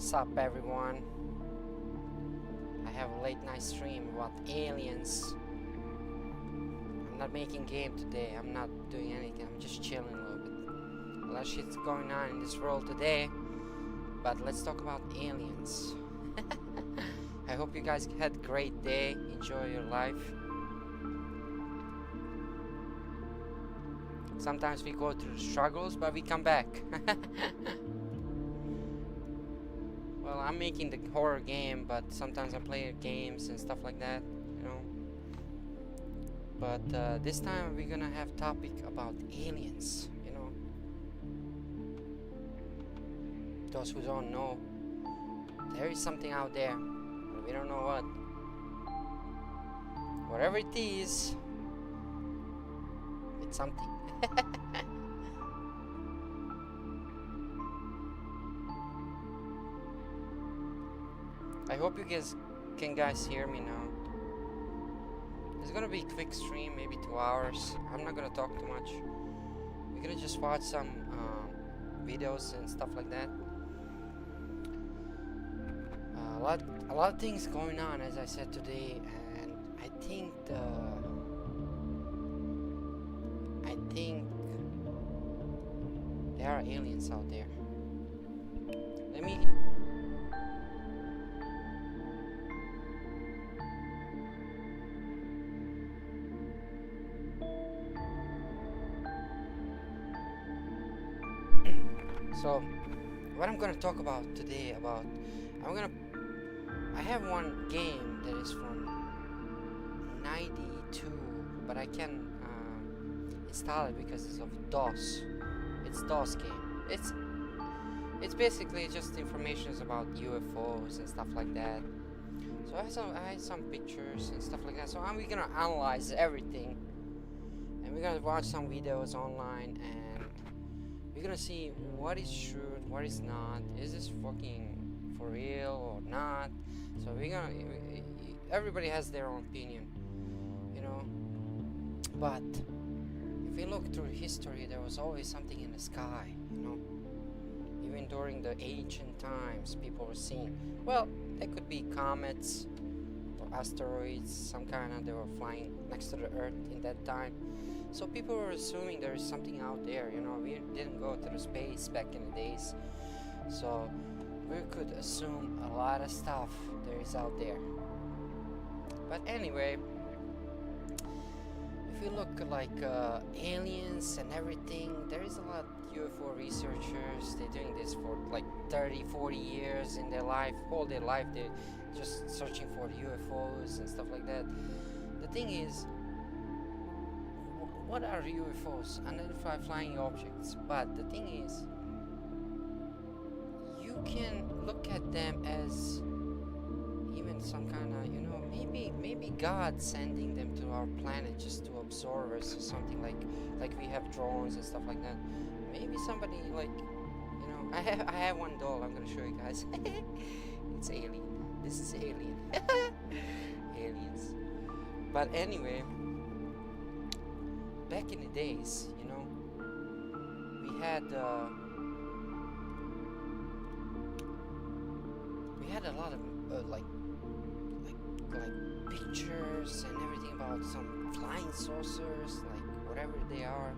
What's up, everyone? I have a late night stream about aliens. I'm not making game today. I'm not doing anything. I'm just chilling a little bit. A lot of shit's going on in this world today. But let's talk about aliens. I hope you guys had a great day. Enjoy your life. Sometimes we go through struggles, but we come back. Well, I'm making the horror game, but sometimes I'm playing games and stuff like that, you know. But this time we're gonna have topic about aliens, you know. Those who don't know, there is something out there, but we don't know what. Whatever it is, it's something. I hope you guys can hear me now. It's gonna be a quick stream, maybe 2 hours. I'm not gonna talk too much. We're gonna just watch some videos and stuff like that. A lot of things going on, as I said today, and I think there are aliens out there. Let me. So, what I'm gonna talk about today I have one game that is from 92, but I can't install it because it's of DOS. It's DOS game. It's basically just information about UFOs and stuff like that. So I had some pictures and stuff like that. So we're gonna analyze everything, and we're gonna watch some videos online, and we're gonna see what is true, what is not. Is this fucking for real or not? So everybody has their own opinion, you know. But if we look through history, there was always something in the sky, you know. Even during the ancient times, people were seeing. Well, they could be comets or asteroids, some kind of. They were flying next to the Earth in that time. So people were assuming there is something out there, you know. We didn't go to the space back in the days, so we could assume a lot of stuff there is out there. But anyway, if you look like aliens and everything, there is a lot of UFO researchers. They're doing this for like 30-40 years in their life, all their life. They're just searching for UFOs and stuff like that. The thing is, what are UFOs? Unidentified flying objects. But the thing is, you can look at them as even some kind of, you know, maybe God sending them to our planet just to observe us or something, like we have drones and stuff like that. Maybe somebody, like, you know, I have one doll. I'm gonna show you guys. It's alien. This is alien. Aliens. But anyway, back in the days, you know, we had a lot of like pictures and everything about some flying saucers, like whatever they are.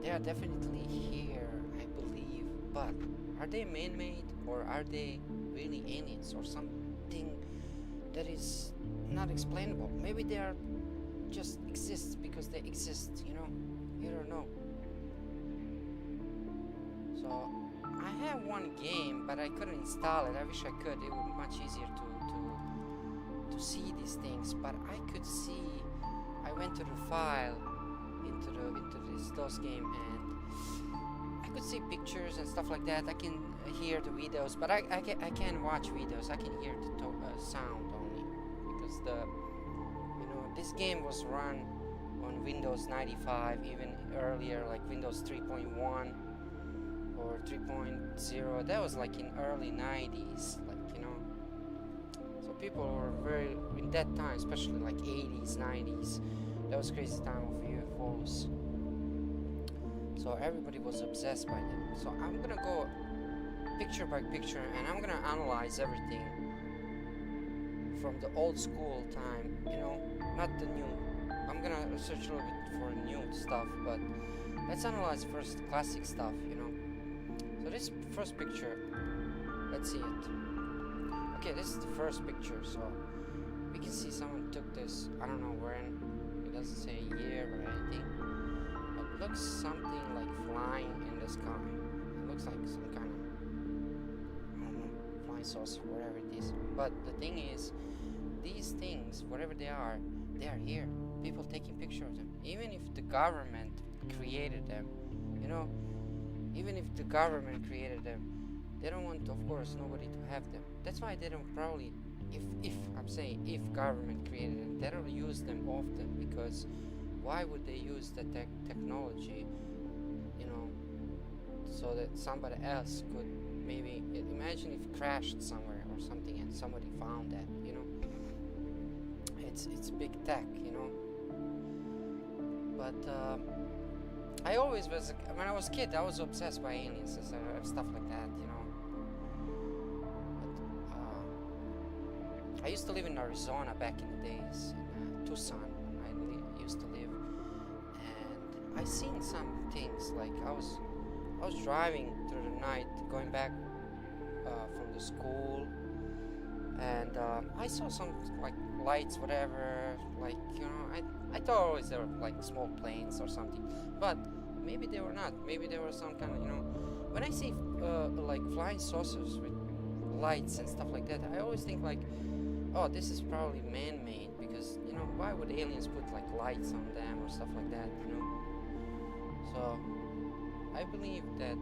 They are definitely here, I believe. But are they man-made, or are they really aliens, or something that is not explainable? Maybe they are just exist because they exist, you know. You don't know. So I have one game, but I couldn't install it. I wish I could. It would be much easier to see these things. But I could see. I went to the file into this DOS game, and I could see pictures and stuff like that. I can hear the videos, but I can't watch videos. I can hear the sound only, because this game was run on Windows 95, even earlier, like Windows 3.1 or 3.0. That was like in early 90s, like, you know. So people were very, in that time, especially like 80s, 90s, that was crazy time of UFOs. So everybody was obsessed by them. So I'm gonna go picture by picture, and I'm gonna analyze everything from the old school time, not the new. I'm gonna research a little bit for new stuff, but let's analyze first classic stuff. So this first picture, let's see it. Okay, this is the first picture, so we can see someone took this. I don't know when. It doesn't say year or anything, but it looks something like flying in the sky. It looks like some kind of, I don't know, flying saucer, whatever it is. But the thing is, these things, whatever they are here. People taking pictures of them. Even if the government created them, even if the government created them, they don't want, of course, nobody to have them. That's why they don't probably, if I'm saying if government created them, they don't use them often, because why would they use the technology, so that somebody else could maybe, imagine if it crashed somewhere or something and somebody found that, it's big tech, but I always was, when I was a kid, I was obsessed by aliens and stuff like that, but I used to live in Arizona back in the days, in Tucson. I used to live, and I seen some things. Like I was driving through the night, going back from the school, and I saw some like lights, whatever. Like I thought always they were like small planes or something, but maybe they were not. Maybe they were some kind of When I see like flying saucers with lights and stuff like that, I always think like, oh, this is probably man-made, because why would aliens put like lights on them or stuff like that, So I believe that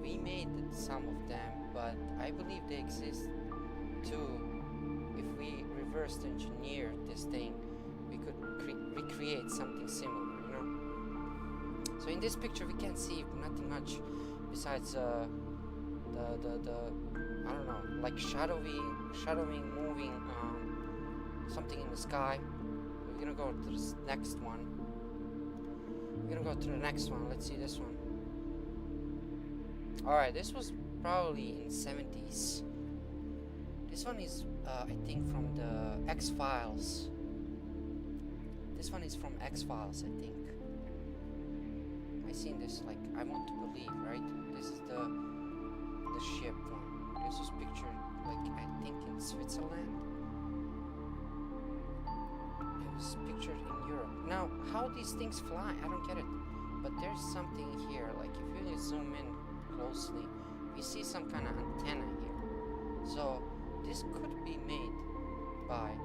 we made some of them, but I believe they exist too. If we reverse engineer this thing, we could recreate something similar, So in this picture we can see nothing much besides the I don't know, like shadowing, moving something in the sky. We're gonna go to this next one. Let's see this one. Alright, this was probably in the 70s. This one is I think from the X-Files. This one is from X-Files, I think. I seen this, like, I want to believe, right? This is the ship one. This was pictured, like, I think in Switzerland. It was pictured in Europe. Now, how these things fly, I don't get it. But there's something here, like, if you really zoom in closely, we see some kind of antenna here. So, this could be made by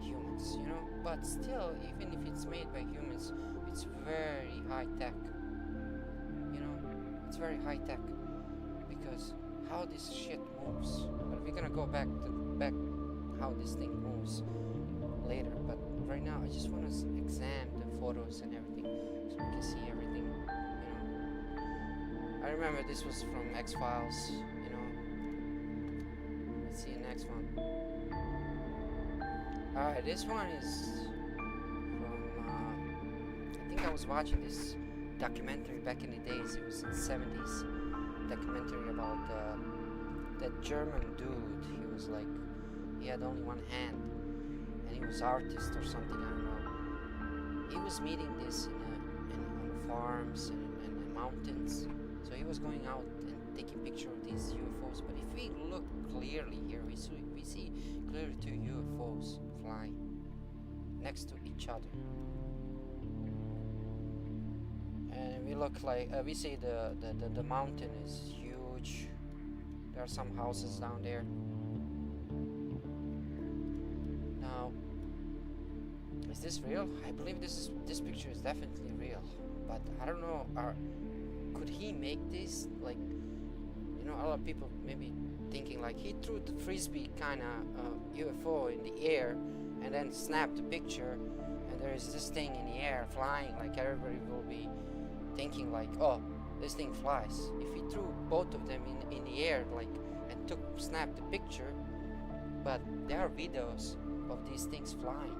humans, but still, even if it's made by humans, it's very high tech, it's very high tech, because how this shit moves, but we're gonna go back how this thing moves later, but right now I just want to examine the photos and everything, so we can see everything, I remember this was from X-Files, Let's see the next one. Alright, this one is from, I think I was watching this documentary back in the days. It was in the 70s. Documentary about that German dude. He was like, he had only one hand, and he was artist or something, I don't know. He was meeting this on farms and mountains. So he was going out and taking picture of these UFOs. But if we look clearly here, we see clearly two UFOs flying next to each other, and we look like we see the mountain is huge. There are some houses down there. Now, is this real? I believe this picture is definitely real, but I don't know. Could he make this? Like, a lot of people maybe thinking like he threw the frisbee kind of UFO in the air and then snapped the picture, and there is this thing in the air flying. Like everybody will be thinking like, oh, this thing flies. If he threw both of them in the air, like, and snapped the picture, but there are videos of these things flying.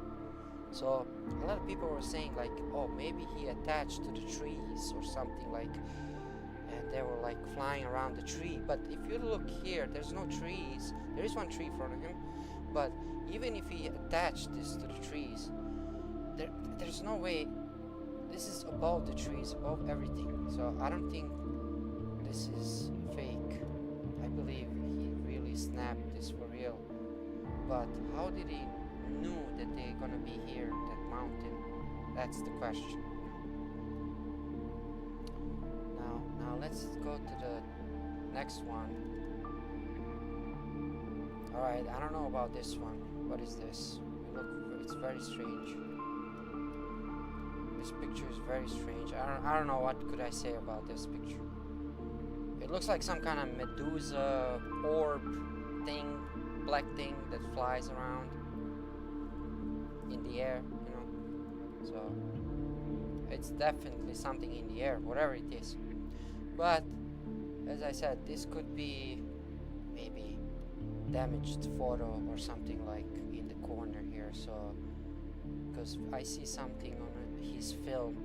So a lot of people were saying like, oh, maybe he attached to the trees or something like, and they were like flying around the tree. But if you look here, there's no trees. There is one tree in front of him, but even if he attached this to the trees, there's no way. This is above the trees, above everything. So I don't think this is fake. I believe he really snapped this for real. But how did he knew that they're gonna be here, that mountain? That's the question. Now let's go to the next one. Alright, I don't know about this one. What is this? Look, it's very strange. This picture is very strange. I don't know what could I say about this picture. It looks like some kind of Medusa orb thing, black thing that flies around in the air, you know. So it's definitely something in the air, whatever it is. But as I said, this could be maybe damaged photo or something like in the corner here. So because I see something on his film,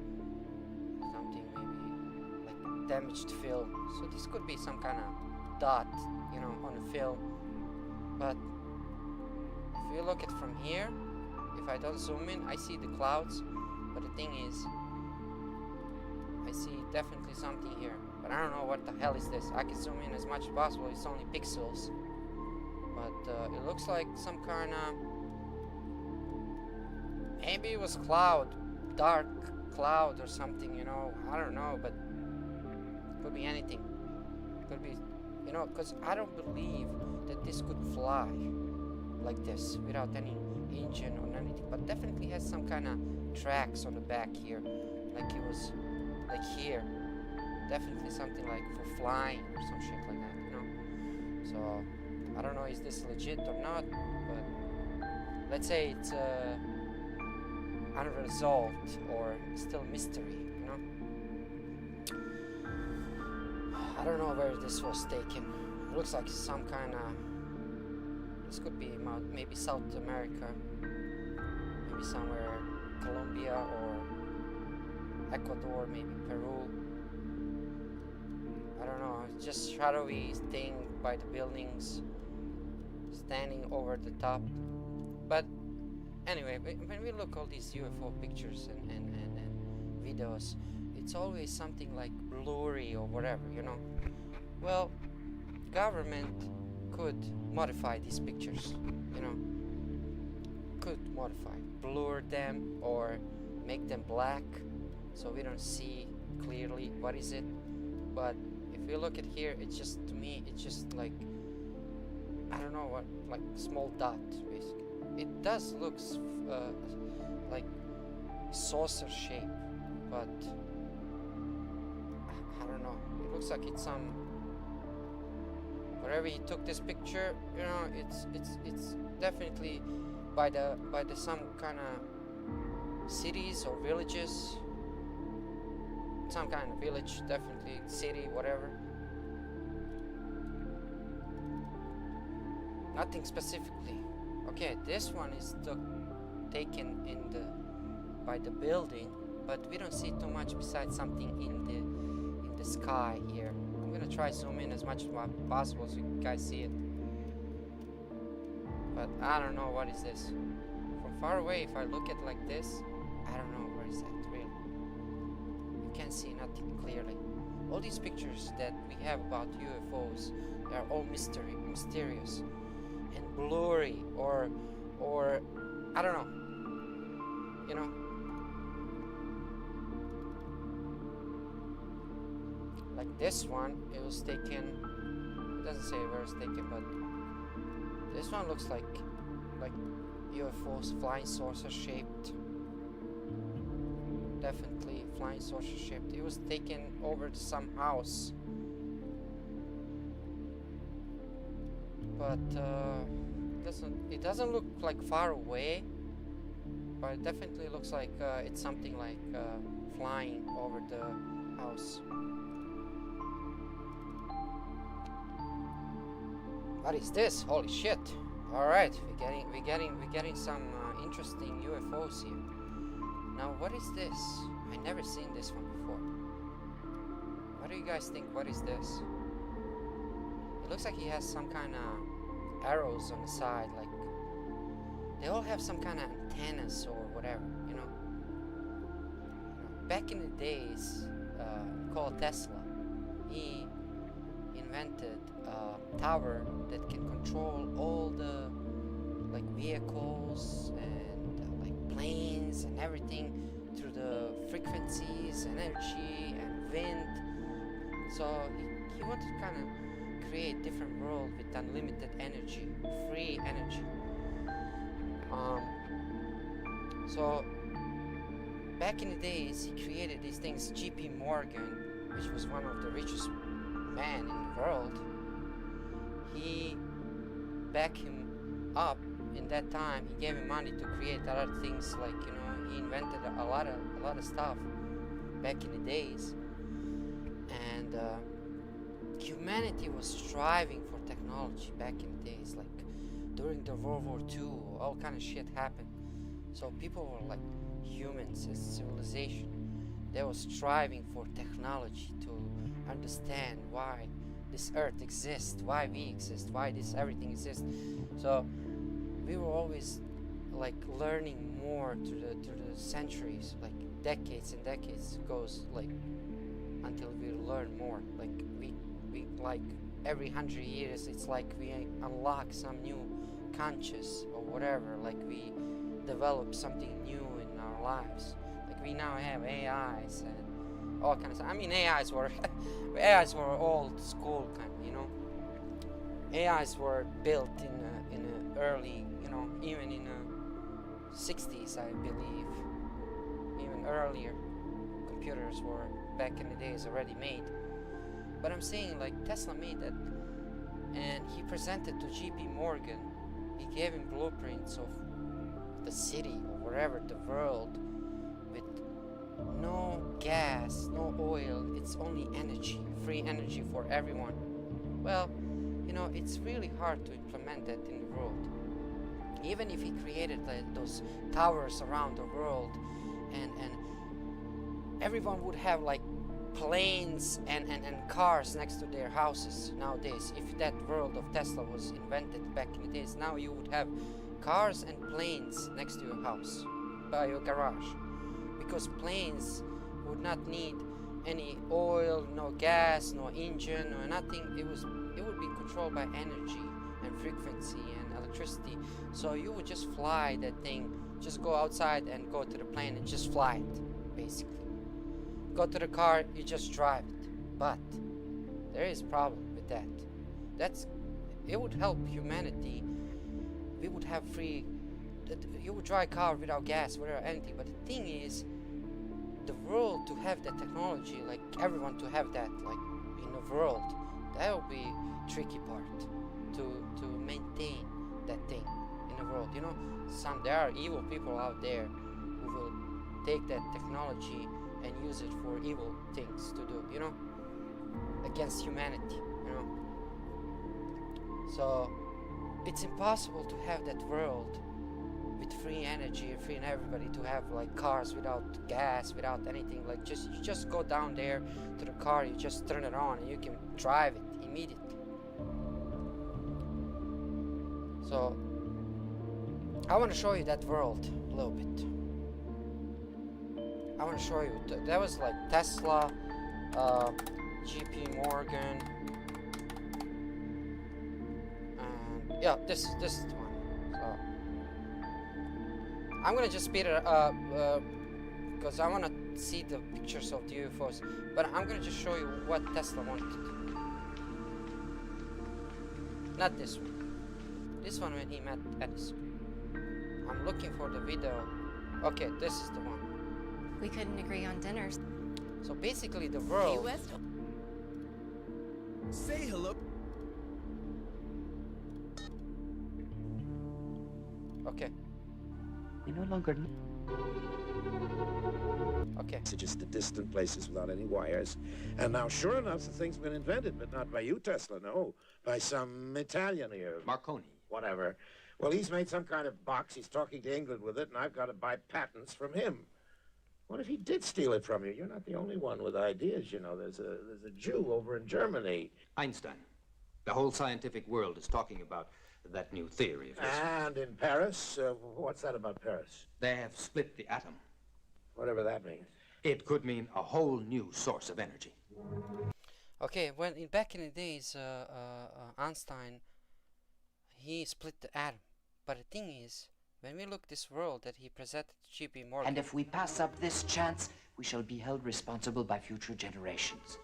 something maybe like damaged film. So this could be some kind of dot, you know, on the film. But if you look at from here, if I don't zoom in, I see the clouds. But the thing is, I see definitely something here. But I don't know what the hell is this. I can zoom in as much as possible. It's only pixels. But it looks like some kind of, maybe it was cloud, dark cloud or something, you know. I don't know, but it could be anything. It could be, you know, because I don't believe that this could fly like this without any engine or anything. But definitely has some kind of tracks on the back here, like it was like here. Definitely something like for flying or some shit like that, you know. So I don't know, is this legit or not, but let's say it's unresolved or still mystery, you know. I don't know where this was taken. It looks like some kind of, this could be maybe South America, maybe somewhere Colombia or Ecuador, maybe Peru. I don't know, it's just shadowy thing by the buildings, standing over the top. But anyway, when we look all these UFO pictures and videos, it's always something like blurry or whatever, you know. Well, government could modify these pictures, you know. Could modify, blur them or make them black so we don't see clearly what is it. But if you look at here, it's just, to me, it's just like, I don't know what, like small dot basically. It does looks like saucer shape, but I don't know. It looks like it's some, wherever he took this picture, you know, it's definitely by the some kind of cities or villages. Some kind of village, definitely city, whatever. Nothing specifically. Okay, this one is taken in by the building, but we don't see too much besides something in the sky here. I'm gonna try zoom in as much as possible so you guys see it. But I don't know what is this. From far away, if I look at like this, I don't know where is that really. You can't see nothing clearly. All these pictures that we have about UFOs, they are all mysterious and blurry or I don't know. You know. Like this one, it was taken. It doesn't say where it's taken, but this one looks like UFOs, flying saucer shaped. Definitely flying saucer shaped. It was taken over to some house, but it doesn't look like far away, but it definitely looks like it's something like flying over the house. What is this? Holy shit! All right, we're getting some interesting UFOs here. Now, what is this? I never seen this one before. What do you guys think? What is this? It looks like he has some kind of arrows on the side, like they all have some kind of antennas or whatever, you know. Back in the days, Nikola Tesla, he invented a tower that can control all the like vehicles and like planes and everything through the frequencies, energy and wind. So he wanted to kind of create different world with unlimited energy, free energy. So back in the days, he created these things. J.P. Morgan, which was one of the richest men in the world, he backed him up in that time. He gave him money to create other things, like, you know, he invented a lot of stuff back in the days. And humanity was striving for technology back in the days, like during the World War II, all kind of shit happened. So people were like humans as civilization. They were striving for technology to understand why this earth exists, why we exist, why this everything exists. So we were always like learning more through the centuries, like decades and decades goes, like until we learn more. Like we like every 100 years, it's like we unlock some new conscious or whatever, like we develop something new in our lives. Like we now have AIs and all kinds of stuff. I mean, AIs were old school kind, you know. AIs were built in a early, you know, even in the 60s, I believe, even earlier. Computers were back in the days already made. But I'm saying, like, Tesla made that, and he presented to J.P. Morgan. He gave him blueprints of the city or wherever, the world, with no gas, no oil. It's only energy, free energy for everyone. Well, you know, it's really hard to implement that in the world. Even if he created those towers around the world, and everyone would have like planes and cars next to their houses nowadays. If that world of Tesla was invented back in the days, now you would have cars and planes next to your house, by your garage, because planes would not need any oil, no gas, no engine, or nothing. It would be controlled by energy and frequency and electricity. So you would just fly that thing, just go outside and go to the plane and just fly it, basically. Go to the car, you just drive it. But there is a problem with that. It would help humanity. We would have free. You would drive a car without gas, without anything. But the thing is, the world to have that technology, like everyone to have that, like in the world, that will be tricky part to maintain that thing in the world. You know, there are evil people out there who will take that technology and use it for evil things to do, you know, against humanity, you know. So it's impossible to have that world with free energy, free and everybody to have like cars without gas, without anything. Like you just go down there to the car, you just turn it on and you can drive it immediately. So I want to show you that world a little bit. I want to show you. That was like Tesla, J.P. Morgan, and yeah, this is the one. So I'm gonna just speed it up because I want to see the pictures of the UFOs. But I'm gonna just show you what Tesla wanted. Not this one. This one when he met Edison. I'm looking for the video. Okay, this is the one. We couldn't agree on dinners. So basically the world... Say hello. Okay. We no longer need... Okay. Messages to distant places without any wires. And now, sure enough, the thing's been invented, but not by you, Tesla, no. By some Italian here. Marconi. Whatever. Well, he's made some kind of box. He's talking to England with it, and I've got to buy patents from him. What if he did steal it from you? You're not the only one with ideas, you know. There's a Jew over in Germany. Einstein. The whole scientific world is talking about that new theory of his. And in Paris, what's that about Paris? They have split the atom. Whatever that means. It could mean a whole new source of energy. Okay, back in the days, Einstein, he split the atom. But the thing is, when we look this world that he presented to G.P. Morgan... And if we pass up this chance, we shall be held responsible by future generations.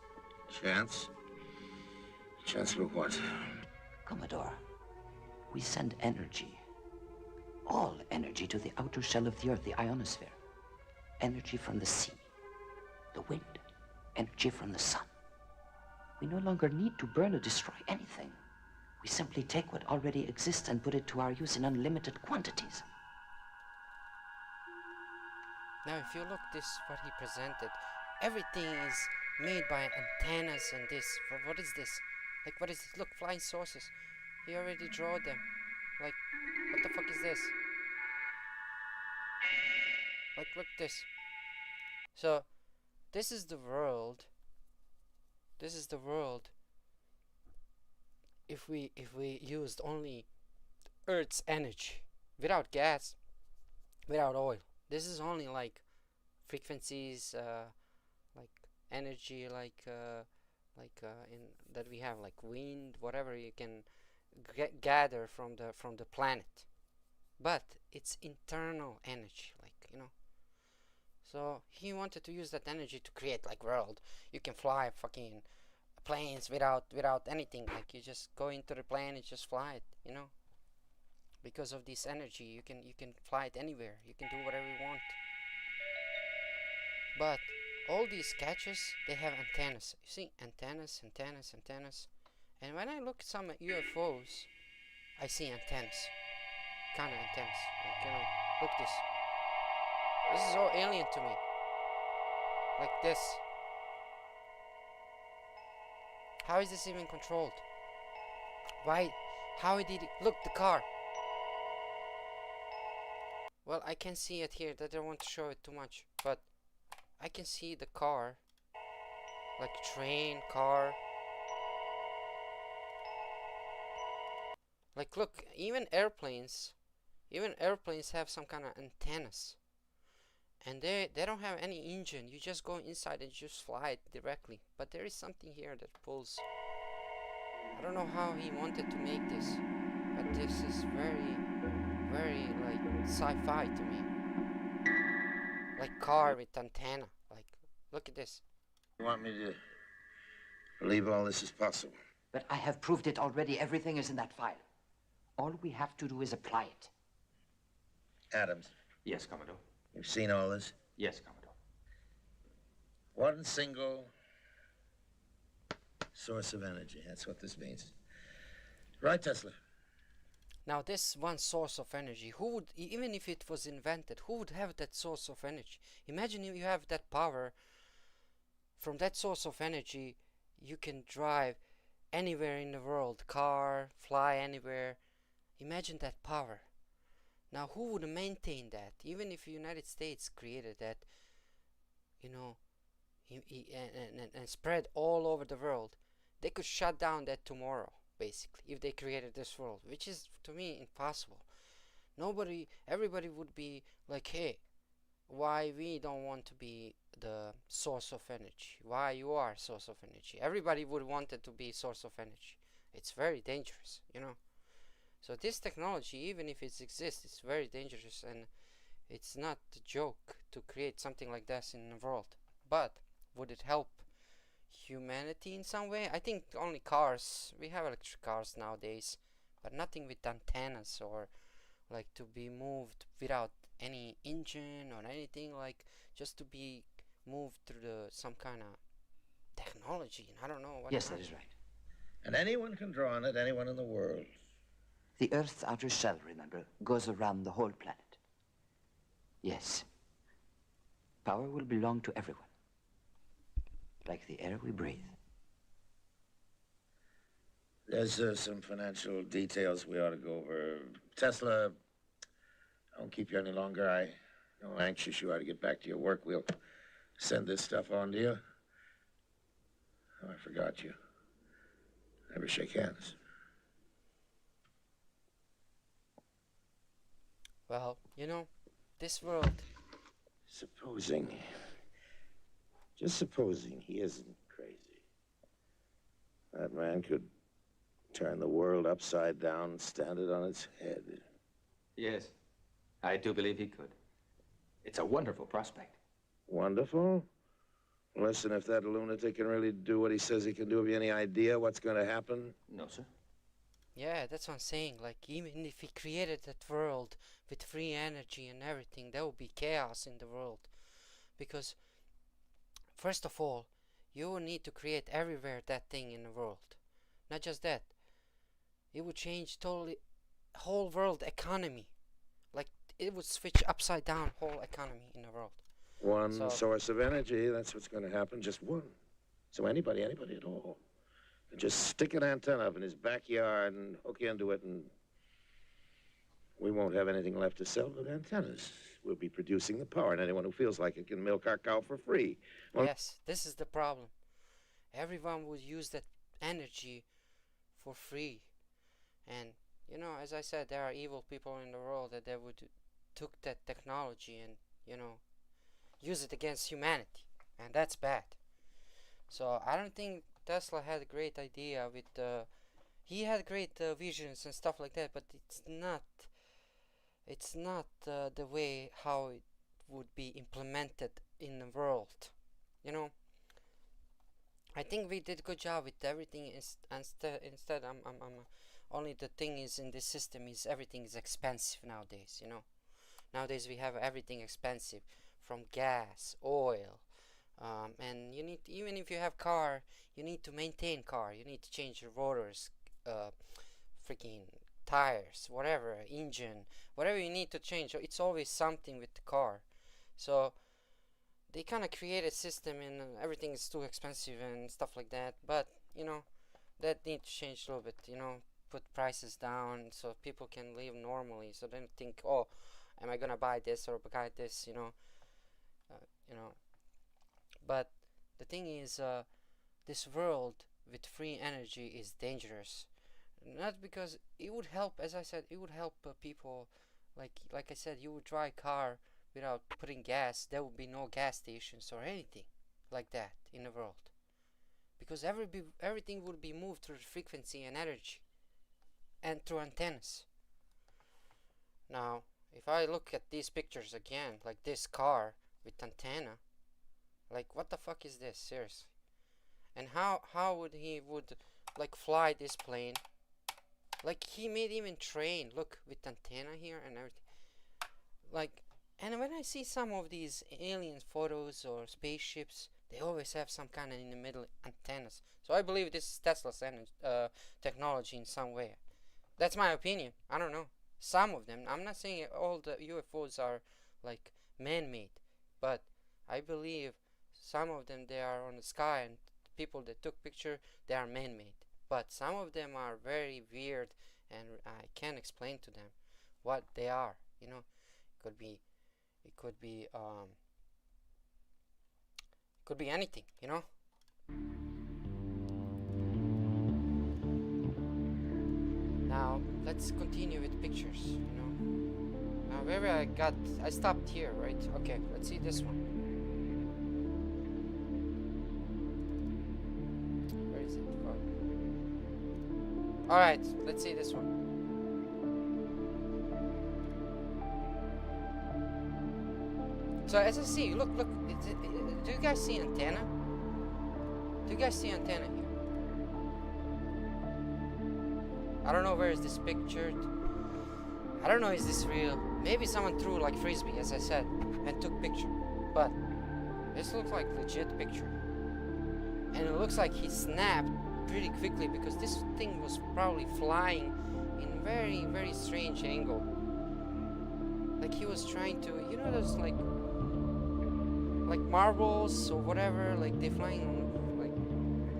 Chance? Chance for what? Commodore, we send energy, all energy, to the outer shell of the Earth, the ionosphere. Energy from the sea, the wind, energy from the sun. We no longer need to burn or destroy anything. We simply take what already exists and put it to our use in unlimited quantities. Now, if you look this, what he presented, everything is made by antennas and this. What is this? Like, what is this? Look, flying saucers. He already drew them. Like, what the fuck is this? Like, look this. So, this is the world. This is the world. If we used only Earth's energy, without gas, without oil. This is only like frequencies, like energy, like in that we have, like wind, whatever you can gather from the planet. But it's internal energy, like, you know. So he wanted to use that energy to create like world. You can fly fucking planes without anything. Like, you just go into the plane and just fly it, you know. Because of this energy, you can fly it anywhere. You can do whatever you want. But all these catches, they have antennas. You see, antennas. And when I look at some UFOs, I see antennas, kind of antennas. Like, you know, look this. This is all alien to me. Like this. How is this even controlled? Why? How did it look, the car? Well, I can see it here. I don't want to show it too much, but I can see the car, like train, car. Like, look, even airplanes have some kind of antennas, and they don't have any engine. You just go inside and just fly it directly. But there is something here that pulls. I don't know how he wanted to make this, but this is very, very like sci-fi to me. Like car with antenna. Like, look at this. You want me to believe all this is possible? But I have proved it already. Everything is in that file. All we have to do is apply it. Adams, Yes, Commodore. you've seen all this? Yes, Commodore. One single source of energy. That's what this means. Right, Tesla? Now, this one source of energy, who would, even if it was invented, who would have that source of energy? Imagine if you have that power. From that source of energy, you can drive anywhere in the world, car, fly anywhere. Imagine that power. Now, who would maintain that? Even if the United States created that, you know, and spread all over the world, they could shut down that tomorrow, basically, if they created this world, which is, to me, impossible. Everybody would be like, hey, why we don't want to be the source of energy? Why you are source of energy? Everybody would want it to be source of energy. It's very dangerous, you know. So this technology, even if it exists, it's very dangerous, and it's not a joke to create something like this in the world. But would it help humanity in some way? I think only cars. We have electric cars nowadays, but nothing with antennas or like to be moved without any engine or anything, like just to be moved through some kind of technology. And I don't know what. Yes, that is right. And anyone can draw on it, anyone in the world. The Earth's outer shell, remember, goes around the whole planet. Yes. Power will belong to everyone. Like the air we breathe. There's some financial details we ought to go over. Tesla, I won't keep you any longer. I know how anxious you are to get back to your work. We'll send this stuff on to you. Oh, I forgot you. Never shake hands. Well, you know, this world. Just supposing he isn't crazy. That man could turn the world upside down and stand it on its head. Yes, I do believe he could. It's a wonderful prospect. Wonderful. Listen, if that lunatic can really do what he says he can do, have you any idea what's going to happen? No, sir. Yeah, that's what I'm saying. Like, even if he created that world with free energy and everything, there would be chaos in the world. Because, first of all, you will need to create everywhere that thing in the world. Not just that. It would change totally whole world economy. Like, it would switch upside down whole economy in the world. One source of energy, that's what's going to happen, just one. So anybody at all, can just stick an antenna up in his backyard and hook into it, and we won't have anything left to sell but antennas. We'll be producing the power, and anyone who feels like it can milk our cow for free. Well, yes, this is the problem. Everyone would use that energy for free. And, you know, as I said, there are evil people in the world that they would took that technology and, you know, use it against humanity, and that's bad. So I don't think Tesla had a great idea with he had great visions and stuff like that, but it's not the way how it would be implemented in the world, you know. I think we did a good job with everything. Instead, I'm only the thing is in this system is everything is expensive nowadays, you know. Nowadays we have everything expensive, from gas, oil, and you need, even if you have car, you need to maintain car. You need to change your rotors, freaking tires, whatever, engine, whatever you need to change. It's always something with the car. So they kind of create a system, and everything is too expensive and stuff like that. But you know, that needs to change a little bit. You know, put prices down so people can live normally. So they don't think, oh, am I gonna buy this or buy this? You know. But the thing is, this world with free energy is dangerous. Not because it would help, as I said, it would help people. Like I said, you would drive a car without putting gas. There would be no gas stations or anything like that in the world, because everything would be moved through frequency and energy and through antennas. Now, if I look at these pictures again, like this car with antenna, like what the fuck is this, seriously? And how would he like fly this plane? Like, he made even train, look, with antenna here and everything. Like, and when I see some of these alien photos or spaceships, they always have some kind of in the middle antennas. So I believe this is Tesla's technology in some way. That's my opinion. I don't know. Some of them. I'm not saying all the UFOs are like man-made, but I believe some of them, they are on the sky, and the people that took picture, they are man-made. But some of them are very weird, and I can't explain to them what they are. You know, it could be anything. You know. Now let's continue with pictures. You know. Now where I stopped here, right? Okay, let's see this one. Alright, let's see this one. So as I see, look, do you guys see antenna? Do you guys see antenna here? I don't know where is this pictured. I don't know, is this real? Maybe someone threw like frisbee, as I said, and took picture. But this looks like legit picture. And it looks like he snapped pretty quickly, because this thing was probably flying in very, very strange angle. Like he was trying to, you know, those like marbles or whatever, like they're flying on like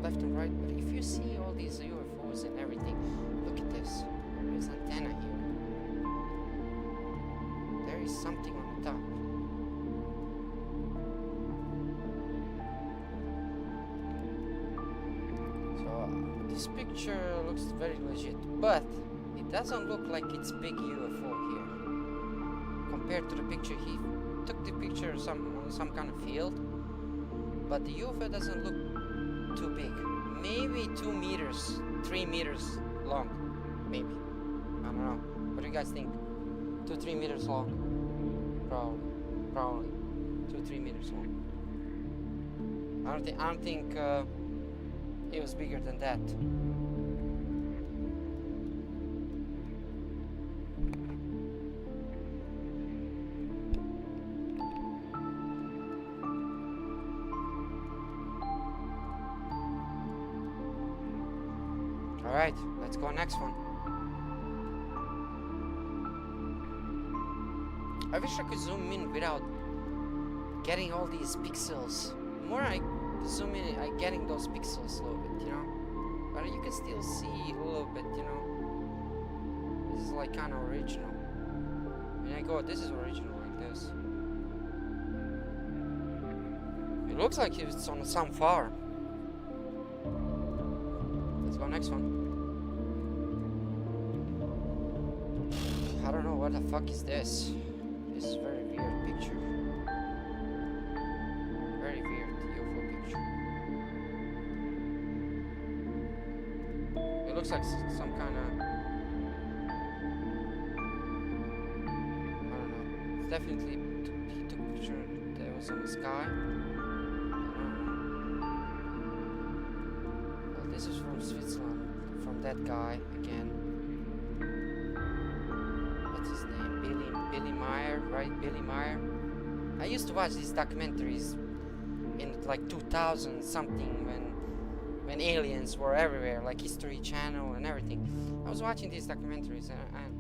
left and right. But if you see all these UFOs UFOs and everything. Look at this. There's antenna here. There is something on the top. So this picture looks very legit, but it doesn't look like it's big UFO here. Compared to the picture, he took the picture on some kind of field, but the UFO doesn't look too big. Maybe 2 meters, 3 meters long, maybe. I don't know. What do you guys think? 2-3 meters long, probably 2-3 meters long. I don't think it was bigger than that. All right, let's go next one. I wish I could zoom in without getting all these pixels. The more I zoom in, I'm getting those pixels a little bit, you know? But you can still see a little bit, you know? This is like kind of original. When I go, this is original like this. It looks like it's on some farm. Let's go next one. I don't know what the fuck is this. This is a very weird picture. Very weird UFO picture. It looks like some kind of... I don't know. It's definitely... He took a picture that was in the sky. I don't know. Well, this is from Switzerland. From that guy again. What's his name? Billy Meyer, right? Billy Meyer. I used to watch these documentaries in like 2000 something when aliens were everywhere, like History Channel and everything. I was watching these documentaries and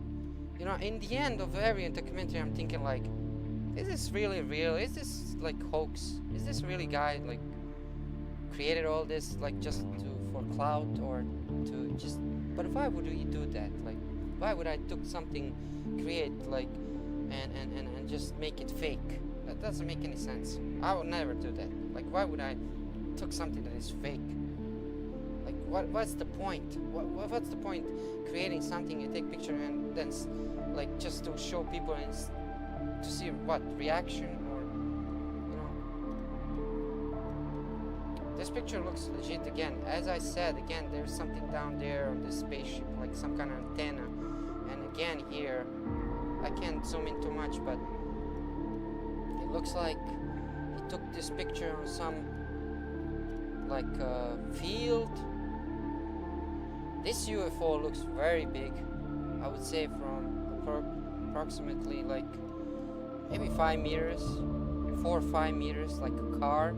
you know, in the end of every documentary, I'm thinking like, is this really real? Is this like hoax? Is this really guy like created all this like just for clout or to just? But why would he do that? Like, why would I took something, create like, and just make it fake? That doesn't make any sense. I would never do that. Like, why would I took something that is fake? Like, what's the point? What's the point creating something, you take picture and then like just to show people and to see what reaction or you know? This picture looks legit again. As I said again, there's something down there on this spaceship, like some kind of antenna. And again here, I can't zoom in too much, but it looks like he took this picture on some like field. This UFO looks very big. I would say from approximately like maybe 5 meters, 4 or 5 meters, like a car.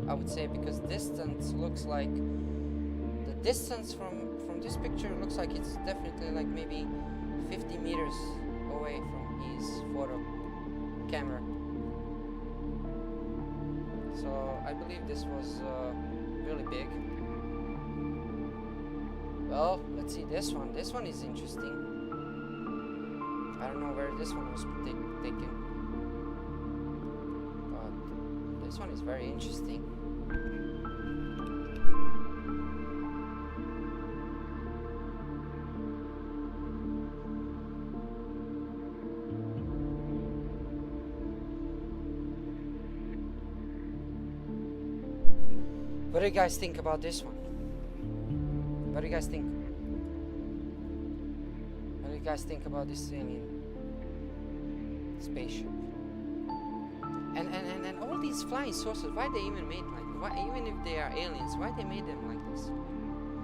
I would say, because distance looks like the distance from this picture looks like it's definitely like maybe 50 meters away from his photo camera. So I believe this was really big. Well, let's see this one. This one is interesting. I don't know where this one was taken, but this one is very interesting. What do you guys think about this one? What do you guys think? What do you guys think about this alien spaceship? And all these flying saucers, why they even made like, why, even if they are aliens, why they made them like this?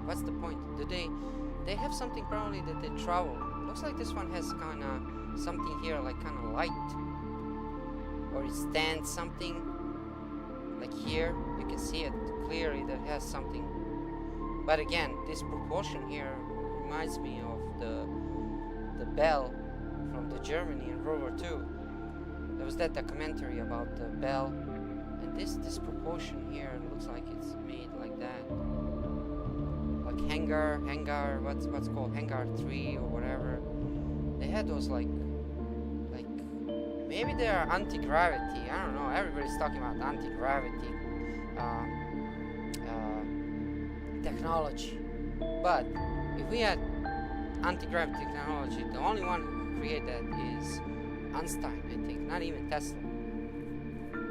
What's the point? Do they have something probably that they travel? Looks like this one has kind of something here, like kind of light, or it stands something like here. You can see it clearly that it has something. But again, this proportion here reminds me of the bell from the Germany in World War II. There was that documentary about the bell, and this proportion here looks like it's made like that, like hangar, what's called hangar 3 or whatever. They had those like maybe they are anti-gravity. I don't know. Everybody's talking about anti-gravity technology. But if we had anti-gravity technology, the only one who created that is Einstein, I think. Not even Tesla.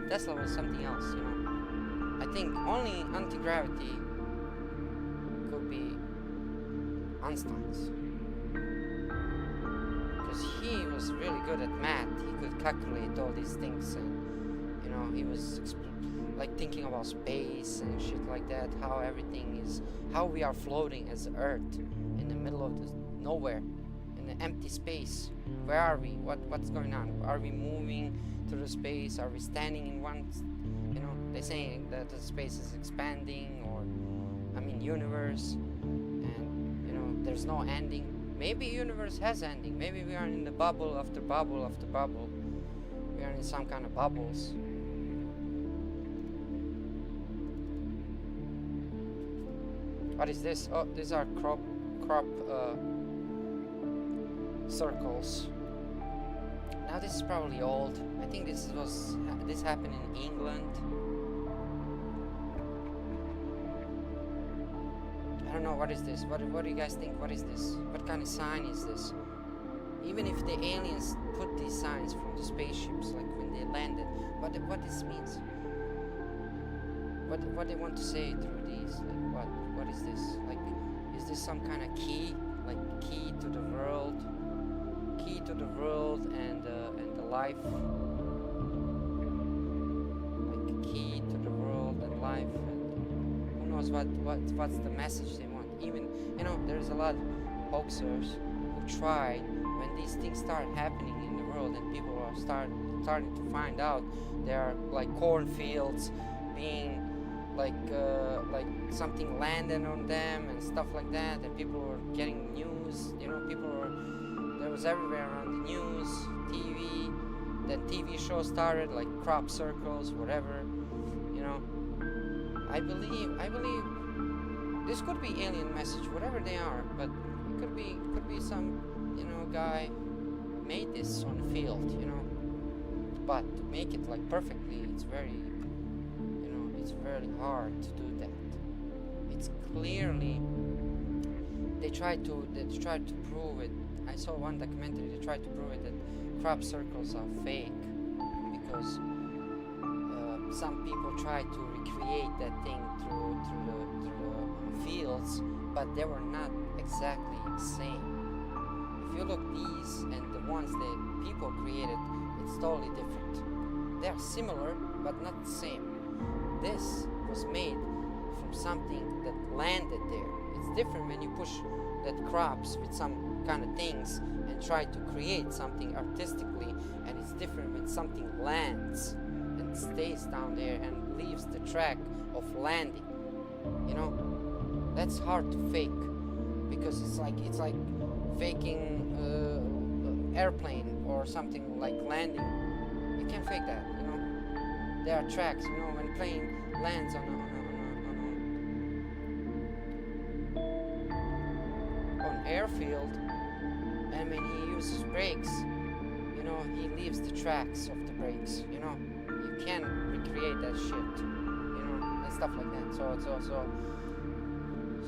Tesla was something else, you know. I think only anti-gravity could be Einstein's. Because he was really good at math. He could calculate all these things, and you know, he was like thinking about space and shit like that, how everything is, how we are floating as Earth in the middle of the nowhere, in the empty space. Where are we? What's going on? Are we moving through the space? Are we standing in one? You know, they're saying that the space is expanding, or I mean, universe, and you know, there's no ending. Maybe universe has ending. Maybe we are in the bubble after bubble after bubble. We are in some kind of bubbles. What is this? Oh, these are crop circles. Now this is probably old. I think this happened in England. I don't know, what is this? What do you guys think? What is this? What kind of sign is this? Even if the aliens put these signs from the spaceships, like when they landed, what this means? What they want to say through these? Like what is this? Like, is this some kind of key? Like key to the world? Key to the world and the life? Like key to the world and life, and who knows what's the message they want? Even, you know, there's a lot of hoaxers who tried, when these things start happening in the world and people are starting to find out there are like cornfields being like something landed on them and stuff like that, and people were getting news, you know, there was everywhere on the news, TV, then TV shows started, like crop circles, whatever, you know. I believe this could be alien message, whatever they are, but it could be some, you know, guy made this on the field, you know. But to make it like perfectly, it's very hard to do that. It's clearly they tried to prove it. I saw one documentary. They tried to prove it that crop circles are fake because some people tried to recreate that thing through the fields, but they were not exactly the same. If you look these and the ones that people created, it's totally different. They are similar, but not the same. This was made from something that landed there. It's different when you push that crops with some kind of things and try to create something artistically, and it's different when something lands and stays down there and leaves the track of landing. You know, that's hard to fake because it's like faking airplane or something like landing. You can't fake that, you know. There are tracks, you know, when plane lands on airfield, and when he uses brakes, you know, he leaves the tracks of the brakes, you know. You can't recreate that shit, you know, and stuff like that.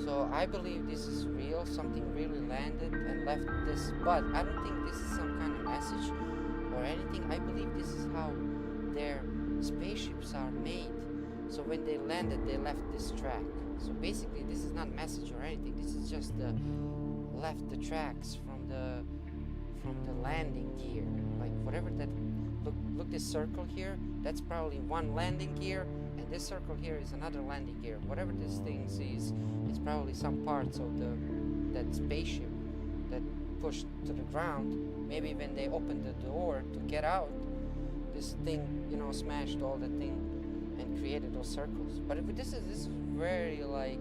So I believe this is real. Something really landed and left this, but I don't think this is some kind of message or anything. I believe this is how their spaceships are made. So when they landed, they left this track. So basically, this is not a message or anything. This is just left the tracks from the landing gear. Like whatever that. Look this circle here. That's probably one landing gear, and this circle here is another landing gear. Whatever this thing is, it's probably some parts of that spaceship that pushed to the ground. Maybe when they opened the door to get out, this thing, you know, smashed all the thing and created those circles. But this is very like,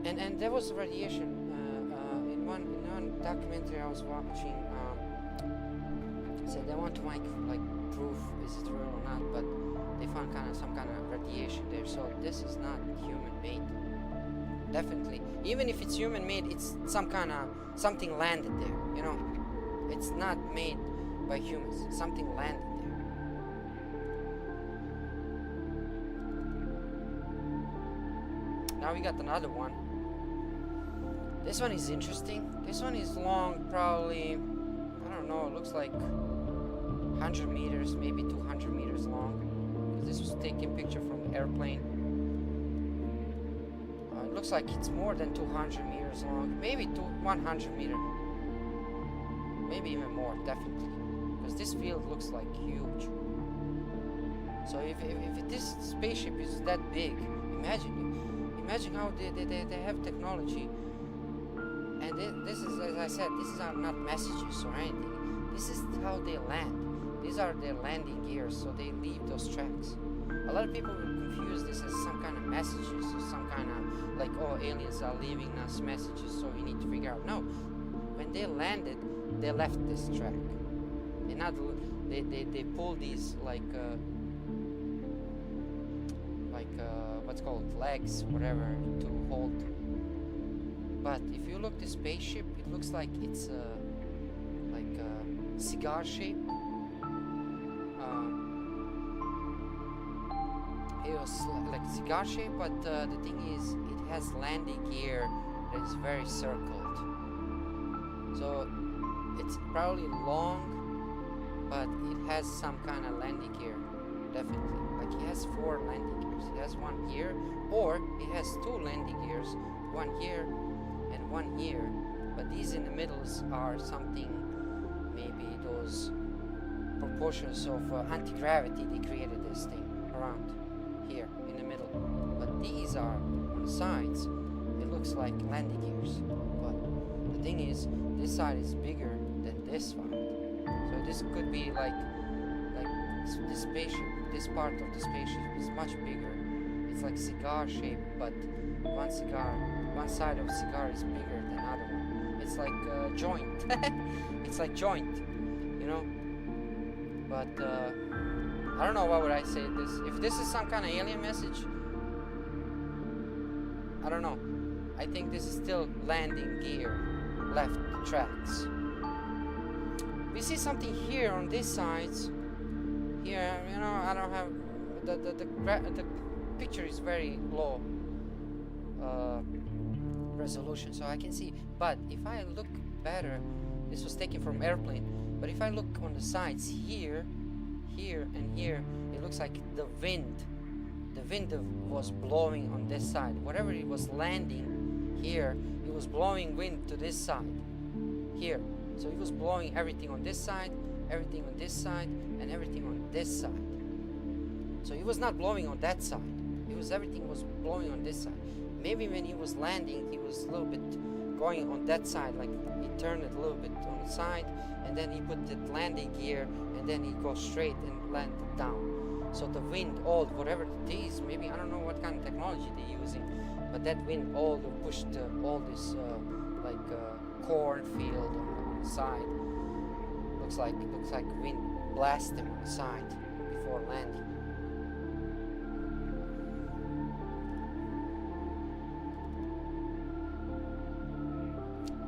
and there was radiation in one documentary I was watching. Said they want to make like proof is it real or not, but they found some kind of radiation there. So this is not human made. definitely. Even if it's human made, it's something landed there, you know. It's not made by humans. Something landed there. Now we got another one. This one is interesting. This one is long, probably, I don't know, it looks like 100 meters, maybe 200 meters long. This was taken picture from the airplane. It looks like it's more than 200 meters long, maybe 100 meters. Maybe even more, definitely. Because this field looks like huge. So if this spaceship is that big, imagine how they have technology. And this is, as I said, these are not messages or anything. This is how they land. These are their landing gears, so they leave those tracks. A lot of people will confuse this as some kind of messages or some kind of like, oh, aliens are leaving us messages, so we need to figure out. No, when they landed, they left this track. They pull these like what's called legs, whatever, to hold. But if you look the spaceship, it looks like it's like a cigar shape. It was like cigar shape, but the thing is, it has landing gear that is very circled. So it's probably long, but it has some kind of landing gear, definitely. Like it has 4 landing gears. It has one here, or it has 2 landing gears, one here and one here. But these in the middles are something, maybe those proportions of anti-gravity. They created this thing around here in the middle. But these are on the sides. It looks like landing gears. But the thing is, this side is bigger than this one. So this could be like this spaceship. This part of the spaceship is much bigger. It's like cigar shape, but one side of cigar is bigger than the other one. It's like a joint. It's like joint, you know. But I don't know what would I say this. If this is some kind of alien message, I don't know. I think this is still landing gear, left tracks. We see something here on these sides. Here, you know, I don't have the picture is very low resolution, so I can see. But if I look better, this was taken from airplane. But if I look on the sides here, and here, it looks like the wind was blowing on this side. Whatever it was landing here, it was blowing wind to this side, here. So it was blowing everything on this side, everything on this side, and everything on this side. So it was not blowing on that side. Everything was blowing on this side. Maybe when he was landing, he was a little bit going on that side, like he turned it a little bit on the side, and then he put the landing gear, and then he goes straight and landed down. So the wind, all whatever it is, maybe I don't know what kind of technology they're using, but that wind all pushed all this cornfield on the side. Looks like wind blasted him on the side before landing.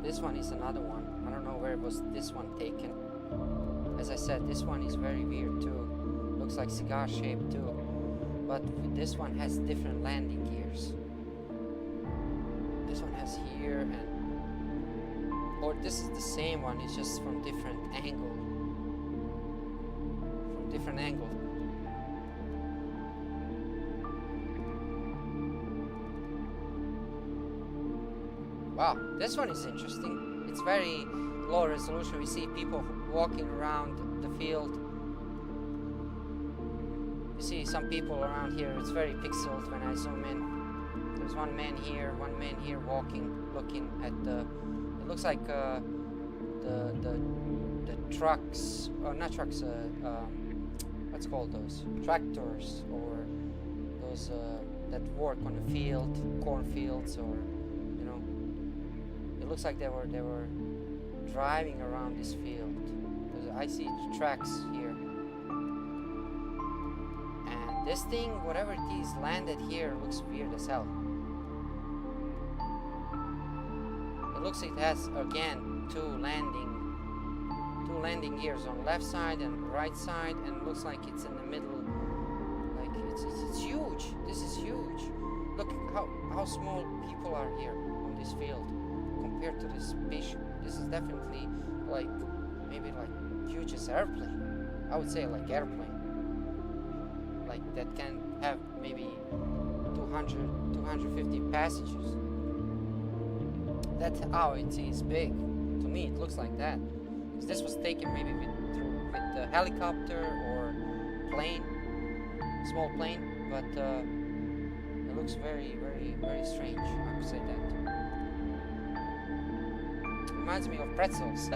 This one is another one. I don't know where was this one taken. As I said, this one is very weird too. Looks like cigar shape too. But this one has different landing gears. This one has here and... Or this is the same one, it's just from different angle. From different angle. Wow, this one is interesting. It's very low resolution. We see people walking around the field. You see some people around here. It's very pixeled when I zoom in. There's one man here walking, looking at the... It looks like the trucks, or not trucks, what's called those? Tractors, or those that work on the field, cornfields, or... It looks like they were driving around this field. I see tracks here. And this thing, whatever it is, landed here, looks weird as hell. looks it has again two landing gears on left side and right side, and it looks like it's in the middle. Like it's huge. This is huge. Look how small people are here on this field compared to this spaceship. This is definitely like maybe like hugest airplane. I would say like airplane. Like that can have maybe 250 passengers. That's how it is big. To me, it looks like that. Because this was taken maybe with a helicopter or plane, small plane, but it looks very, very, very strange. I would say that. Reminds me of pretzels.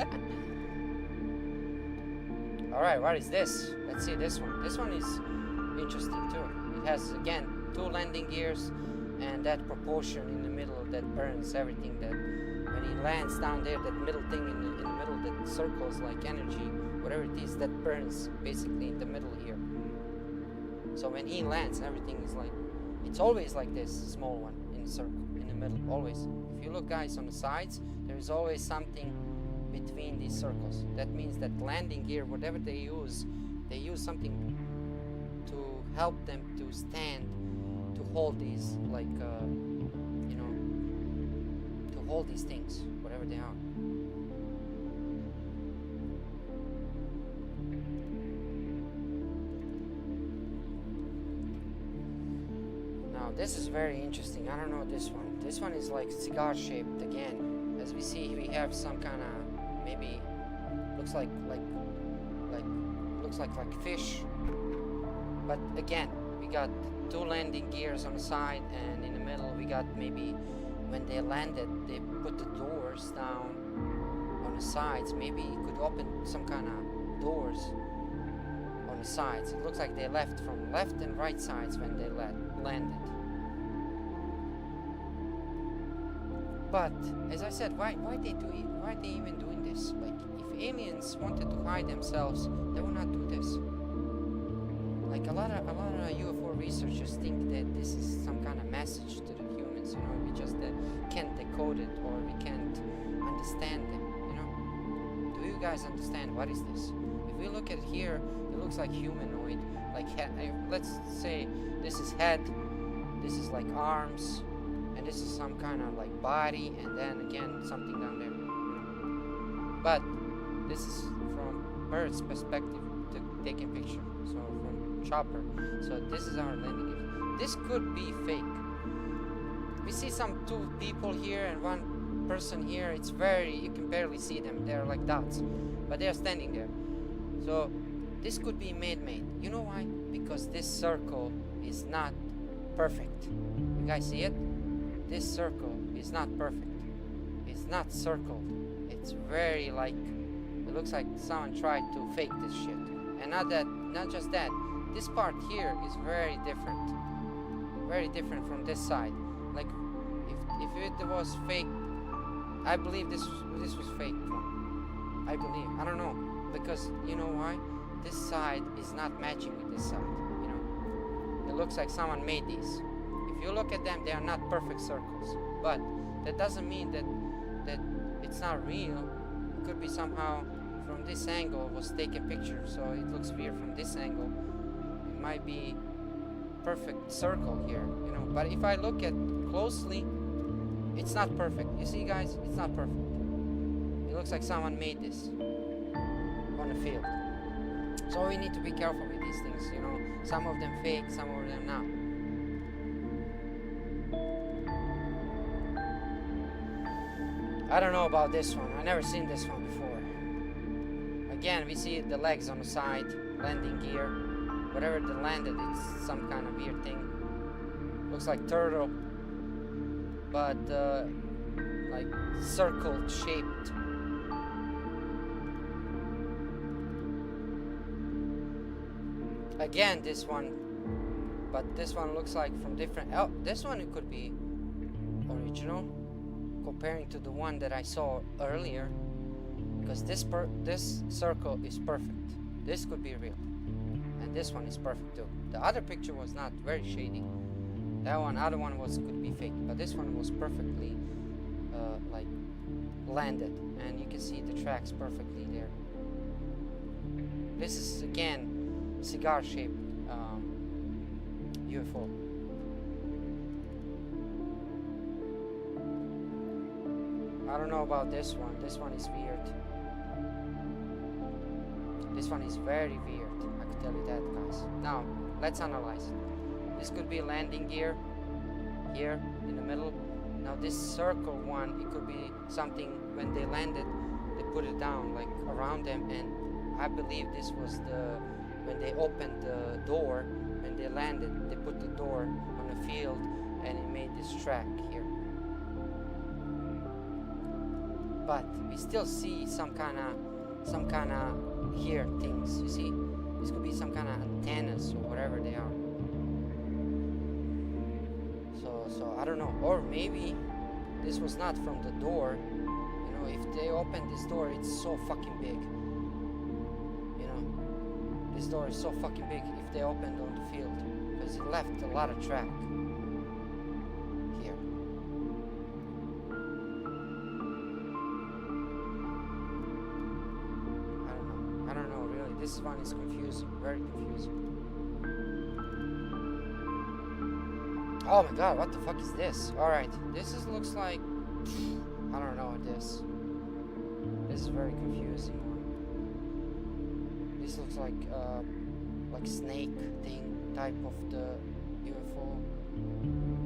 All right, what is this? Let's see this one. This one is interesting too. It has again two landing gears and that proportion in the middle that burns everything. That when he lands down there, that middle thing in the middle that circles like energy, whatever it is, that burns basically in the middle here. So when he lands, everything is like, it's always like this small one in the circle in the middle, always. If you look, guys, on the sides, there is always something between these circles. That means that landing gear, whatever they use something to help them to stand, to hold these, like you know, to hold these things, whatever they are. Now this is very interesting. I don't know this one. This one is like cigar shaped again. As we see, we have some kind of maybe looks like fish. But again, we got two landing gears on the side, and in the middle we got maybe when they landed, they put the doors down on the sides. Maybe you could open some kind of doors on the sides. It looks like they left from left and right sides when they landed. But as I said, why they even doing this? Like, if aliens wanted to hide themselves, they would not do this. Like a lot of UFO researchers think that this is some kind of message to the humans. You know, we just can't decode it, or we can't understand them. You know, do you guys understand what is this? If we look at it here, it looks like humanoid. Like let's say this is head, this is like arms, and this is some kind of like body, and then again something down there. But this is from bird's perspective, taking picture. So from chopper. So this is our landing gear. This could be fake. We see some two people here and one person here. It's you can barely see them. They're like dots, but they're standing there. So this could be made. You know why? Because this circle is not perfect. You guys see it? This circle is not perfect. It's not circled. It's very like, it looks like someone tried to fake this shit. And not just that, this part here is very different from this side. Like, if it was fake, I believe this was fake one. I believe. I don't know, because you know why? This side is not matching with this side. You know, it looks like someone made these. If you look at them, they are not perfect circles. But that doesn't mean that it's not real. It could be somehow from this angle was taken picture, so it looks weird from this angle. It might be perfect circle here, you know. But if I look at closely, it's not perfect. You see, guys, it's not perfect. It looks like someone made this on the field. So we need to be careful with these things, you know. Some of them fake, some of them not. I don't know about this one. I never seen this one before. Again, we see the legs on the side, landing gear. Whatever they landed, it's some kind of weird thing. Looks like turtle, but like circle shaped. Again, this one, but this one looks like from different. Oh, this one, it could be original, comparing to the one that I saw earlier, because this circle is perfect. This could be real, and this one is perfect too. The other picture was not very shady. That one, other one could be fake, but this one was perfectly like landed, and you can see the tracks perfectly there. This is again cigar-shaped UFO. I don't know about this one. This one is weird. This one is very weird. I can tell you that, guys. Now, let's analyze it. This could be a landing gear here in the middle. Now this circle one, it could be something when they landed, they put it down like around them, and I believe this was when they opened the door, when they landed, they put the door on the field and it made this track here. But we still see some kind of here things, you see? This could be some kind of antennas or whatever they are. So I don't know. Or maybe this was not from the door. You know, if they open this door, it's so fucking big. You know, this door is so fucking big if they opened on the field, because it left a lot of track here. I don't know really. This one is confusing, very confusing. Oh my god, what the fuck is this? Alright, looks like, I don't know this. This is very confusing one. This looks like snake thing type of the UFO.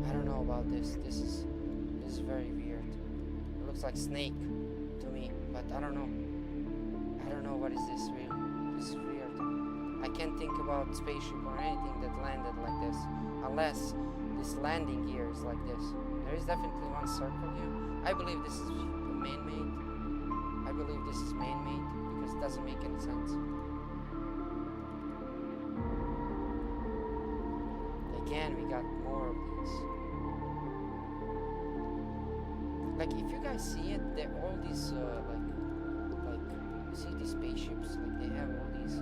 I don't know about this. This is very weird. It looks like snake to me, but I don't know. I don't know what is this really. This is weird. I can't think about spaceship or anything that landed like this, unless this landing gear is like this. There is definitely one circle here. I believe this is man-made. I believe this is man-made because it doesn't make any sense. Again, we got more of these. Like, if you guys see it, they're all these like you see these spaceships. Like they have all these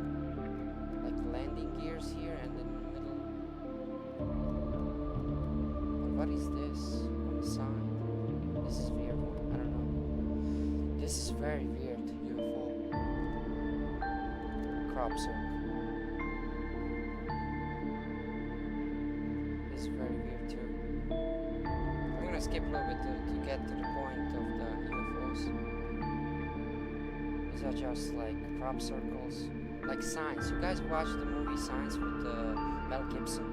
like landing gears here, and then in the middle. What is this on the side? This is weird. I don't know. This is very weird. UFO. Crop circle. This is very weird too. I'm gonna skip a little bit to get to the point of the UFOs. These are just like crop circles, like signs. You guys watch the movie Signs with Mel Gibson?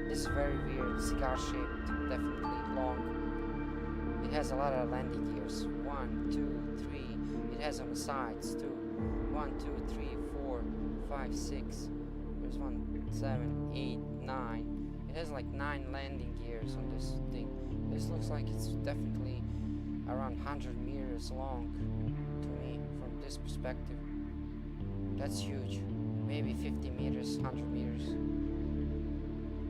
This is very weird, cigar-shaped, definitely long. It has a lot of landing gears. 1, 2, 3. It has on the sides too. 1, 2, 3, 4, 5, 6. There's 1, 7, 8, 9. It has like 9 landing gears on this thing. This looks like it's definitely around 100 meters long to me from this perspective. That's huge. Maybe 50 meters, 100 meters.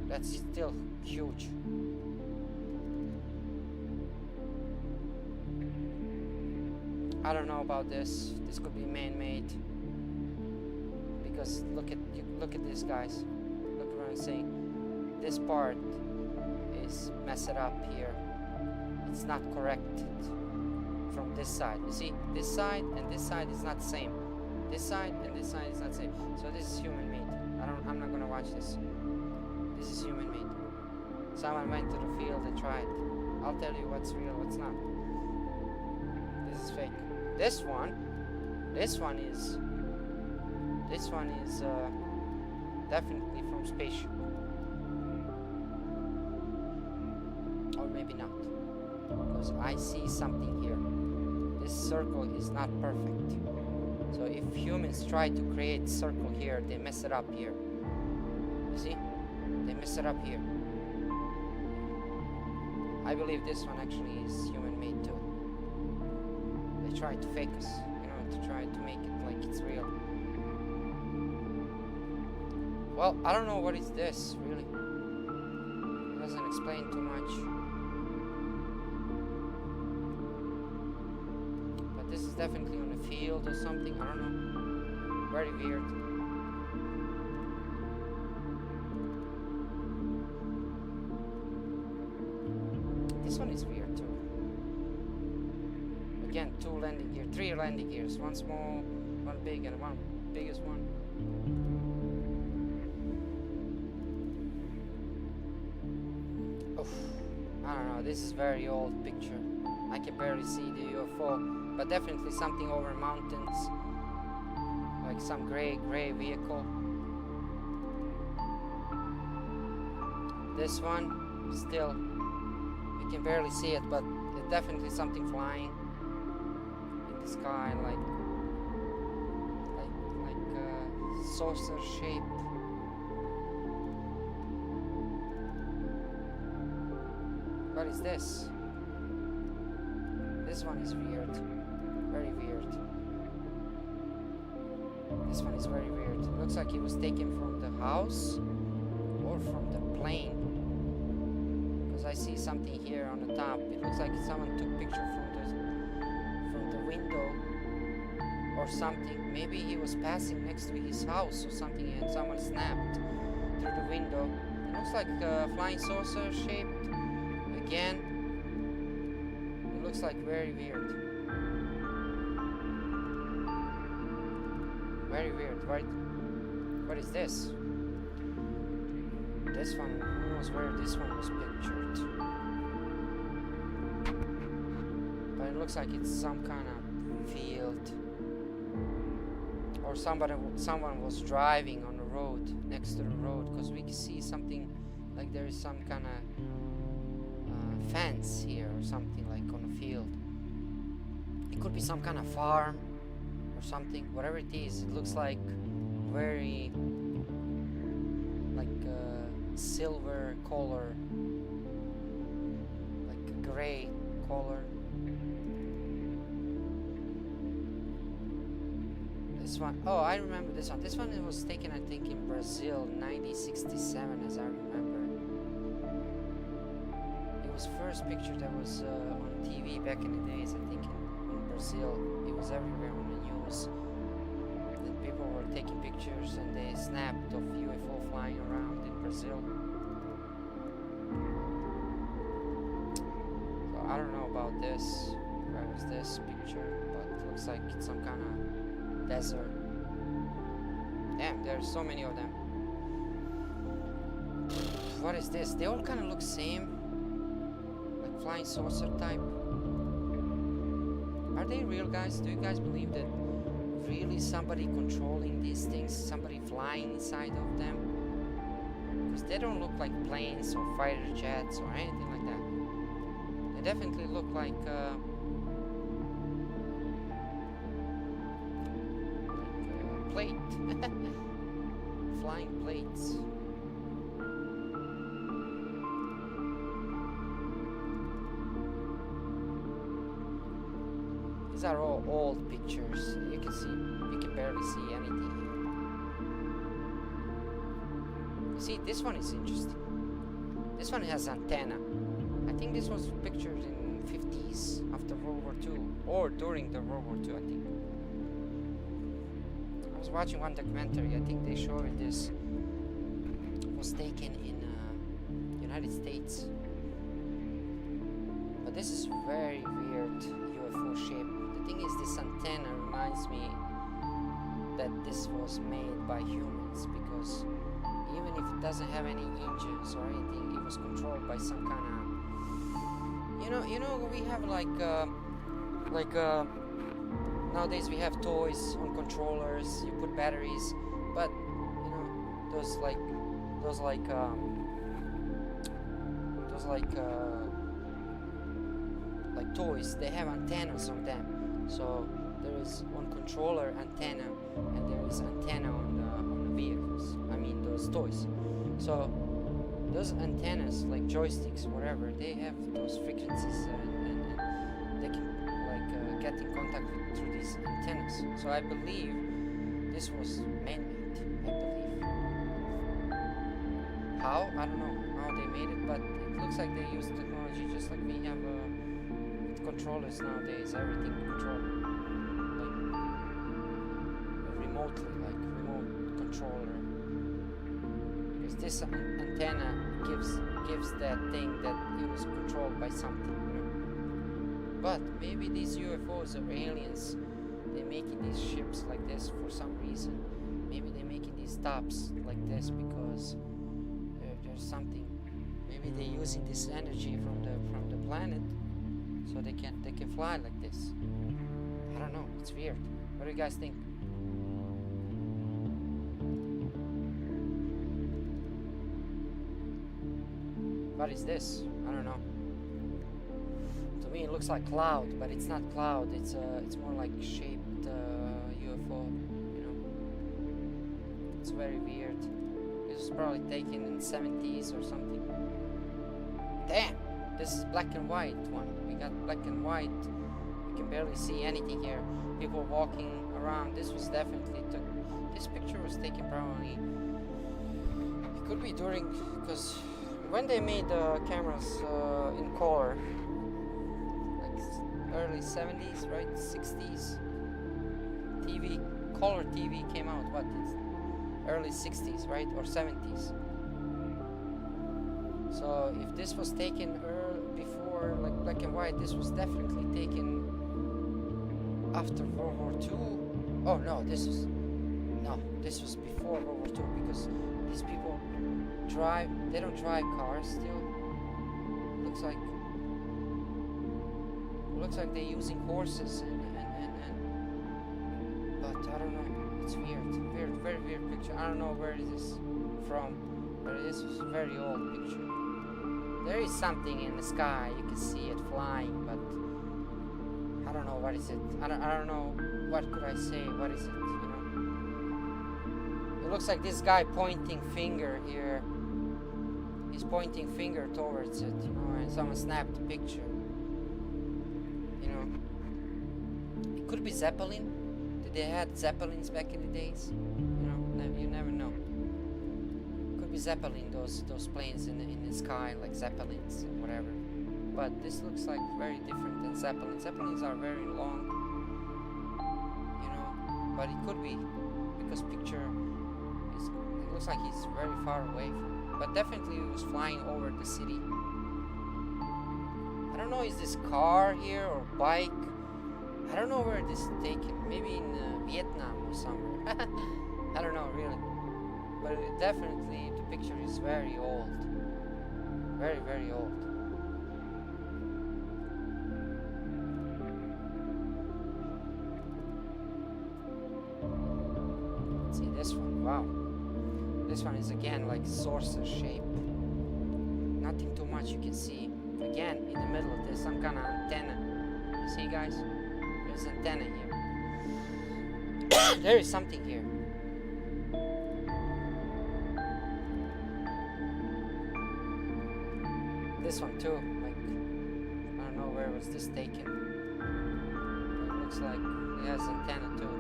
That's still huge. I don't know about this. This could be man-made. Because look at this, guys. Look what I'm saying. This part is messed up here. It's not corrected from this side. You see, this side and this side is not the same. This side and this side is not the same. So this is human-made. I'm not gonna watch this. This is human-made. Someone went to the field and tried. I'll tell you what's real, what's not. This is fake. This one is definitely from spaceship. Or maybe not. Because I see something here. This circle is not perfect. So if humans try to create circle here, they mess it up here. You see? They mess it up here. I believe this one actually is human-made too. They try to fake us, to try to make it like it's real. Well, I don't know what is this, really. It doesn't explain too much. But this is definitely on a field or something, I don't know. Very weird. one is weird too. Again, 2 landing gear, 3 landing gears, one small, one big, and one biggest one. Oof. I don't know, this is very old picture. I can barely see the UFO, but definitely something over mountains, like some gray vehicle. This one, still, you can barely see it, but it's definitely something flying in the sky, like saucer shape. What is this? This one is weird, very weird. This one is very weird. It looks like it was taken from the house or from the plane. Because I see something here on the top. It looks like someone took picture from the window or something. Maybe he was passing next to his house or something and someone snapped through the window. It looks like a flying saucer shaped. Again, it looks like very weird. Very weird, right? What is this? This one, who knows where this one was pictured? But it looks like it's some kind of field. Or someone was driving on the road, next to the road, because we can see something like there is some kind of fence here or something like on a field. It could be some kind of farm or something, whatever it is. It looks like very like silver color, like a gray color. This one, oh, I remember this one. This one it was taken, I think, in Brazil, 1967, as I remember. It was first picture that was on TV back in the days, I think, in Brazil. It was everywhere on the news. And people were taking pictures and they snapped of UFO flying around in Brazil. So I don't know about this. Where was this picture? But it looks like it's some kind of desert. Damn, there's so many of them. What is this? They all kind of look same. Like flying saucer type. Are they real, guys? Do you guys believe that really somebody controlling these things, somebody flying inside of them? Because they don't look like planes or fighter jets or anything like that. They definitely look like plate. Flying plates. These are all old pictures. You can barely see anything here. You see, this one is interesting. This one has antenna. I think this was pictured in 50s after World War II or during the World War II, I think. I was watching one documentary. I think they showed this was taken in United States. But this is very weird UFO shape. The thing is, this antenna reminds me that this was made by humans, because even if it doesn't have any engines or anything, it was controlled by some kind of, you know, we have like nowadays we have toys on controllers. You put batteries, but you know those toys. They have antennas on them. So there is one controller antenna, and there is antenna on the vehicles. I mean those toys. So those antennas, like joysticks, whatever, they have those frequencies, and they can like get in contact with through these antennas. So I believe this was man-made. I believe. How? I don't know how they made it, but it looks like they use technology just like we have with controllers nowadays. Everything controlled like remotely, like remote controller. Because this antenna gives that thing that it was controlled by something, you know. But maybe these UFOs or aliens, they're making these ships like this for some reason. Maybe they're making these stops like this because there's something. Maybe they're using this energy from the planet, so they can fly like this. I don't know. It's weird. What do you guys think? What is this? I don't know. To me, it looks like cloud, but it's not cloud. It's more like shaped UFO. You know, it's very weird. It was probably taken in the 70s or something. Damn, this is black and white one. We got black and white. You can barely see anything here. People walking around. This was definitely this picture was taken probably. It could be during, because when they made the cameras in color, like early 70s, right, 60s, color TV came out. What? It's early 60s, right, or 70s. So if this was taken before, like black and white, this was definitely taken after World War II. Oh no, this was before World War II, because these people they don't drive cars still. Looks like they're using horses and but I don't know, it's weird, very weird picture. I don't know where it is from, but this is a very old picture. There is something in the sky, you can see it flying, but I don't know what is it. I don't know, what could I say, what is it, you know. It looks like this guy pointing finger here. He's pointing finger towards it, you know, and someone snapped the picture. You know, it could be Zeppelin. Did they had Zeppelins back in the days? You know, you never know. Could be Zeppelin, those planes in the sky, like Zeppelins or whatever. But this looks like very different than Zeppelins. Zeppelins are very long, you know, but it could be because it looks like he's very far away from. But definitely he was flying over the city. I don't know, is this car here or bike? I don't know where this is taken. Maybe in Vietnam or somewhere. I don't know really. But definitely the picture is very old. Very, very old. Let's see this one. Wow. This one is again like saucer shape. Nothing too much you can see. Again, in the middle there's some kind of antenna. You see, guys? There's an antenna here. There is something here. This one too. Like, I don't know where was this taken. But it looks like it has antenna too.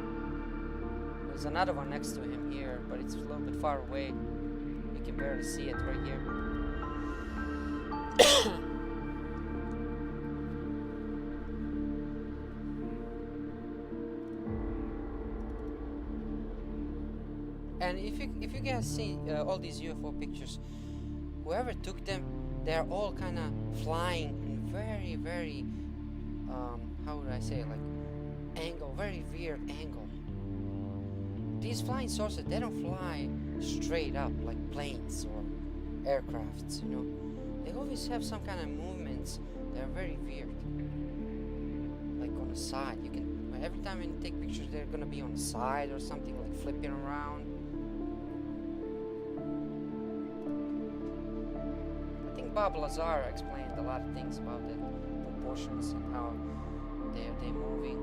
There's another one next to him here, but it's a little bit far away. You can barely see it right here. And if you guys see all these UFO pictures, whoever took them, they're all kind of flying in very, very, how would I say, like angle, very weird angle. These flying saucers, they don't fly straight up like planes or aircrafts, you know. They always have some kind of movements. They're very weird. Like on the side, you can, every time you take pictures, they're gonna be on the side or something, like flipping around. I think Bob Lazar explained a lot of things about the proportions and how they're moving.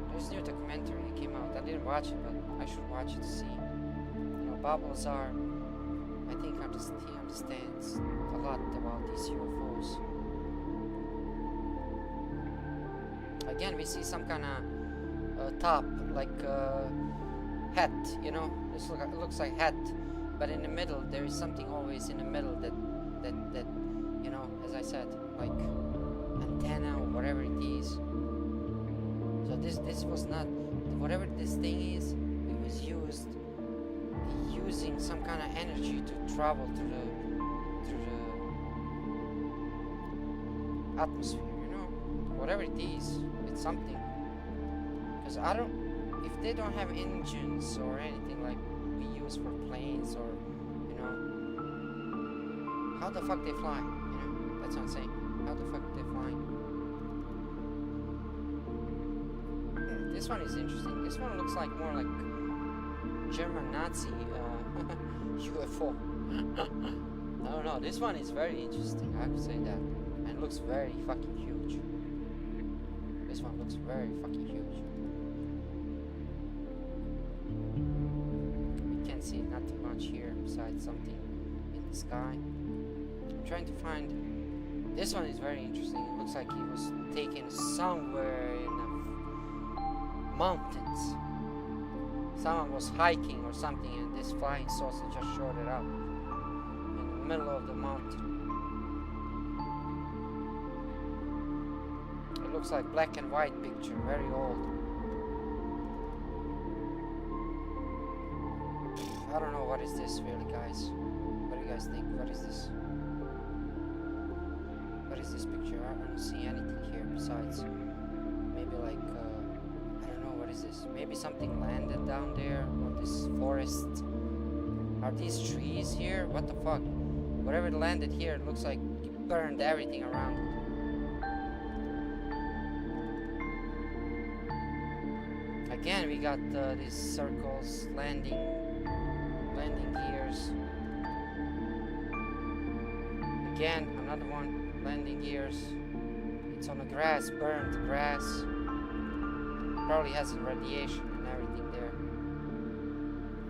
There's a new documentary that came out. I didn't watch it, but I should watch it to see. You know, Bob Lazar, I think he understands a lot about these UFOs. Again, we see some kind of top, like hat, you know. It looks like hat, but in the middle there is something always in the middle that you know, as I said, like antenna or whatever it is. So this was not, whatever this thing is, it was used using some kind of energy to travel through the atmosphere, you know, whatever it is, it's something. Because if they don't have engines or anything like we use for planes, or you know, how the fuck they fly? You know, that's what I'm saying. How the fuck they fly? This one is interesting. This one looks like more like German Nazi UFO. I don't know. This one is very interesting. I have to say that. And it looks very fucking huge. This one looks very fucking huge. We can see nothing much here besides something in the sky. I'm trying to find. This one is very interesting. It looks like he was taken somewhere in the mountains. Someone was hiking or something, and this flying saucer just showed it up in the middle of the mountain. It looks like black and white picture, very old. I don't know, what is this really, guys? What do you guys think? What is this? What is this picture? I don't see anything here besides maybe like I don't know, what is this? Maybe something landed down there, or this forest. Are these trees here? What the fuck? Whatever landed here, it looks like it burned everything around it. Again, we got these circles, landing gears. Again, another one, landing gears. It's on the grass, burned grass. Probably has radiation and everything there.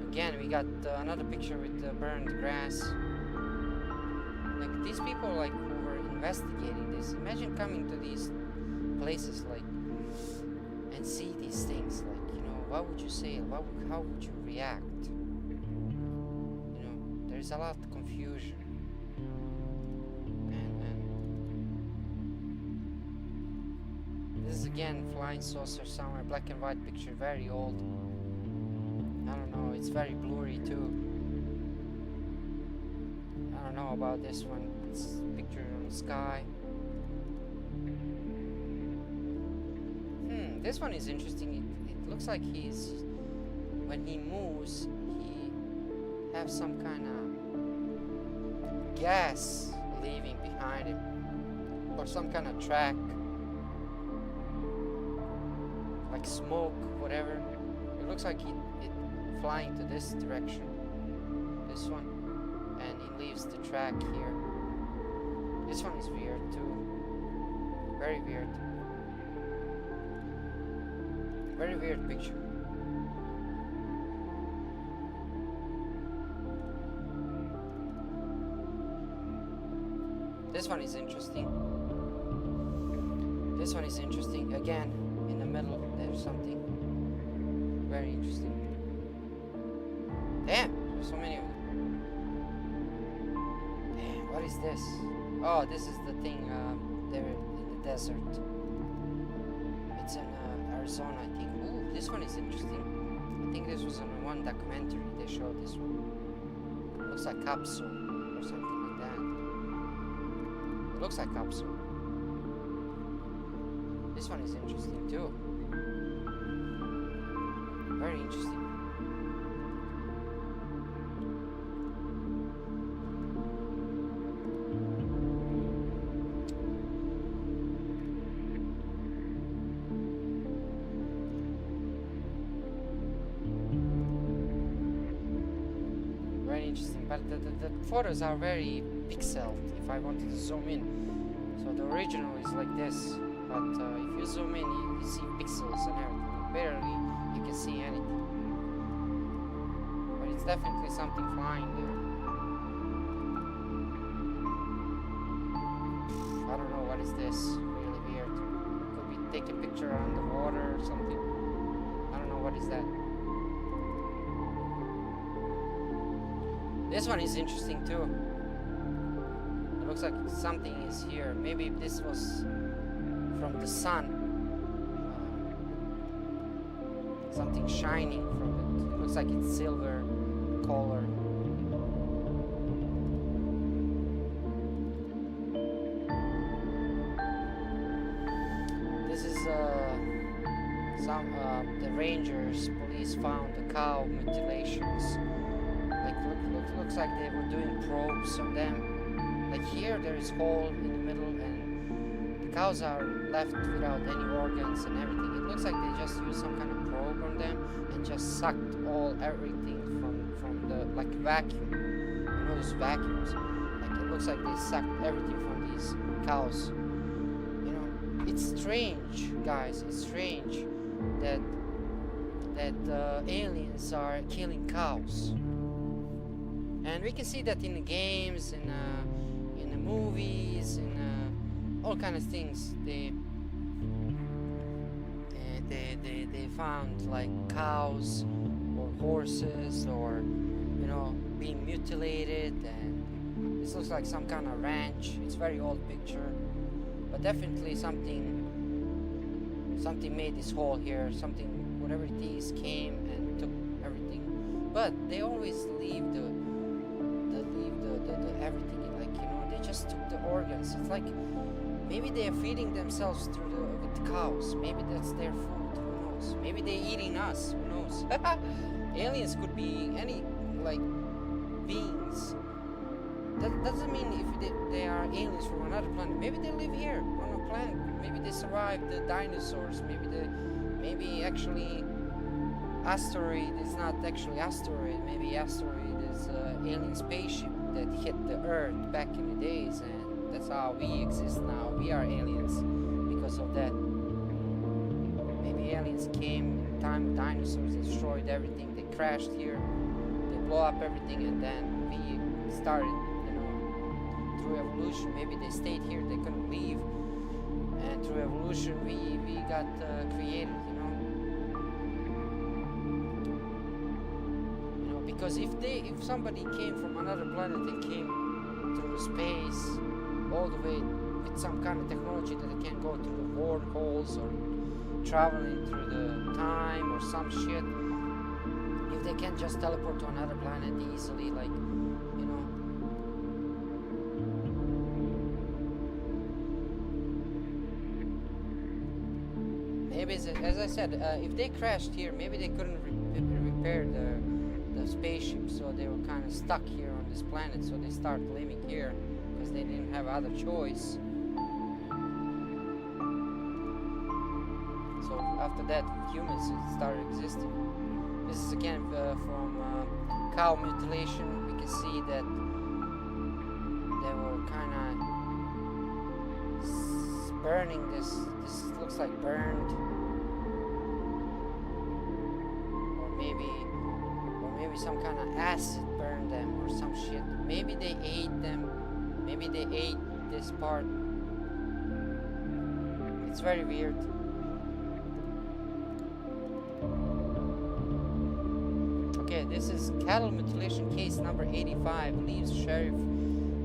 Again, we got another picture with burned grass. Like, these people like who were investigating this, imagine coming to these places like and see these things, like, you know, what would you say? How would you react? You know, there's a lot of confusion. This is again flying saucer somewhere, black and white picture, very old. I don't know, it's very blurry too. I don't know about this one. It's a picture on the sky. This one is interesting. It looks like when he moves, he has some kind of gas leaving behind him, or some kind of track, like smoke, whatever. It looks like it flying to this direction, this one, and he leaves the track here. This one is weird too, very weird. Very weird picture. This one is interesting. This one is interesting. Again, in the middle, there's something very interesting. Damn, there's so many of them. Damn, what is this? Oh, this is the thing there in the desert. It's in Arizona, I think. Ooh, this one is interesting. I think this was in one documentary they showed this one. It looks like capsule or something like that. It looks like capsule. This one is interesting too. Very interesting. Interesting, but the photos are very pixeled if I wanted to zoom in. So the original is like this, but if you zoom in, you see pixels and everything. Barely you can see anything. But it's definitely something flying there. I don't know, what is this? Really weird. Could we take a picture on the water or something? I don't know, what is that? This one is interesting too. It looks like something is here. Maybe this was from the sun. Something shining from it. It looks like it's silver. color. This is the Rangers police found the cow mutilations. Like looks like they were doing probes on them. Like here there is hole in the middle and the cows are left without any organs and everything. It looks like they just used some kind of probe on them and just sucked everything from the like vacuum. You know those vacuums. Like it looks like they sucked everything from these cows. You know, it's strange, guys. It's strange that aliens are killing cows. And we can see that in the games, in the movies, in all kind of things. They found like cows or horses or you know being mutilated, and this looks like some kind of ranch. It's very old picture, but definitely something made this hole here. Something, whatever it is, came and took everything. But they always leave the everything, like you know, they just took the organs. It's like maybe they are feeding themselves with the cows. Maybe that's their food. Who knows? Maybe they're eating us. Who knows? Aliens could be any like beings. That doesn't mean if they are aliens from another planet. Maybe they live here on a planet. Maybe they survived the dinosaurs. Maybe actually asteroid is not actually asteroid. Maybe asteroid is alien spaceship that hit the Earth back in the days, and that's how we exist now. We are aliens because of that. Maybe aliens came in the time of dinosaurs, destroyed everything. They crashed here, they blow up everything, and then we started, you know, through evolution. Maybe they stayed here, they couldn't leave, and through evolution we got created, you know. Because if somebody came from another planet and came through space all the way with some kind of technology that they can go through the wormholes or traveling through the time or some shit, if they can just teleport to another planet easily, like, you know, maybe as I said, if they crashed here, maybe they couldn't repair the spaceship, so they were kind of stuck here on this planet, so they start living here because they didn't have other choice. So after that, humans started existing. This is again from cow mutilation. We can see that they were kind of burning this. This looks like burned, or maybe some kind of acid burned them or some shit. Maybe they ate them. Maybe they ate this part. It's very weird. Okay, this is cattle mutilation case number 85. Leaves sheriff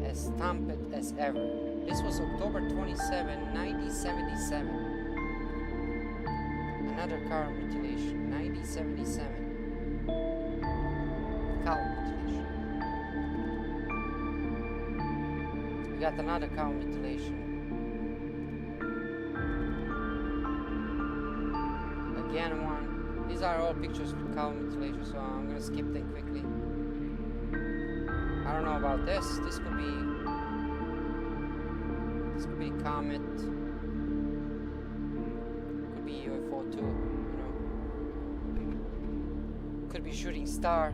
as stumped as ever. This was October 27, 1977. Another cow mutilation, 1977. Cow mutilation. We got another cow mutilation. Again one. These are all pictures with cow mutilation, so I'm gonna skip them quickly. I don't know about this. This could be a comet. Could be UFO too, you know. Could be shooting star.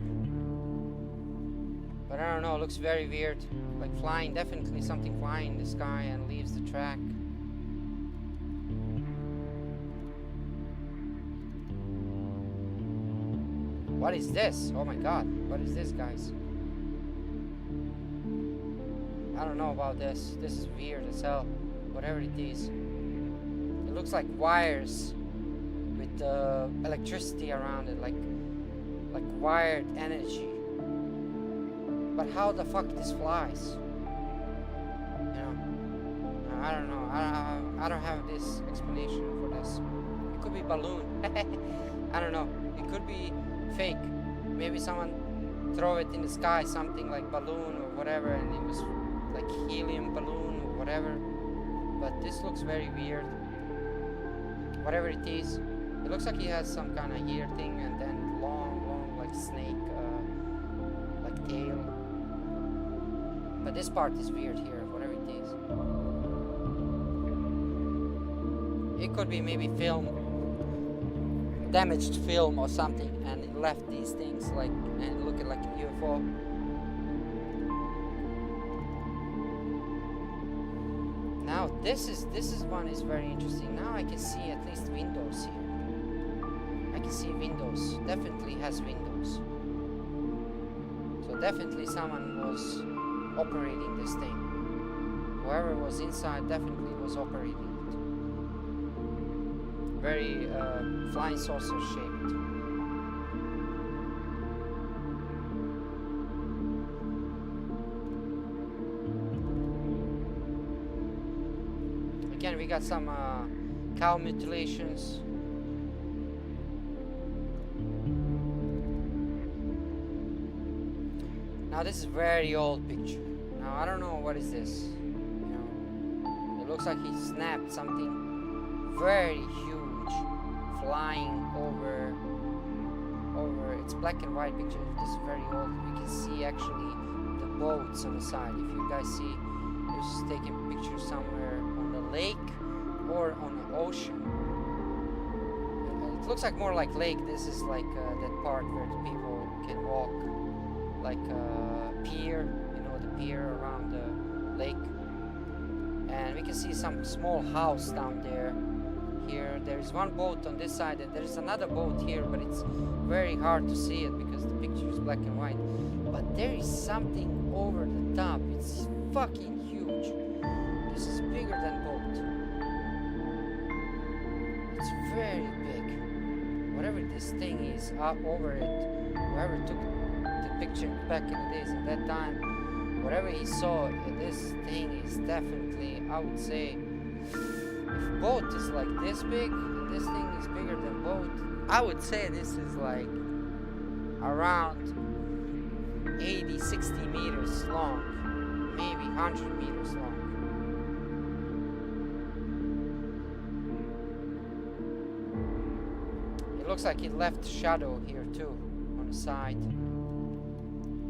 But I don't know, it looks very weird. Like flying, definitely something flying in the sky and leaves the track. What is this? Oh my god, what is this, guys? I don't know about this. This is weird as hell. Whatever it is. It looks like wires with electricity around it, like wired energy. But how the fuck this flies? You know, I don't know. I don't have this explanation for this. It could be balloon. I don't know. It could be fake. Maybe someone throw it in the sky, something like balloon or whatever, and it was like helium balloon or whatever. But this looks very weird. Whatever it is, it looks like he has some kind of ear thing, and then long like snake, like tail. But this part is weird here, whatever it is. It could be maybe film, damaged film or something, and it left these things like, and looking like a UFO. Now this one is very interesting. Now I can see at least windows here. I can see windows. Definitely has windows. So definitely someone was operating this thing. Whoever was inside definitely was operating it. Very flying saucer shaped. Again, we got some cow mutilations. Now this is very old picture. Now I don't know what is this. You know, it looks like he snapped something very huge, flying over. It's black and white picture. This is very old. We can see actually the boats on the side. If you guys see, this is taking a picture somewhere on the lake or on the ocean. It looks like more like lake. This is like that part where the people can walk, like pier, you know, the pier around the lake. And we can see some small house down there. Here, there's one boat on this side, and there's another boat here, but it's very hard to see it because the picture is black and white. But there is something over the top. It's fucking huge. This is bigger than boat. It's very big. Whatever this thing is up over it, whoever took the picture back in the days at that time, whatever he saw, this thing is definitely, I would say, if boat is like this big and this thing is bigger than boat, I would say this is like around 80-60 meters long, maybe 100 meters long. It looks like it left shadow here too on the side.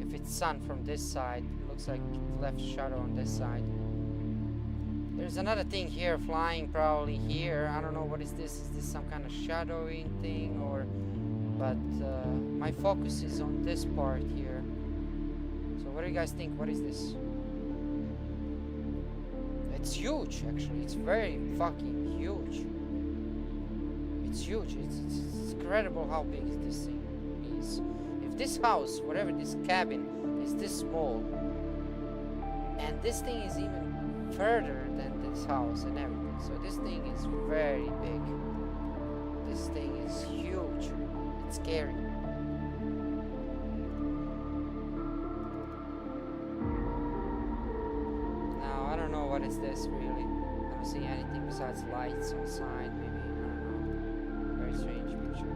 If it's sun from this side, it looks like it left shadow on this side. There's another thing here flying probably here. I don't know what is this. Is this some kind of shadowing thing or... But my focus is on this part here. So what do you guys think? What is this? It's huge actually. It's very fucking huge. It's huge. It's incredible how big this thing is. If this house, whatever this cabin, is this small, and this thing is even further than this house and everything, so this thing is very big. This thing is huge. It's scary. Now I don't know what is this really. I don't see anything besides lights on the side. Maybe, I don't know. Very strange picture.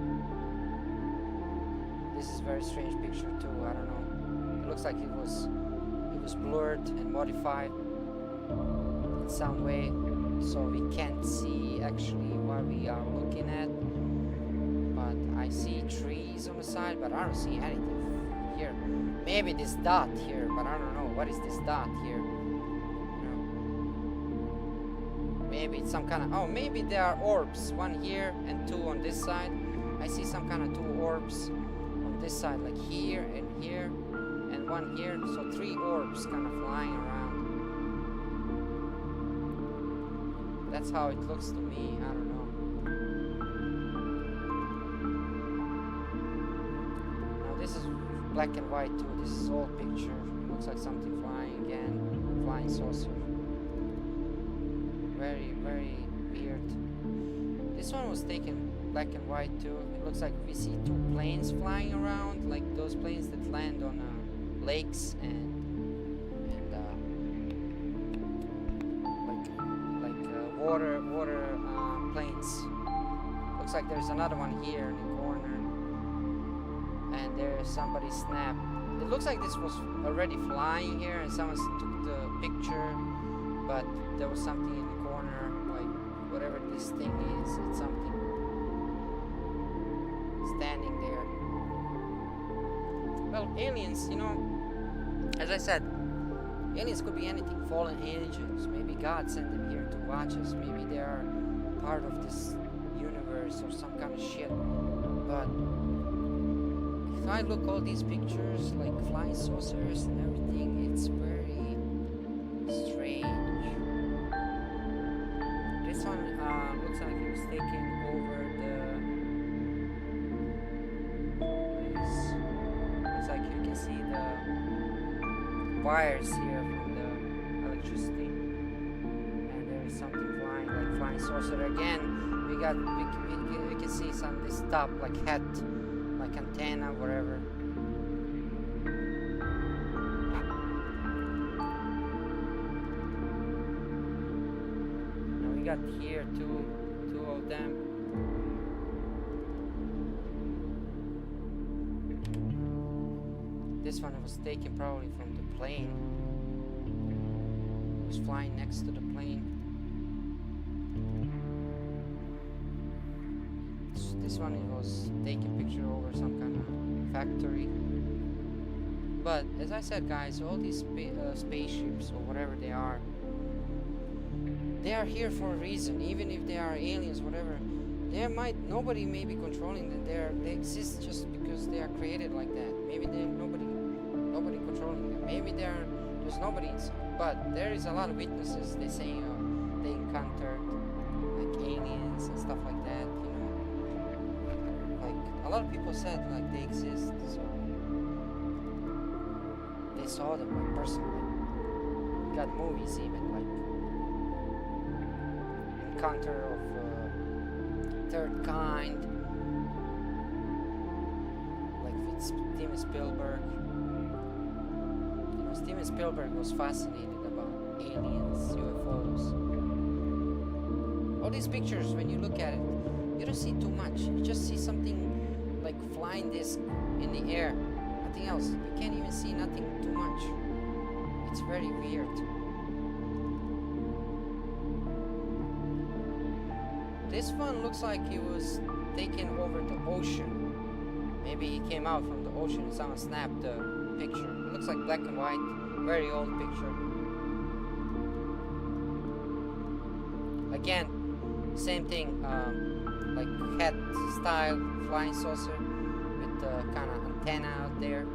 This is very strange picture too. I don't know. It looks like it was blurred and modified in some way, so we can't see actually what we are looking at. But I see trees on the side, but I don't see anything here. Maybe this dot here, but I don't know. What is this dot here? You know? Maybe it's some kind of... Oh, maybe there are orbs. One here and two on this side. I see some kind of two orbs on this side, like here and here. And one here, so three orbs kind of flying around. That's how it looks to me, I don't know. Now this is black and white too, this is old picture. It looks like something flying again, flying saucer. Very, very weird. This one was taken black and white too. It looks like we see two planes flying around, like those planes that land on lakes and water planes. Looks like there's another one here in the corner, and there's somebody snapped It looks like this was already flying here and someone took the picture, but there was something in the corner, like whatever this thing is, it's something standing there. Well, aliens, you know, as I said, aliens could be anything, fallen angels, maybe God sent them here to watch us, maybe they are part of this universe or some kind of shit, but if I look all these pictures, like flying saucers and everything, it's very strange. This one looks like it was taken over the place. Looks like you can see the wires here from the electricity, and there is something flying, like flying saucer again. We can see some this top like hat, like antenna, whatever. Now we got here two of them. This one was taken probably from the plane. It was flying next to the plane. This one was taking picture over some kind of factory. But as I said, guys, all these spaceships or whatever they are here for a reason. Even if they are aliens, whatever, nobody may be controlling them. They exist just because they are created like that. Maybe nobody controlling them. Maybe there's nobody inside. But there is a lot of witnesses. They say they encountered like aliens and stuff like that. A lot of people said like they exist, so they saw them like personally. We got movies even like Encounter of Third Kind, like with Steven Spielberg. You know, Steven Spielberg was fascinated about aliens, UFOs. All these pictures, when you look at it, you don't see too much. You just see something like flying disc in the air, nothing else. You can't even see nothing too much. It's very weird. This one looks like he was taken over the ocean. Maybe he came out from the ocean and someone snapped the picture. It looks like black and white, very old picture. Again, same thing, like hat style flying saucer with the kind of antenna out there.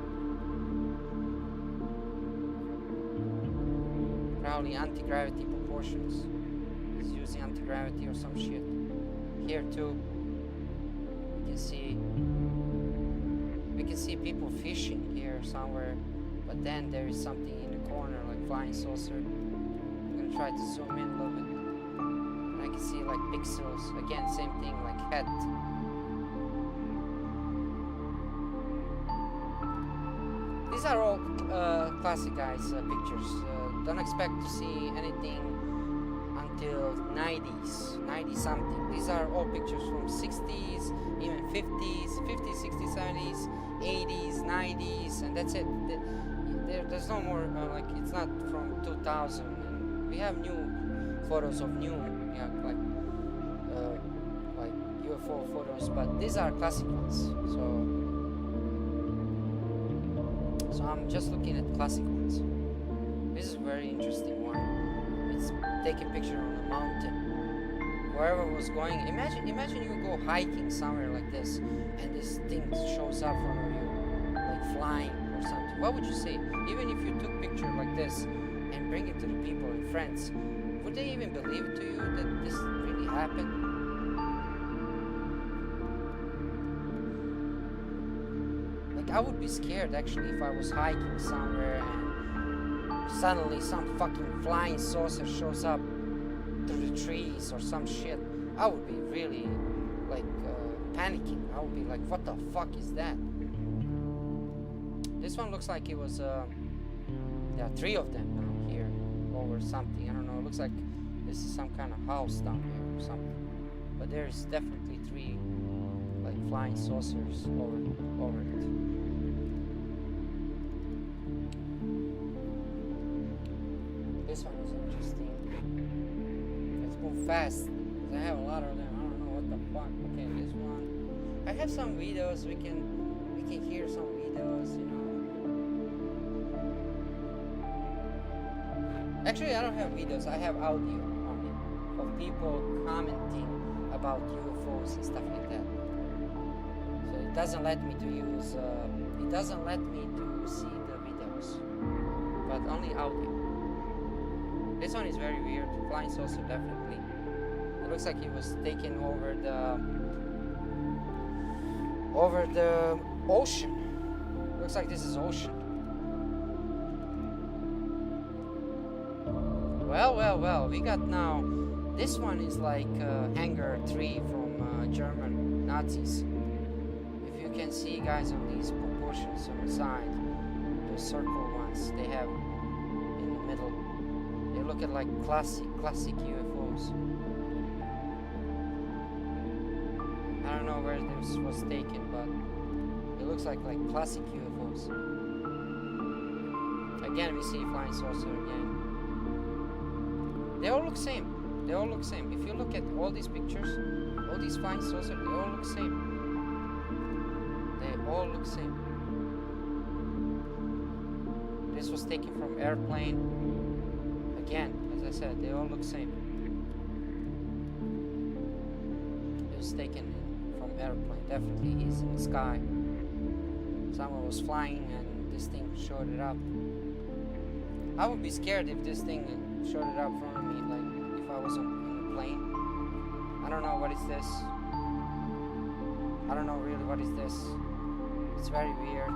Probably anti-gravity proportions. He's using anti-gravity or some shit. Here too, we can see people fishing here somewhere, but then there is something in the corner like flying saucer. I'm gonna try to zoom in a little bit. I can see like pixels, again same thing, like head. These are all classic, guys, pictures. Don't expect to see anything until 90s, 90 something. These are all pictures from 60s, even 50s, 60s, 70s, 80s, 90s, and that's it. There's no more, like, it's not from 2000. And we have new photos of new, like UFO photos, but these are classic ones. So I'm just looking at classic ones. This is a very interesting one. It's taking a picture on a mountain. Wherever was going, imagine you go hiking somewhere like this, and this thing shows up in front of you, like flying or something. What would you say? Even if you took a picture like this and bring it to the people and friends, would they even believe it to you that this really happened? Like, I would be scared actually if I was hiking somewhere and suddenly some fucking flying saucer shows up through the trees or some shit. I would be really like panicking. I would be like, what the fuck is that? This one looks like it was there are 3 of them now here over something. I don't know, it looks like this is some kind of house down here or something, but there's definitely 3 like flying saucers over it. fast. 'Cause I have a lot of them. I don't know what the fuck. Okay, this one. I have some videos. We can hear some videos, you know. Actually, I don't have videos. I have audio on it of people commenting about UFOs and stuff like that. So it doesn't let me to use. It doesn't let me to see the videos, but only audio. This one is very weird. Flying saucer, definitely. It looks like he was taken over the ocean. Looks like this is ocean. Well. We got now. This one is like Hangar 3 from German Nazis. If you can see, guys, on these proportions on the side, those circle ones they have in the middle. They look at like classic UFOs. I don't know where this was taken, but it looks like classic UFOs. Again, we see flying saucer again. They all look same. They all look same. If you look at all these pictures, all these flying saucers, they all look same. They all look same. This was taken from airplane. Again, as I said, they all look same. It was taken from airplane. Definitely, he's in the sky. Someone was flying and this thing showed it up. I would be scared if this thing showed it up in front of me, like if I was in a plane. I don't know what is this. I don't know really what is this. It's very weird.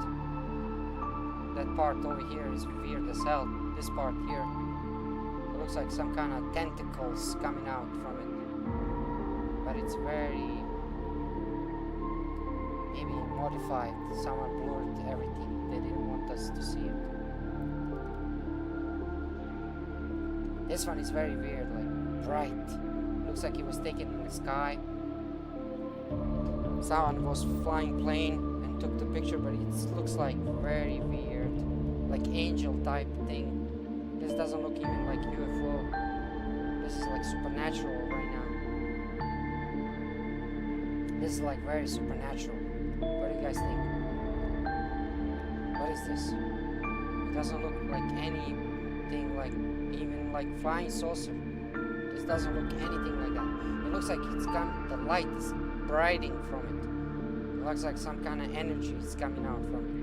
That part over here is weird as hell. This part here. It looks like some kind of tentacles coming out from it. But it's very maybe modified. Someone blurred everything. They didn't want us to see it. This one is very weird, like bright. Looks like it was taken in the sky. Someone was flying plane and took the picture, but it looks like very weird, like angel type thing. This doesn't look even like UFO. This is like supernatural right now. This is like very supernatural. What do you guys think? What is this? It doesn't look like anything like even like flying saucer. This doesn't look anything like that. It looks like the light is brightening from it. It looks like some kind of energy is coming out from it.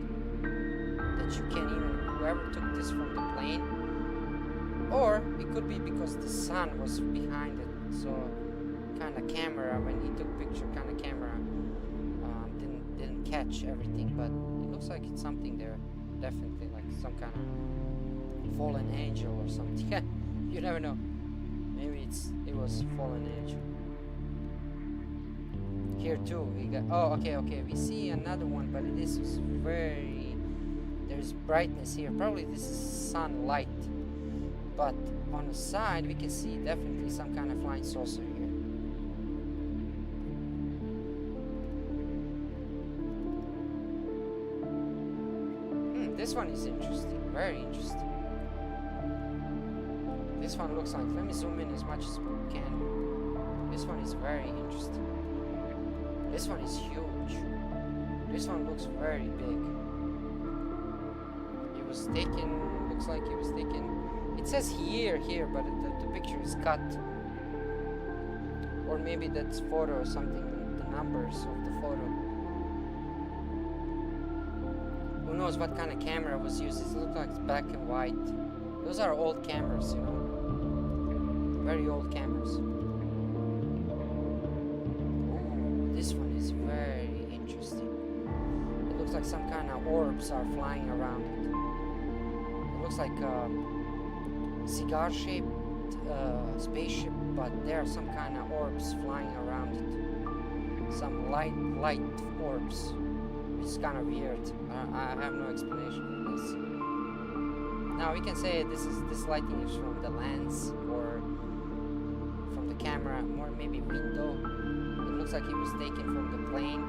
That you can't even, whoever took this from the plane, or it could be because the sun was behind it. So kind of camera, when he took picture, kind of camera didn't catch everything, but it looks like it's something there. Definitely like some kind of fallen angel or something. You never know. Maybe it was fallen angel. Here too we got, okay, we see another one, but this is very, there's brightness here. Probably this is sunlight, but on the side we can see definitely some kind of flying saucer here. This one is interesting, very interesting. This one looks like, let me zoom in as much as we can. This one is very interesting. This one is huge. This one looks very big. It was taken, looks like it was taken, it says here, but the picture is cut. Or maybe that's photo or something, the numbers of the photo. Who knows what kind of camera was used? It looks like it's black and white. Those are old cameras, you know. Very old cameras. Ooh, this one is very interesting. It looks like some kind of orbs are flying around it. It looks like a cigar-shaped spaceship, but there are some kind of orbs flying around it. Some light orbs. It's kind of weird. I have no explanation for this. Now we can say this lighting is from the lens or from the camera, or maybe window. It looks like it was taken from the plane.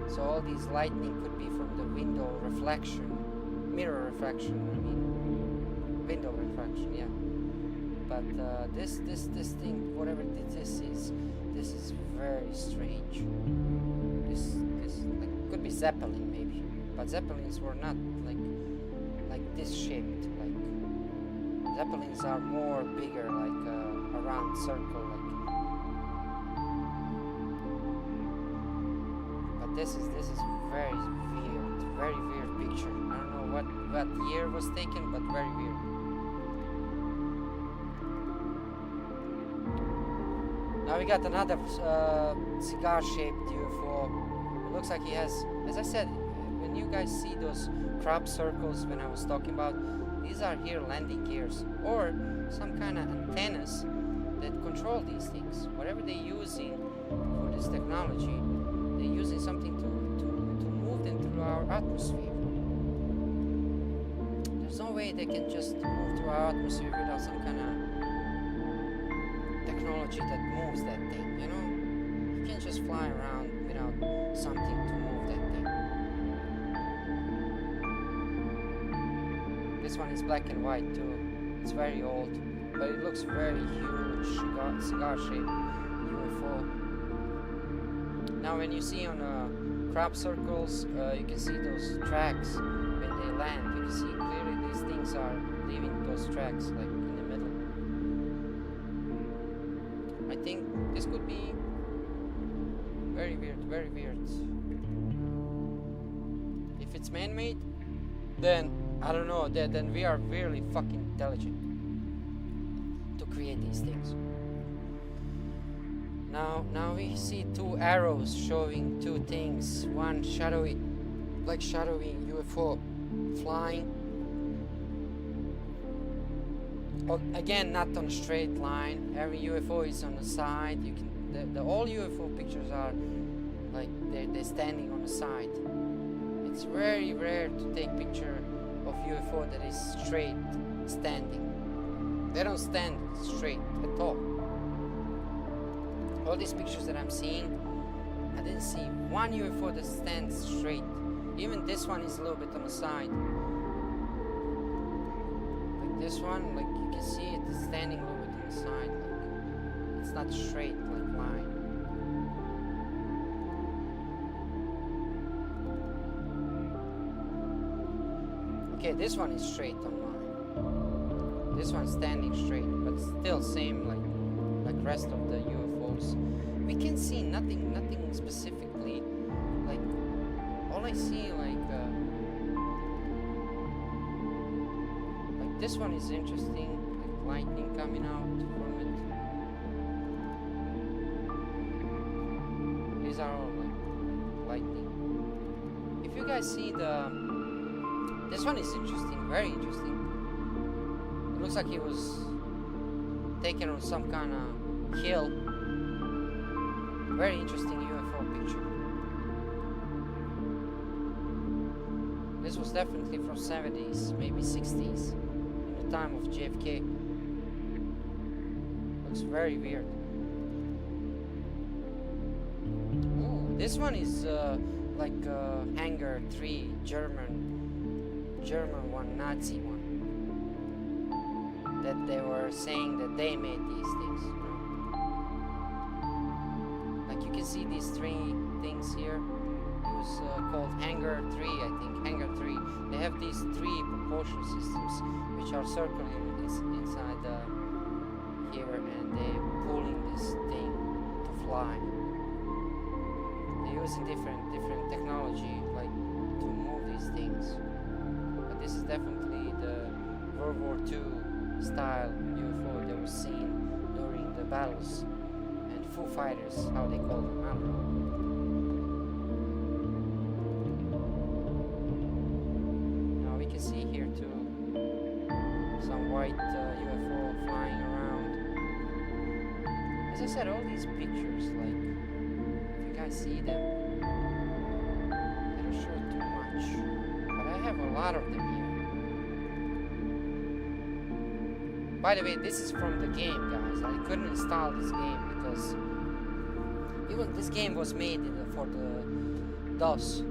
So all these lightning could be from the window reflection, mirror reflection, I mean. Window reflection, yeah. but this thing, whatever this is very strange. This like, could be Zeppelin maybe, but Zeppelins were not like this shaped. Like Zeppelins are more bigger, like a round circle. Like, but this is very weird picture. I don't know what year was taken, but very weird. Now we got another cigar-shaped UFO. It looks like he has, as I said, when you guys see those crop circles when I was talking about, these are here landing gears or some kind of antennas that control these things. Whatever they're using for this technology, they're using something to move them through our atmosphere. There's no way they can just move through our atmosphere without some kind of technology that moves that thing, you know? You can't just fly around without something to move that thing. This one is black and white too. It's very old, but it looks very huge, cigar-shaped UFO. Now when you see on crop circles, you can see those tracks when they land. You can see clearly these things are leaving those tracks like in the middle. I think this could be very weird, very weird. If it's man-made, then I don't know, then we are really fucking intelligent to create these things. Now we see two arrows showing two things. One shadowy UFO flying. Again, not on a straight line. Every UFO is on the side. You can the all UFO pictures are like they're standing on the side. It's very rare to take picture of UFO that is straight standing. They don't stand straight at all. All these pictures that I'm seeing, I didn't see one UFO that stands straight. Even this one is a little bit on the side. Like this one, like you can see it is standing a little bit on the side. Like it's not straight like line. Okay, this one is straight on line. This one's standing straight, but still same like rest of the UFOs. We can see nothing specifically. Like all I see like this one is interesting, like lightning coming out from it. These are all like lightning. If you guys see this one is interesting, very interesting. It looks like he was taken on some kind of hill. Very interesting UFO picture. This was definitely from 70s, maybe 60s, in the time of JFK. Looks very weird. Ooh, this one is like Hangar 3, German one, Nazi one. That they were saying that they made these things, you know? Like you can see these three things here. It was called Hangar 3, I think, Hangar 3. They have these three propulsion systems which are circling inside here, and they're pulling this thing to fly. They're using different technology like to move these things. But this is definitely the World War II style UFO that was seen during the battles and Foo Fighters, how they call them, I don't know. Now we can see here too some white UFO flying around. As I said, all these pictures, like if you guys see them, they don't show too much, but I have a lot of them here. By the way, this is from the game, guys. I couldn't install this game because even this game was made for the DOS.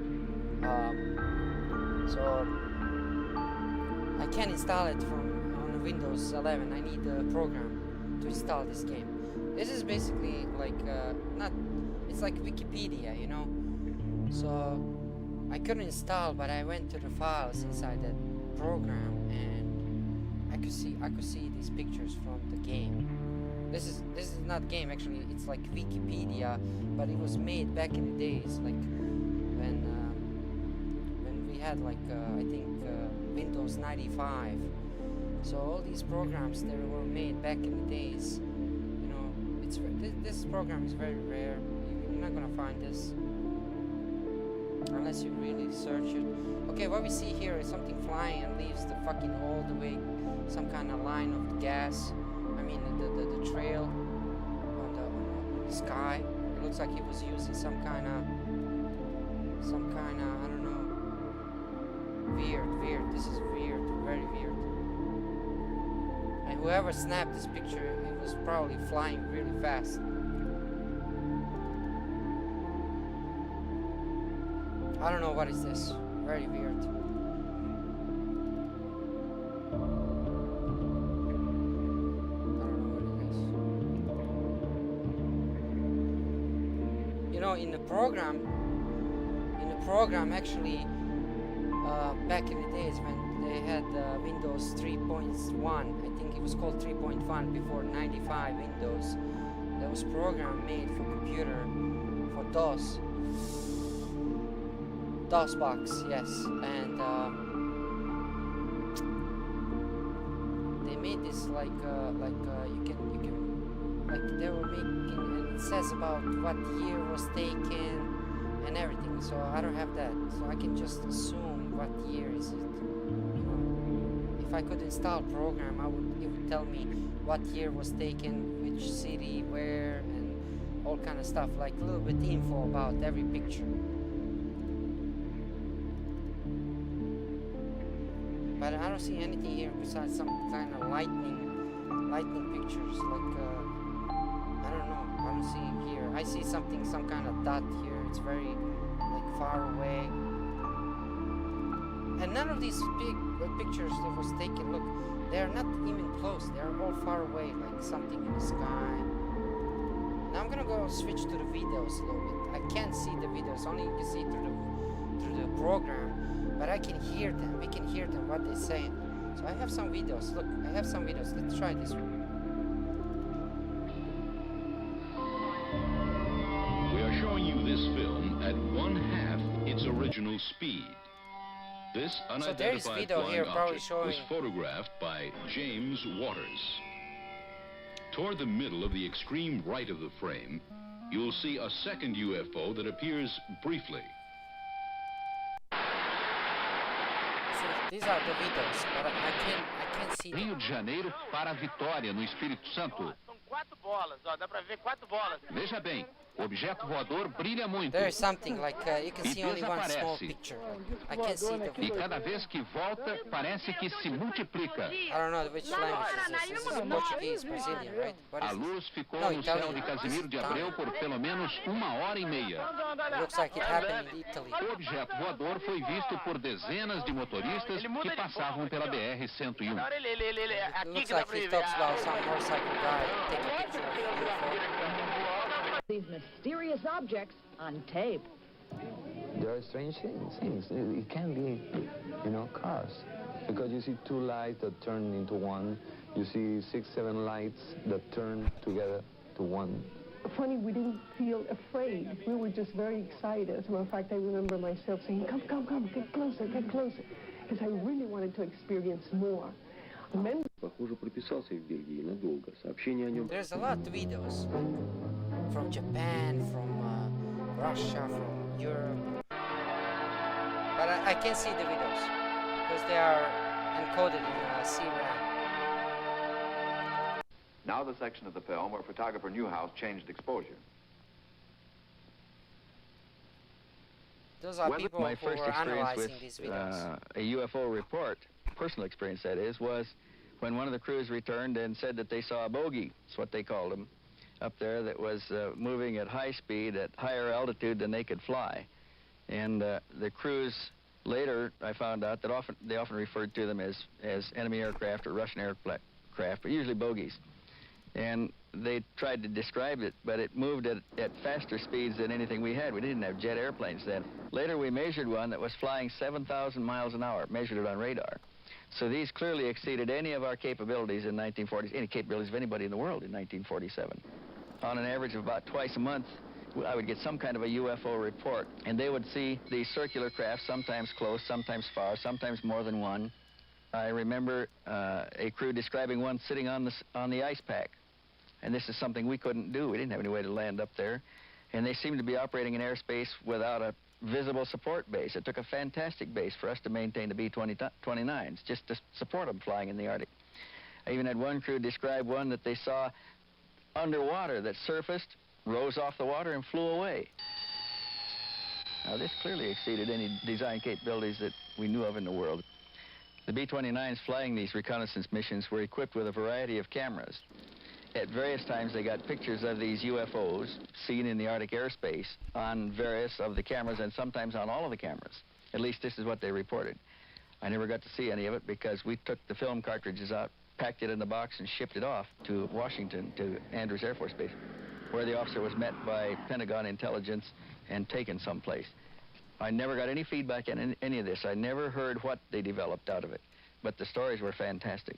So I can't install it from on a on Windows 11. I need a program to install this game. This is basically like it's like Wikipedia, you know. So I couldn't install, but I went to the files inside that program, and I could see these pictures from the game. This is not game actually. It's like Wikipedia, but it was made back in the days, like when we had like I think Windows 95. So all these programs that were made back in the days, you know, this program is very rare. You're not gonna find this unless you really search it. Okay, what we see here is something flying and leaves the fucking all the way, some kind of line of the gas. I mean the trail on the sky. It looks like he was using some kind of I don't know. Weird. This is weird, very weird. And whoever snapped this picture, it was probably flying really fast. I don't know what is this. Very weird. I don't know what it is. You know, in the program actually, back in the days when they had Windows 3.1, I think it was called 3.1 before 95 Windows. There was a program made for computer for DOS box, yes, and they made this like you can like they were making, and it says about what year was taken and everything. So I don't have that, so I can just assume what year is it. You know, if I could install program, it would tell me what year was taken, which city, where, and all kind of stuff, like a little bit info about every picture. But I don't see anything here besides some kind of lightning pictures. Like I don't know. I don't see it here. I see something, some kind of dot here. It's very like far away. And none of these big pictures that was taken, look, they are not even close. They are all far away, like something in the sky. Now I'm gonna go switch to the videos a little bit. I can't see the videos. Only you can see through the program. But I can hear them. We can hear them, what they're saying. So I have some videos. Look, I have some videos. Let's try this one. We are showing you this film at 1/2 its original speed. This So there is unidentified video here flying probably object showing. was photographed by James Waters. Toward the middle of the extreme right of the frame, you'll see a second UFO that appears briefly. These are the videos, but I can't see Rio them. de Janeiro para Vitória, no Espírito Santo. São 4 bolas, ó, dá pra ver 4 bolas. Veja bem, o objeto voador brilha muito. There is something like you can E see only one small desaparece. picture. I can't see the E video. cada vez que volta, parece que se multiplica. I don't know which language is this. This is Portuguese, Brazilian, right? What A is luz ficou No, no céu Italian. de Casimiro de Abreu por pelo menos 1h30. it? Looks like it happened in Italy. O objeto voador foi visto por dezenas de motoristas que passavam pela BR-101. Na hora ele It aqui looks que dá like pra he ele talks ver. about some motorcycle guy taking a picture of UFO. These mysterious objects on tape. There are strange things. It can be, cars. Because you see two lights that turn into one. You see 6, 7 lights that turn together to one. Funny, we didn't feel afraid. We were just very excited. As a matter of fact, I remember myself saying, come, get closer, because I really wanted to experience more. And then There's a lot of videos from Japan, from Russia, from Europe. But I can't see the videos because they are encoded in C-RAM. Now the section of the film where photographer Newhouse changed exposure. Those are Well, people my who first were experience analyzing with these videos. a UFO report, personal experience that is, was when one of the crews returned and said that they saw a bogey, that's what they called them, up there that was moving at high speed at higher altitude than they could fly. And the crews Later, I found out that they often referred to them as enemy aircraft or Russian aircraft, but usually bogies. And they tried to describe it, but it moved at faster speeds than anything we had. We didn't have jet airplanes then. Later, we measured one that was flying 7,000 miles an hour, measured it on radar. So these clearly exceeded any of our capabilities in 1940, any capabilities of anybody in the world in 1947. On an average of about twice a month, I would get some kind of a UFO report, and they would see these circular craft, sometimes close, sometimes far, sometimes more than one. I remember a crew describing one sitting on the ice pack, and this is something we couldn't do. We didn't have any way to land up there, and they seemed to be operating in airspace without a visible support base. It took a fantastic base for us to maintain the B-29s, just to support them flying in the Arctic. I even had one crew describe one that they saw underwater that surfaced, rose off the water, and flew away. Now, this clearly exceeded any design capabilities that we knew of in the world. The B-29s flying these reconnaissance missions were equipped with a variety of cameras. At various times, they got pictures of these UFOs seen in the Arctic airspace on various of the cameras and sometimes on all of the cameras. At least this is what they reported. I never got to see any of it because we took the film cartridges out, packed it in the box, and shipped it off to Washington, to Andrews Air Force Base, where the officer was met by Pentagon intelligence and taken someplace. I never got any feedback on any of this. I never heard what they developed out of it, but the stories were fantastic.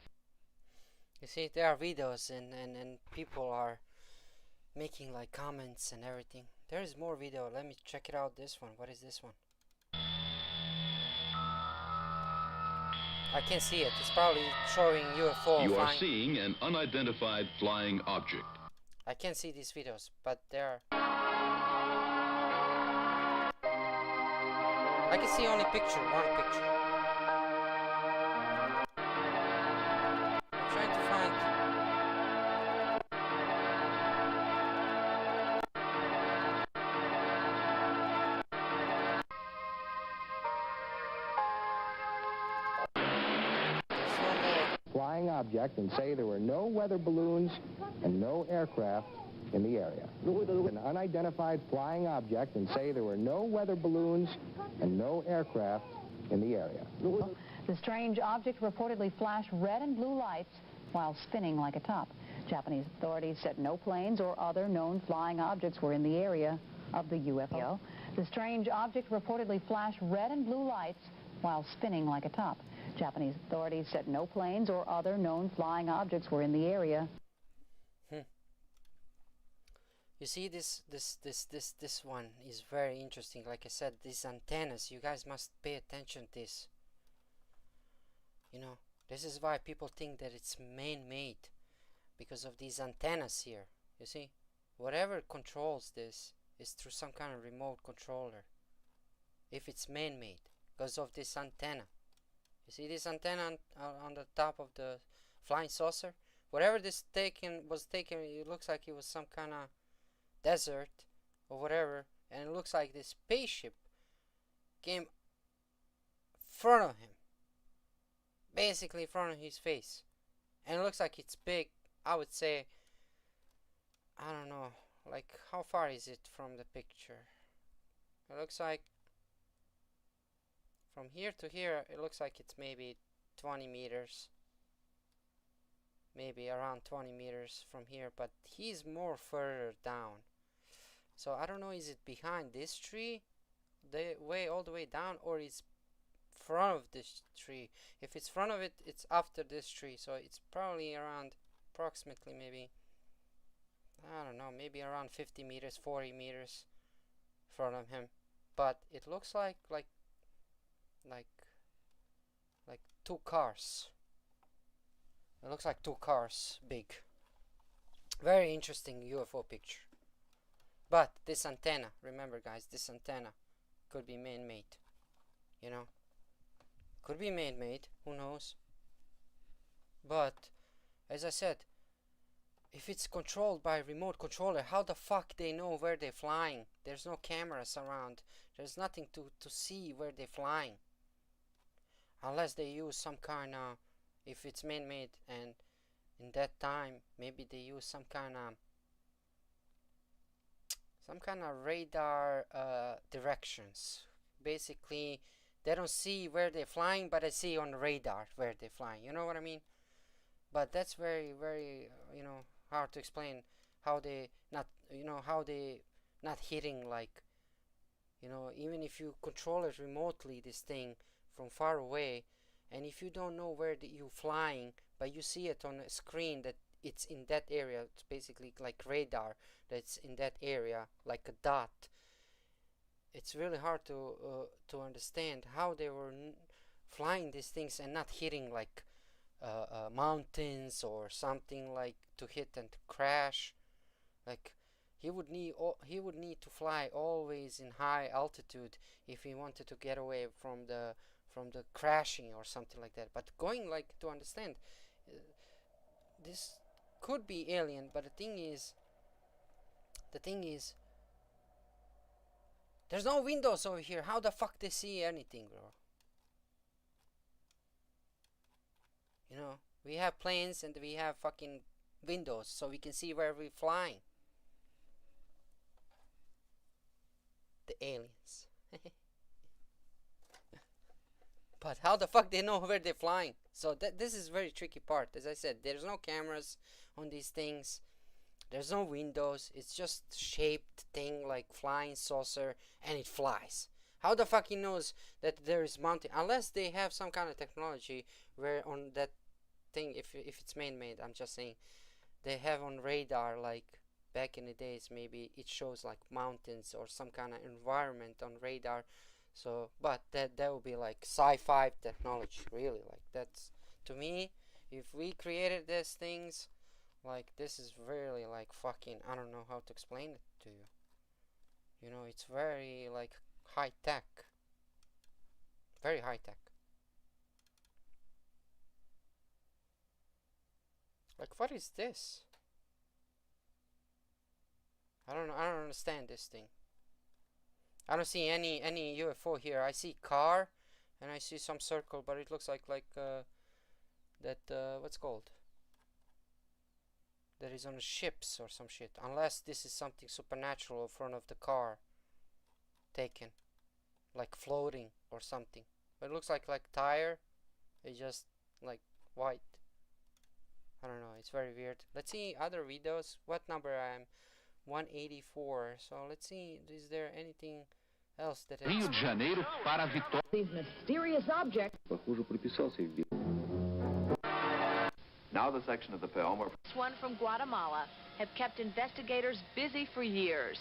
You see, there are videos and people are making like comments and everything. There is more video. Let me check it out. This one. What is this one? I can't see it. It's probably showing UFO You are flying. seeing an unidentified flying object. I can't see these videos, but there are. I can see only one picture. I'm trying to find. Flying object and say there were no weather balloons and no aircraft in the area. An unidentified flying object and say there were no weather balloons and no aircraft in the area. The strange object reportedly flashed red and blue lights while spinning like a top. Japanese authorities said no planes or other known flying objects were in the area of the UFO. The strange object reportedly flashed red and blue lights while spinning like a top. Japanese authorities said no planes or other known flying objects were in the area. You see, this one is very interesting. Like I said, these antennas, you guys must pay attention to this. You know, this is why people think that it's man-made, because of these antennas here. You see, whatever controls this is through some kind of remote controller. If it's man-made, because of this antenna. You see this antenna on the top of the flying saucer? Whatever this was taken, it looks like it was some kind of desert or whatever, and it looks like this spaceship came in front of him, basically in front of his face, and it looks like it's big. I would say, I don't know, like how far is it from the picture? It looks like from here to here, it looks like it's maybe 20 meters, maybe around 20 meters from here, but he's more further down. So I don't know, is it behind this tree, all the way down, or it's front of this tree? If it's front of it, it's after this tree, so it's probably around approximately maybe, I don't know, maybe around 50 meters, 40 meters in front of him. But it looks like two cars. It looks like two cars big. Very interesting UFO picture. But this antenna, remember guys, this antenna could be man-made. You know, could be man-made, who knows? But as I said, if it's controlled by a remote controller, how the fuck they know where they're flying? There's no cameras around. There's nothing to see where they're flying. Unless they use some kind of, if it's man-made, and in that time maybe they use some kind of radar directions. Basically they don't see where they're flying, but they see on the radar where they're flying. You know what I mean? But that's very, very, hard to explain how they not, how they not hitting, like, even if you control it remotely, this thing from far away, and if you don't know where you're flying, but you see it on a screen that it's in that area, it's basically like radar that's in that area, like a dot. It's really hard to understand how they were flying these things and not hitting like mountains or something, like to hit and to crash. Like he would need to fly always in high altitude if he wanted to get away from the crashing or something like that. But going, like, to understand, this could be alien, but the thing is there's no windows over here. How the fuck they see anything, bro? We have planes and we have fucking windows so we can see where we're flying. The aliens. But how the fuck they know where they're flying? So this is very tricky part. As I said, there's no cameras on these things. There's no windows. It's just shaped thing like flying saucer, and it flies. How the fuck he knows that there is mountain? Unless they have some kind of technology where on that thing, if it's man-made, I'm just saying, they have on radar, like back in the days, maybe it shows like mountains or some kind of environment on radar. So, but that would be like sci-fi technology, really. Like, that's, to me, if we created these things, like, this is really like fucking, I don't know how to explain it to you. It's very like high tech. Very high tech. Like, what is this? I don't know. I don't understand this thing. I don't see any UFO here. I see car, and I see some circle, but it looks like that what's called? That is on ships or some shit. Unless this is something supernatural in front of the car, taken, like floating or something. But it looks like tire. It's just like white. I don't know. It's very weird. Let's see other videos. What number I am? 184. So let's see. Is there anything else that Rio de Janeiro para Vitória. These mysterious objects. Now the section of the film where This one from Guatemala have kept investigators busy for years.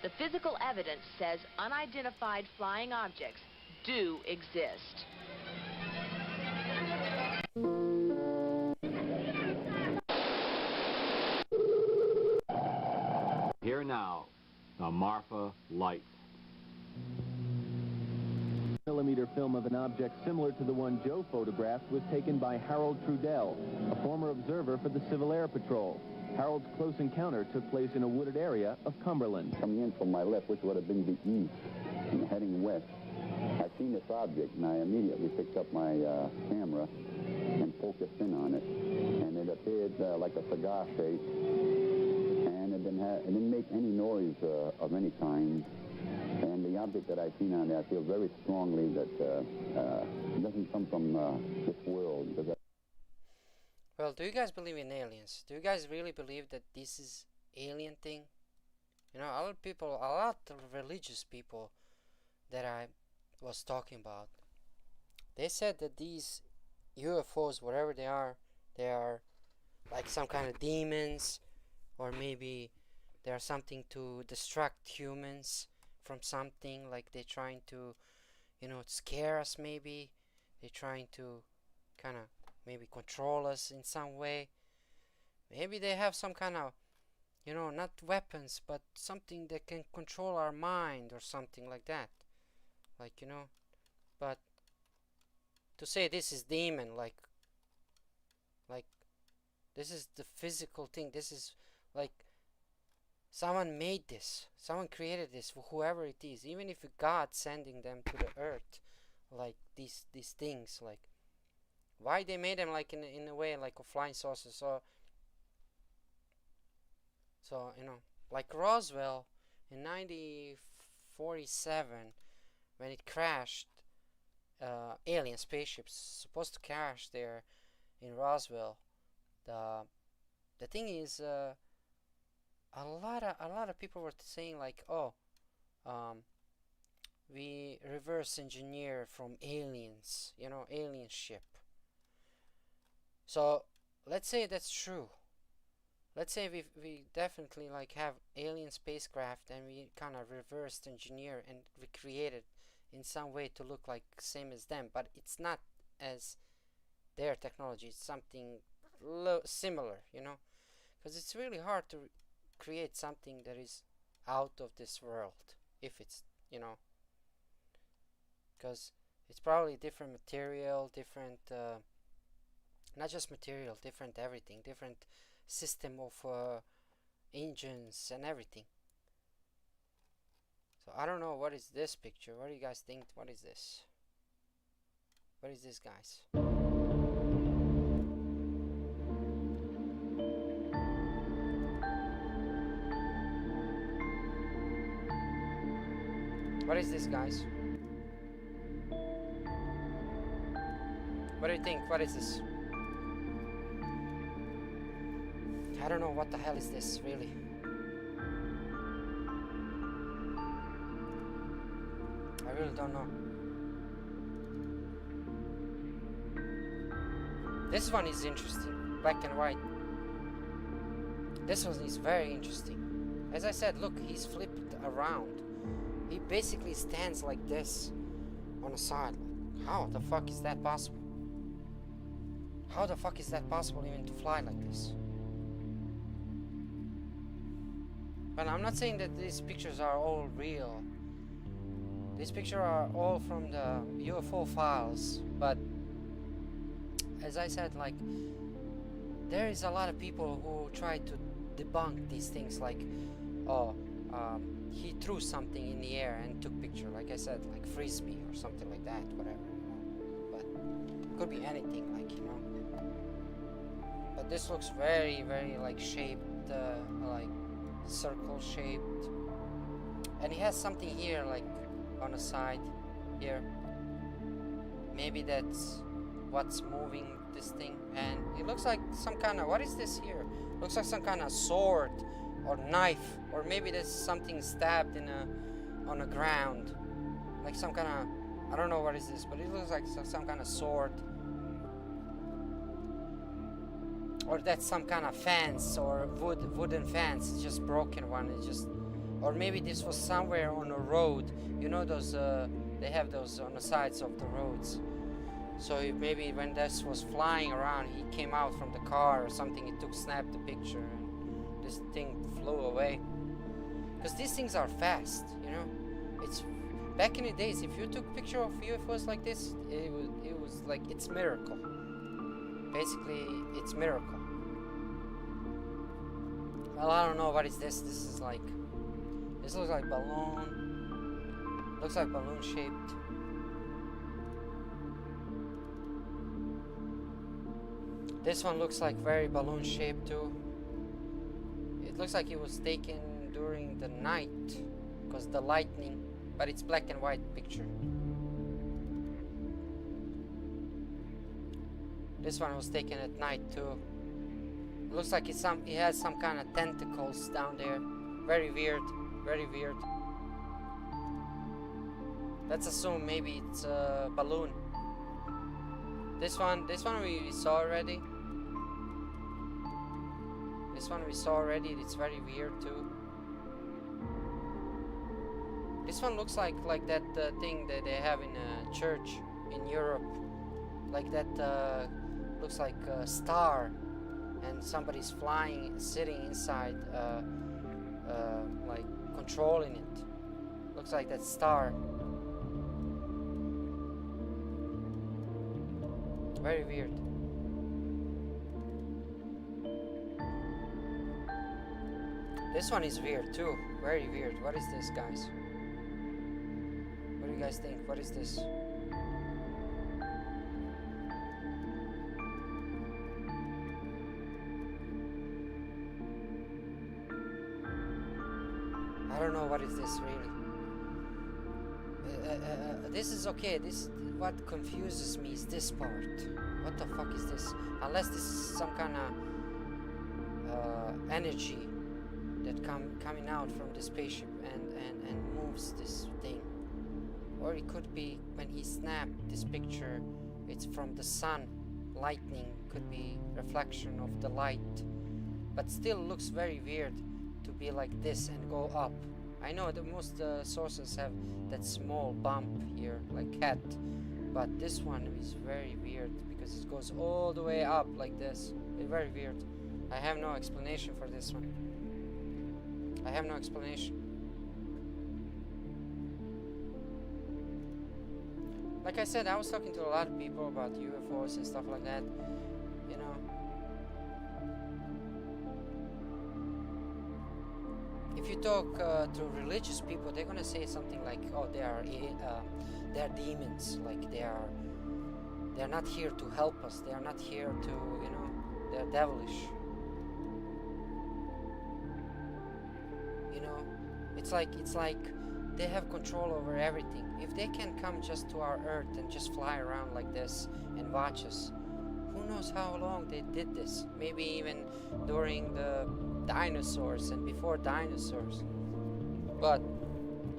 The physical evidence says unidentified flying objects do exist. Here now, the Marfa Light. Millimeter film of an object similar to the one Joe photographed was taken by Harold Trudell, a former observer for the Civil Air Patrol. Harold's close encounter took place in a wooded area of Cumberland. Coming in from my left, which would have been the east, and heading west, I seen this object, and I immediately picked up my camera and focused in on it. And it appeared like a cigar shape, and it didn't make any noise of any kind. And the object that I seen on there, I feel very strongly that it doesn't come from this world. Well, do you guys believe in aliens? Do you guys really believe that this is alien thing? A lot of people, a lot of religious people that I was talking about, they said that these UFOs, whatever they are like some kind of demons, or maybe they are something to distract humans from something, like they're trying to, scare us maybe. They're trying to kind of maybe control us in some way. Maybe they have some kind of, not weapons, but something that can control our mind or something like that. Like, but to say this is demon, like this is the physical thing. This is like someone made this. Someone created this, whoever it is. Even if God sending them to the earth, like these things, like why they made them like in a way like a flying saucer. So like Roswell in 1947 when it crashed, alien spaceships supposed to crash there in Roswell. The thing is, a lot of people were saying like, oh, we reverse engineer from aliens, you know, alien ship. So let's say that's true. Let's say we definitely like have alien spacecraft and we kind of reversed engineer and recreate it in some way to look like same as them, but it's not as their technology. It's something similar, you know, because it's really hard to create something that is out of this world, if it's, you know, because it's probably different material, different not just material, different everything, different system of engines and everything. So I don't know, what is this picture? What do you guys think? What is this? What is this, guys? What is this, guys? What do you think? What is this? I don't know, what the hell is this, really? I really don't know. This one is interesting, black and white. This one is very interesting. As I said, look, he's flipped around. He basically stands like this on the side. How the fuck is that possible? How the fuck is that possible even to fly like this? Well, I'm not saying that these pictures are all real. These pictures are all from the UFO files, but as I said, like, there is a lot of people who try to debunk these things, like, oh, he threw something in the air and took picture, like I said, like frisbee or something like that, whatever, you know. But it could be anything, like, you know. But this looks very, very like shaped, like circle shaped, and he has something here, like on the side here. Maybe that's what's moving this thing, and it looks like some kind of, what is this here? Looks like some kind of sword or knife, or maybe there's something stabbed in on the ground, like some kind of, I don't know what is this, but it looks like some kind of sword, or that's some kind of fence or wooden fence. It's just broken one. It's just, or maybe this was somewhere on a road. You know those they have those on the sides of the roads. So maybe when this was flying around, he came out from the car or something. He snapped the picture, and this thing flew away. Because these things are fast, you know. It's back in the days. If you took a picture of UFOs like this, it was like, it's miracle. Basically, it's miracle. Well, I don't know what is this. This is like, this looks like balloon. Looks like balloon shaped. This one looks like very balloon shaped too. It looks like it was taken during the night because the lightning, but it's black and white picture. This one was taken at night too. It looks like it has some kind of tentacles down there. Very weird, very weird. Let's assume maybe it's a balloon. This one we saw already. This one we saw already. It's very weird too. This one looks like that thing that they have in a church in Europe, like that. Looks like a star, and somebody's flying, sitting inside, like controlling it. Looks like that star. Very weird. This one is weird too. Very weird. What is this, guys? What do you guys think? What is this? I don't know what is this really. This is okay. This what confuses me is this part. What the fuck is this? Unless this is some kind of energy that coming out from the spaceship and moves this thing. Or it could be when he snapped this picture, it's from the sun. Lightning could be reflection of the light, but still looks very weird to be like this and go up. I know that most sources have that small bump here, like cat, but this one is very weird because it goes all the way up like this. It's very weird. I have no explanation for this one. I have no explanation. Like I said, I was talking to a lot of people about UFOs and stuff like that, you know. If you talk to religious people, they're gonna say something like, "Oh, they are demons. Like they're not here to help us. They are not here to, you know, they're devilish." You know, it's like they have control over everything. If they can come just to our Earth and just fly around like this and watch us, who knows how long they did this? Maybe even during the dinosaurs and before dinosaurs. But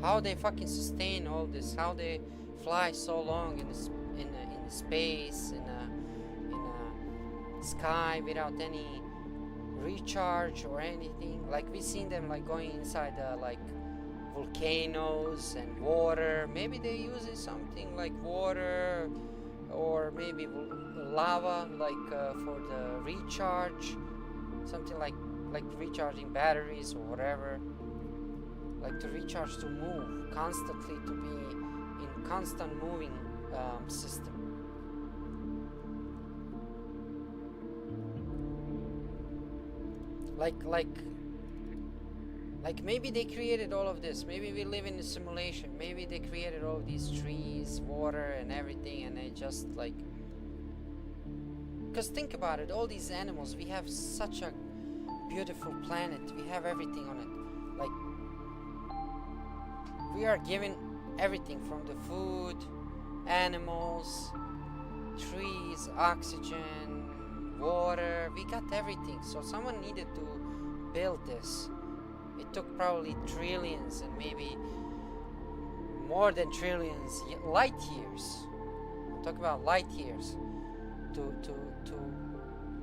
how they fucking sustain all this? How they fly so long in space, in a sky without any recharge or anything? Like we seen them like going inside like volcanoes and water. Maybe they're using something like water or maybe lava, like for the recharge, something like recharging batteries or whatever, like to recharge, to move constantly, to be in constant moving system. Like maybe they created all of this. Maybe we live in a simulation. Maybe they created all these trees, water and everything, and they just like, because think about it, all these animals, we have such a beautiful planet, we have everything on it. Like we are given everything from the food, animals, trees, oxygen, water, we got everything. So someone needed to build this. It took probably trillions and maybe more than trillions light years. I'm talking about light years to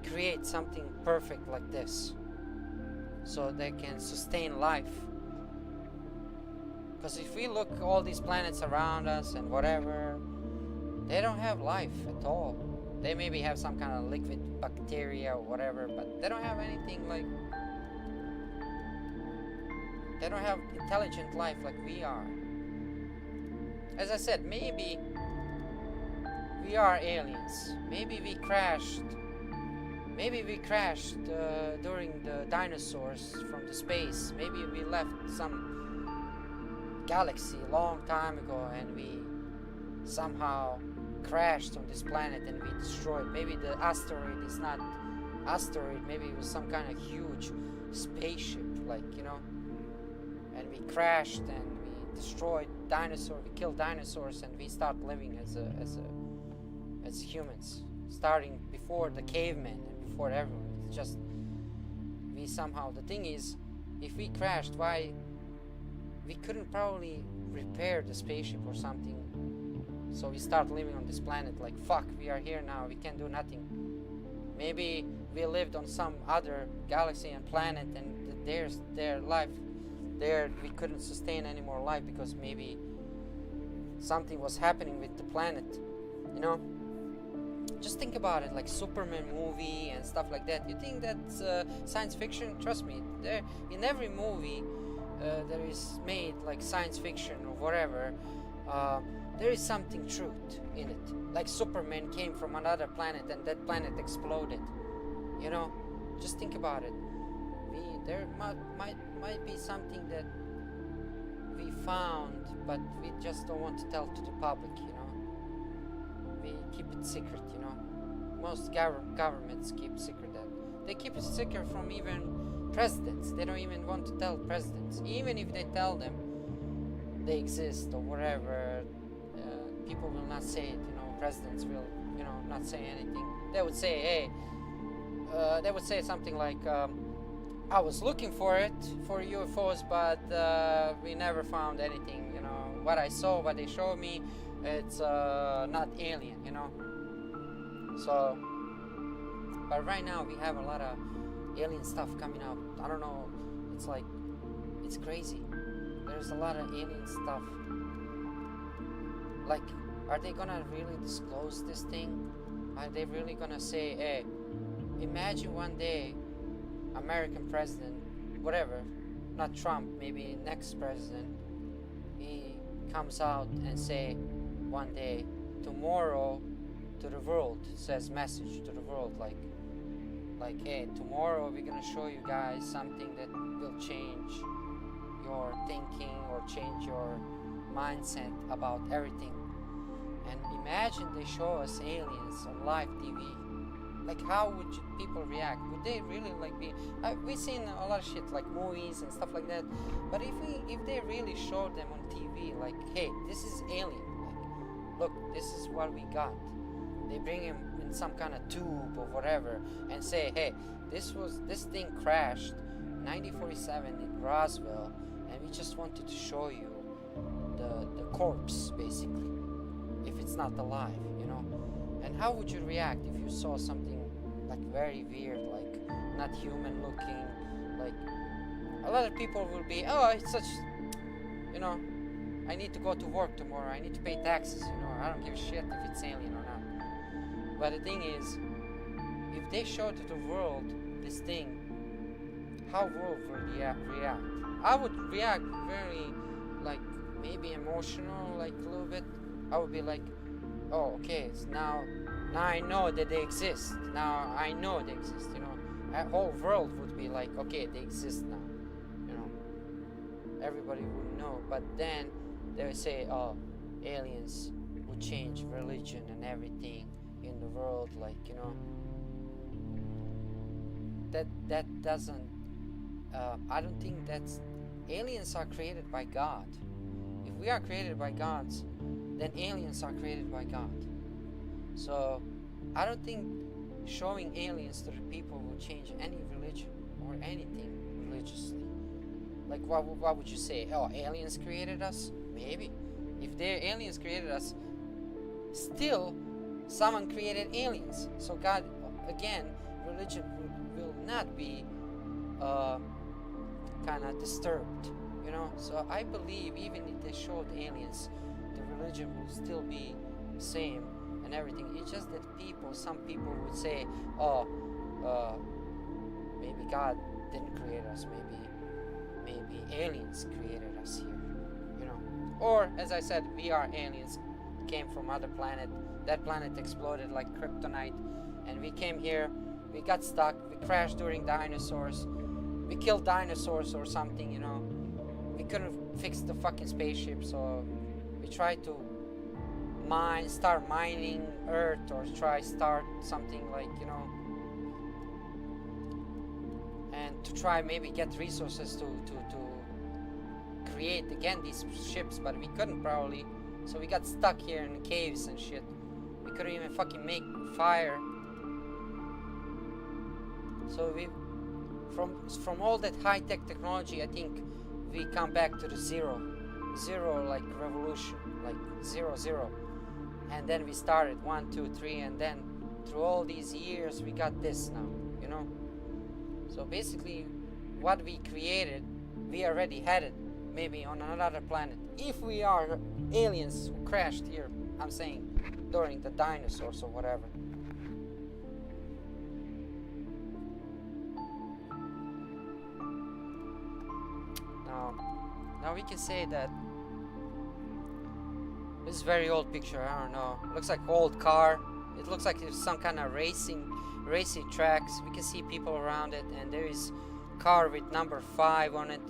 create something perfect like this, so they can sustain life. Because if we look all these planets around us and whatever, they don't have life at all. They maybe have some kind of liquid bacteria or whatever, but they don't have anything like, they don't have intelligent life like we are. As I said, maybe we are aliens. Maybe we crashed. Maybe we crashed during the dinosaurs from the space. Maybe we left some galaxy a long time ago and we somehow crashed on this planet and we destroyed. Maybe the asteroid is not asteroid. Maybe it was some kind of huge spaceship, like, you know. And we crashed and we destroyed dinosaurs. We killed dinosaurs and we start living as humans, starting before the cavemen and before everyone. It's just we somehow. The thing is, if we crashed, why we couldn't probably repair the spaceship or something? So we start living on this planet like, fuck, we are here now. We can't do nothing. Maybe we lived on some other galaxy and planet, and their life. There we couldn't sustain any more life because maybe something was happening with the planet, you know. Just think about it, like Superman movie and stuff like that. You think that's science fiction? Trust me, there in every movie that is made like science fiction or whatever, there is something truth in it. Like Superman came from another planet and that planet exploded, you know. Just think about it. There might be something that we found, but we just don't want to tell to the public, you know. We keep it secret, you know. Most governments keep secret that. They keep it secret from even presidents. They don't even want to tell presidents. Even if they tell them they exist or whatever, people will not say it, you know, presidents will, you know, not say anything. They would say, hey, they would say something like, I was looking for it, for UFOs, but we never found anything, you know. What I saw, what they showed me, it's not alien, you know. So, but right now we have a lot of alien stuff coming out. I don't know, it's like, it's crazy. There's a lot of alien stuff. Like, are they gonna really disclose this thing? Are they really gonna say, hey, imagine one day American president, whatever, not Trump, maybe next president, he comes out and say one day, tomorrow to the world, says message to the world, like hey, tomorrow we're gonna show you guys something that will change your thinking or change your mindset about everything. And imagine they show us aliens on live TV. Like, how would people react? Would they really like be? We've seen a lot of shit like movies and stuff like that. But if they really showed them on TV, like, hey, this is alien. Like, look, this is what we got. They bring him in some kind of tube or whatever and say, hey, this thing crashed 1947 in Roswell, and we just wanted to show you the corpse, basically, if it's not alive, you know. And how would you react if you saw something like very weird, like not human looking? Like, a lot of people will be, oh, it's such, you know, I need to go to work tomorrow, I need to pay taxes, you know, I don't give a shit if it's alien or not. But the thing is, if they show to the world this thing, how world will react? I would react very, like, maybe emotional, like a little bit. I would be like, oh, okay, so now I know that they exist. Now I know they exist, you know. The whole world would be like, okay, they exist now, you know. Everybody would know. But then they would say, oh, aliens would change religion and everything in the world, like, you know. That doesn't, I don't think that's, aliens are created by God. If we are created by gods, then aliens are created by God. So I don't think showing aliens to the people will change any religion or anything religiously. Like, what would you say? Oh, aliens created us? Maybe. If the aliens created us, still someone created aliens. So God, again, religion will not be kind of disturbed, you know. So I believe even if they showed aliens, the religion will still be the same and everything. It's just that some people would say, oh, maybe God didn't create us, maybe aliens created us here, you know. Or, as I said, we are aliens, came from other planet, that planet exploded like kryptonite, and we came here, we got stuck, we crashed during dinosaurs, we killed dinosaurs or something, you know. We couldn't fix the fucking spaceship, so we tried to start mining Earth, or start something like, you know, and to try maybe get resources to create again these ships, but we couldn't probably, so we got stuck here in caves and shit. We couldn't even fucking make fire. So we, from all that high-tech technology, I think we come back to the zero like revolution, like 0, and then we started 1, 2, 3, and then through all these years we got this now, you know. So basically what we created, we already had it maybe on another planet. If we are aliens who crashed here, I'm saying during the dinosaurs or whatever. Now we can say that this is a very old picture. I don't know. It looks like old car. It looks like it's some kind of racing tracks. We can see people around it, and there is car with number 5 on it.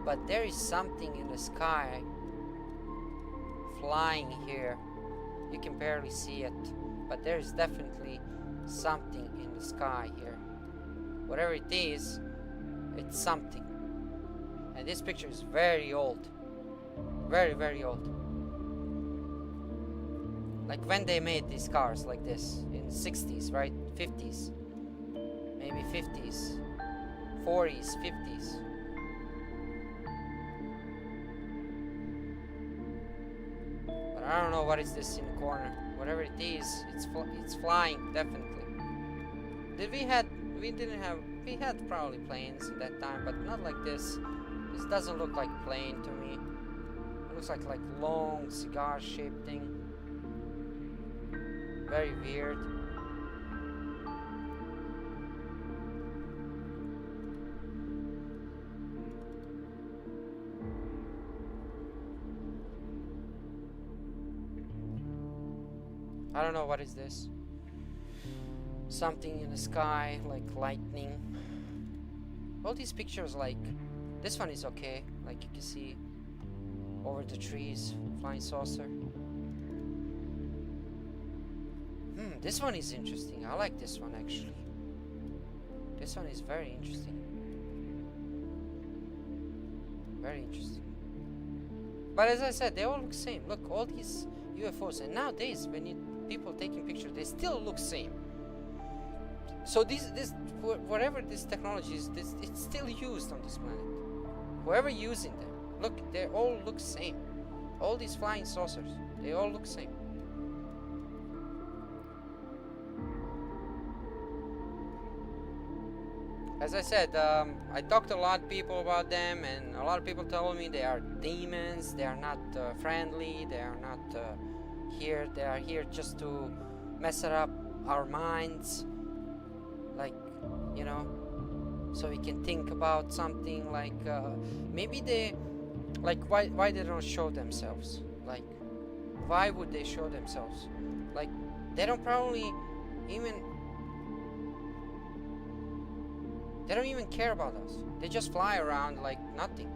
But there is something in the sky flying here. You can barely see it, but there is definitely something in the sky here. Whatever it is, it's something. And this picture is very old. Very, very old. Like when they made these cars like this in 60s, right? 50s, maybe 50s, 40s, 50s. But I don't know what is this in the corner. Whatever it is, it's flying definitely. We had probably planes at that time, but not like this. This doesn't look like plane to me. It looks like long cigar-shaped thing. Very weird. I don't know what is this. Something in the sky, like lightning. All these pictures, like this one is okay, like you can see over the trees, flying saucer. This one is interesting. I like this one actually. This one is very interesting. Very interesting. But as I said, they all look same. Look, all these UFOs, and nowadays when people taking pictures, they still look same. So whatever this technology is, it's still used on this planet. Whoever using them, look, they all look same. All these flying saucers, they all look same. As I said, I talked to a lot of people about them, and a lot of people told me they are demons, they are not friendly, they are not here, they are here just to mess it up our minds, like, you know, so we can think about something, like, maybe they, like, why they don't show themselves, like, why would they show themselves, like, they don't probably even, they don't even care about us. They just fly around like nothing.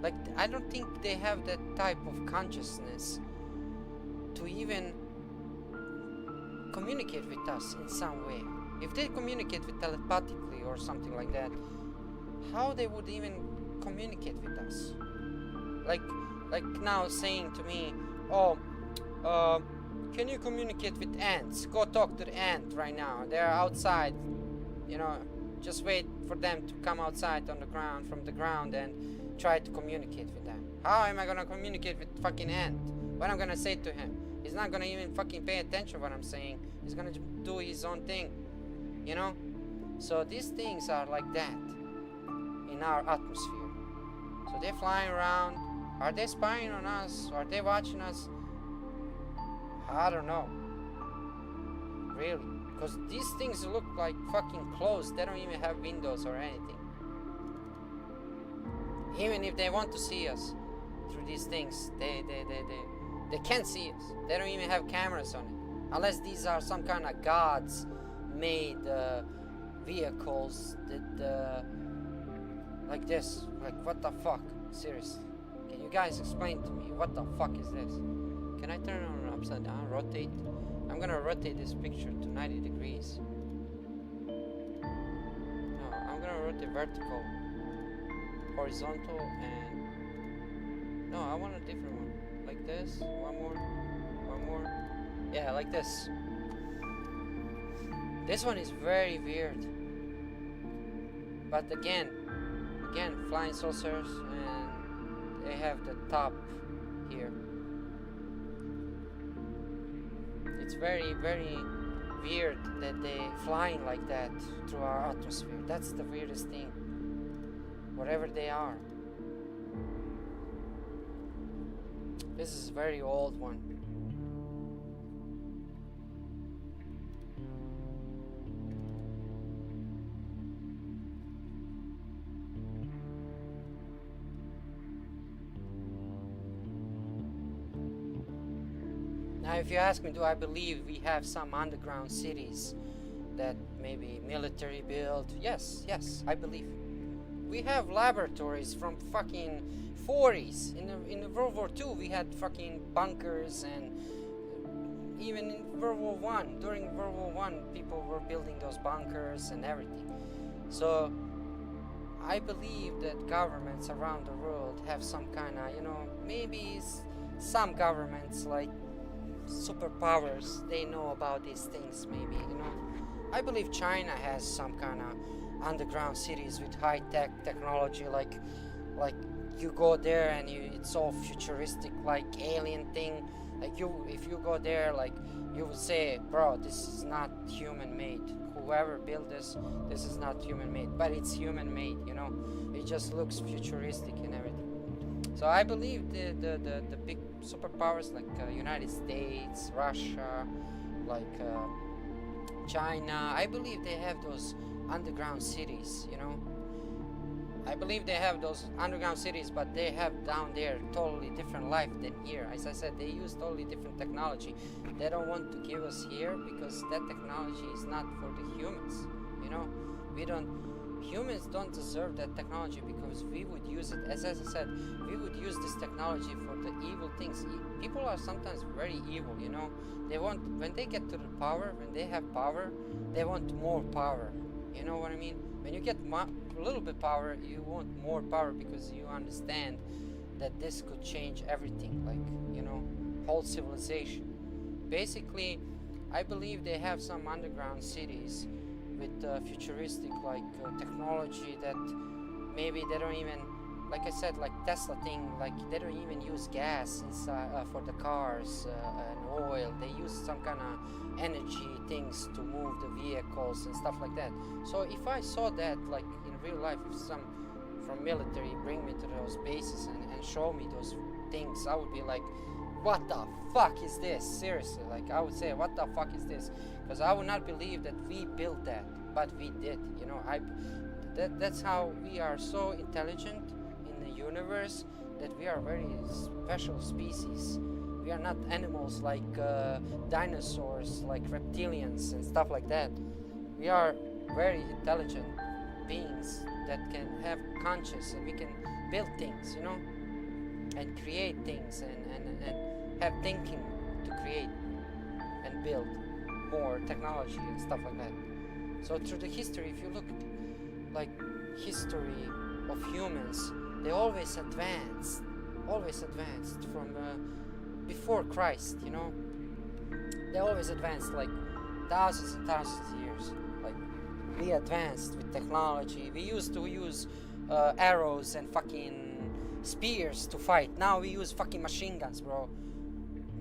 Like, I don't think they have that type of consciousness to even communicate with us in some way. If they communicate with telepathically or something like that, how they would even communicate with us? Like now saying to me, oh, can you communicate with ants? Go talk to the ant right now. They're outside, you know. Just wait for them to come outside on the ground, from the ground, and try to communicate with them. How am I gonna communicate with fucking ant? What I'm gonna say to him? He's not gonna even fucking pay attention to what I'm saying. He's gonna do his own thing, you know? So these things are like that in our atmosphere. So they're flying around. Are they spying on us? Are they watching us? I don't know. Really. Because these things look like fucking closed. They don't even have windows or anything. Even if they want to see us through these things, they can't see us. They don't even have cameras on it. Unless these are some kind of gods made vehicles that like this. Like, what the fuck? Seriously. Can you guys explain to me what the fuck is this? Can I turn it on upside down, rotate? I'm gonna rotate this picture to 90 degrees. No, I'm gonna rotate vertical, horizontal, and no, I want a different one. Like this. One more. Yeah, like this. This one is very weird. But again, flying saucers, and they have the top here. It's very, very weird that they flying like that through our atmosphere. That's the weirdest thing. Whatever they are. This is a very old one. Now, if you ask me, do I believe we have some underground cities that maybe military built? Yes, I believe. We have laboratories from fucking 40s. In the World War II, we had fucking bunkers, and even in World War I, during World War I, people were building those bunkers and everything. So, I believe that governments around the world have some kind of, maybe some governments, like superpowers, they know about these things, maybe, you know. I believe China has some kind of underground cities with high-tech technology, like you go there and it's all futuristic, like alien thing. Like if you go there, like you would say, bro, this is not human-made. Whoever built this is not human-made, but it's human-made, you know. It just looks futuristic and everything. So I believe the big superpowers like United States, Russia, like China, I believe they have those underground cities, you know. I believe they have those underground cities, but they have down there totally different life than here. As I said, they use totally different technology. They don't want to give us here because that technology is not for the humans, you know. Humans don't deserve that technology because we would use it, as I said, we would use this technology for the evil things. People are sometimes very evil, you know. They want, when they get to the power, when they have power, they want more power. You know what I mean? When you get a little bit power, you want more power because you understand that this could change everything, like, you know, whole civilization. Basically, I believe they have some underground cities with futuristic like technology that maybe they don't even, like I said, like Tesla thing, like they don't even use gas inside for the cars and oil. They use some kind of energy things to move the vehicles and stuff like that. So if I saw that like in real life, if some from military bring me to those bases and show me those things, I would be like, what the fuck is this? Seriously, like I would say, what the fuck is this? Because I would not believe that we built that, but we did. You know, that's how we are so intelligent in the universe, that we are very special species. We are not animals like dinosaurs, like reptilians and stuff like that. We are very intelligent beings that can have conscience, and we can build things, you know, and create things and have thinking to create and build more technology and stuff like that. So through the history, if you look like history of humans, they always advanced from before Christ, you know. They always advanced like thousands and thousands of years. Like we advanced with technology. We used to use arrows and fucking spears to fight. Now we use fucking machine guns, bro.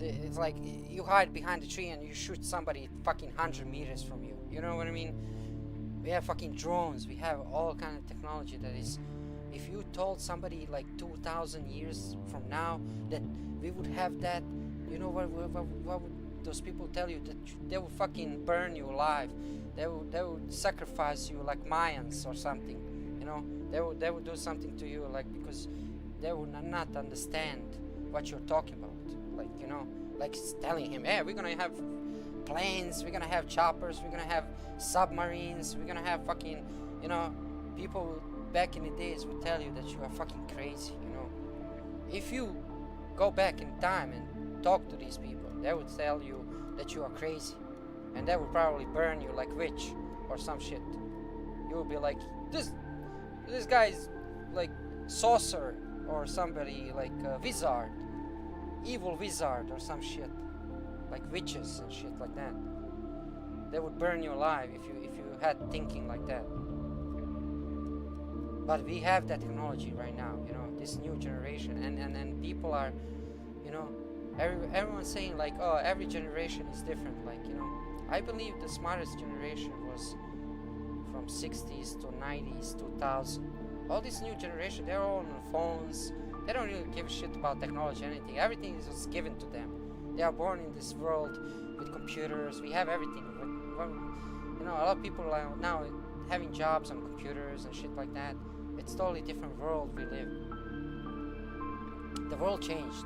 It's like you hide behind a tree and you shoot somebody fucking 100 meters from you. You know what I mean? We have fucking drones. We have all kind of technology that is. If you told somebody like 2,000 years from now that we would have that, you know what would those people tell you? That they would fucking burn you alive. They would sacrifice you like Mayans or something. You know, they would do something to you, like, because they would not understand what you're talking about. Like, you know, like telling him, hey, we're gonna have planes, we're gonna have choppers, we're gonna have submarines, we're gonna have fucking, you know, people back in the days would tell you that you are fucking crazy, you know. If you go back in time and talk to these people, they would tell you that you are crazy, and they would probably burn you like witch or some shit. You would be like, this guy's like sorcerer or somebody like a wizard, evil wizard or some shit, like witches and shit like that. They would burn you alive if you had thinking like that. But we have that technology right now, you know, this new generation, and people are, you know, everyone's saying like, oh, every generation is different. Like, you know, I believe the smartest generation was from 60s to 90s, 2000. All this new generation, they're all on phones. They don't really give a shit about technology or anything. Everything is just given to them. They are born in this world with computers. We have everything. You know, a lot of people are now having jobs on computers and shit like that. It's totally different world we live. The world changed,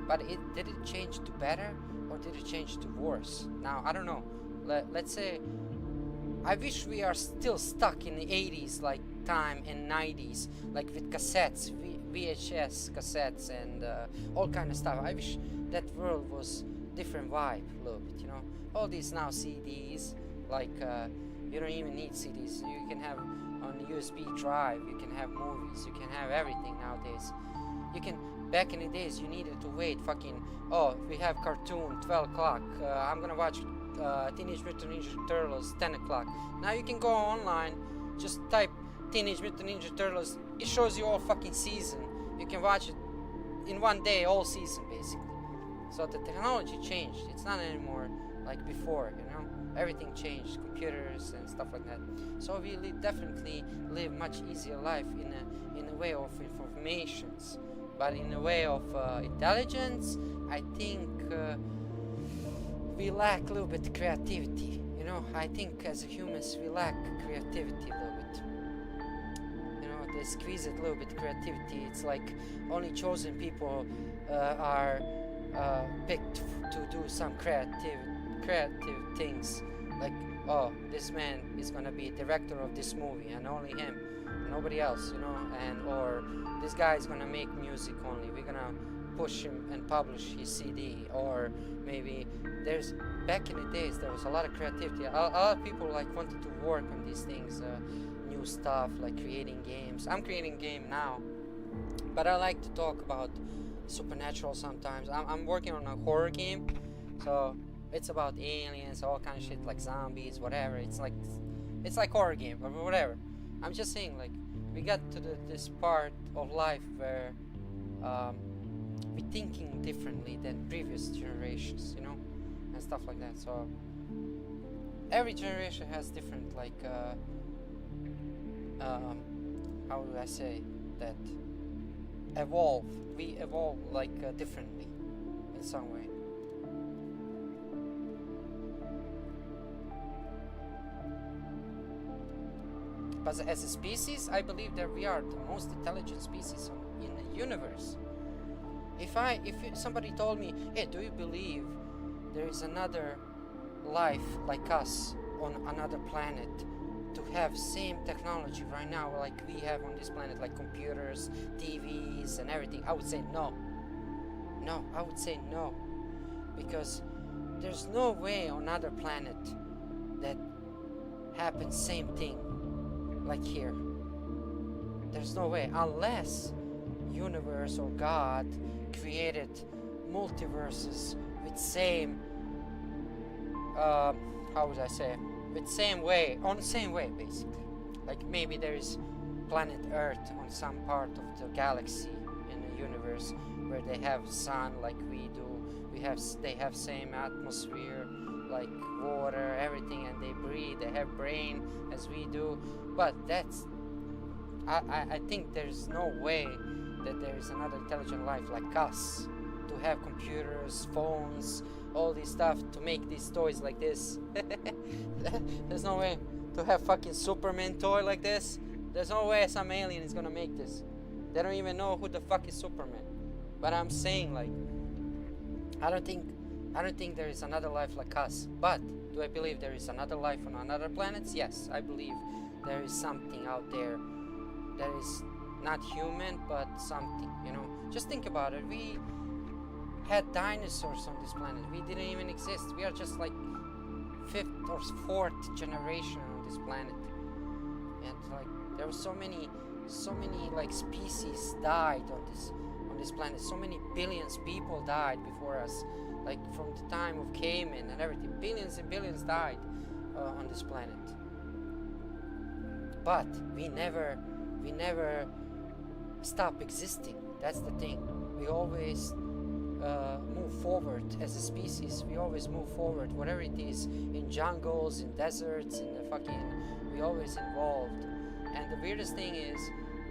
but did it change to better or did it change to worse? Now, I don't know. Let's say, I wish we are still stuck in the 80s like time and 90s, like with cassettes, VHS cassettes and all kind of stuff. I wish that world was different vibe a little bit, you know. All these now CDs, like you don't even need CDs. You can have on a USB drive, you can have movies, you can have everything nowadays. You can back in the days you needed to wait fucking, oh, we have cartoon 12 o'clock, I'm gonna watch Teenage Mutant Ninja Turtles 10 o'clock. Now you can go online, just type Teenage Mutant Ninja Turtles, it shows you all fucking season. You can watch it in one day, all season basically. So the technology changed. It's not anymore like before, you know. Everything changed, computers and stuff like that. So we definitely live much easier life in a way of informations, but in a way of intelligence, I think we lack a little bit creativity. You know, I think as humans we lack creativity a little bit. You know, they squeeze it a little bit creativity. It's like only chosen people are picked to do some creative things, like, oh, this man is gonna be director of this movie and only him, nobody else, you know, and or this guy is gonna make music only, we're gonna push him and publish his CD. Or maybe there's, back in the days there was a lot of creativity, a lot of people like wanted to work on these things, new stuff like creating games. I'm creating a game now, but I like to talk about supernatural sometimes. I'm working on a horror game, so it's about aliens, all kind of shit, like zombies, whatever. It's like horror game, but whatever. I'm just saying, like, we got to this part of life where we're thinking differently than previous generations, you know, and stuff like that. So every generation has different, like, how do I say that? Evolve. We evolve like differently in some way. But as a species, I believe that we are the most intelligent species in the universe. If somebody told me, hey, do you believe there is another life like us on another planet to have same technology right now like we have on this planet, like computers, TVs and everything, I would say no. No, I would say no. Because there's no way on another planet that happens same thing like here. There's no way, unless universe or God created multiverses with same how would I say, with same way, on the same way basically. Like maybe there is planet Earth on some part of the galaxy in the universe where they have sun like we do. They have same atmosphere, like water, everything, and they breathe, they have brain as we do. But that's, I think there's no way that there is another intelligent life like us to have computers, phones, all this stuff to make these toys like this. There's no way to have fucking Superman toy like this. There's no way some alien is gonna make this. They don't even know who the fuck is Superman. But I'm saying, like, I don't think there is another life like us. But do I believe there is another life on another planets? Yes, I believe there is something out there that is not human, but something, you know. Just think about it. We had dinosaurs on this planet. We didn't even exist. We are just like 5th or 4th generation on this planet. And like there were so many like species died on this planet. So many billions people died before us. Like from the time of cavemen and everything. Billions and billions died on this planet. But we never stop existing. That's the thing. We always move forward as a species. We always move forward, whatever it is, in jungles, in deserts, in the fucking, we always involved. And the weirdest thing is,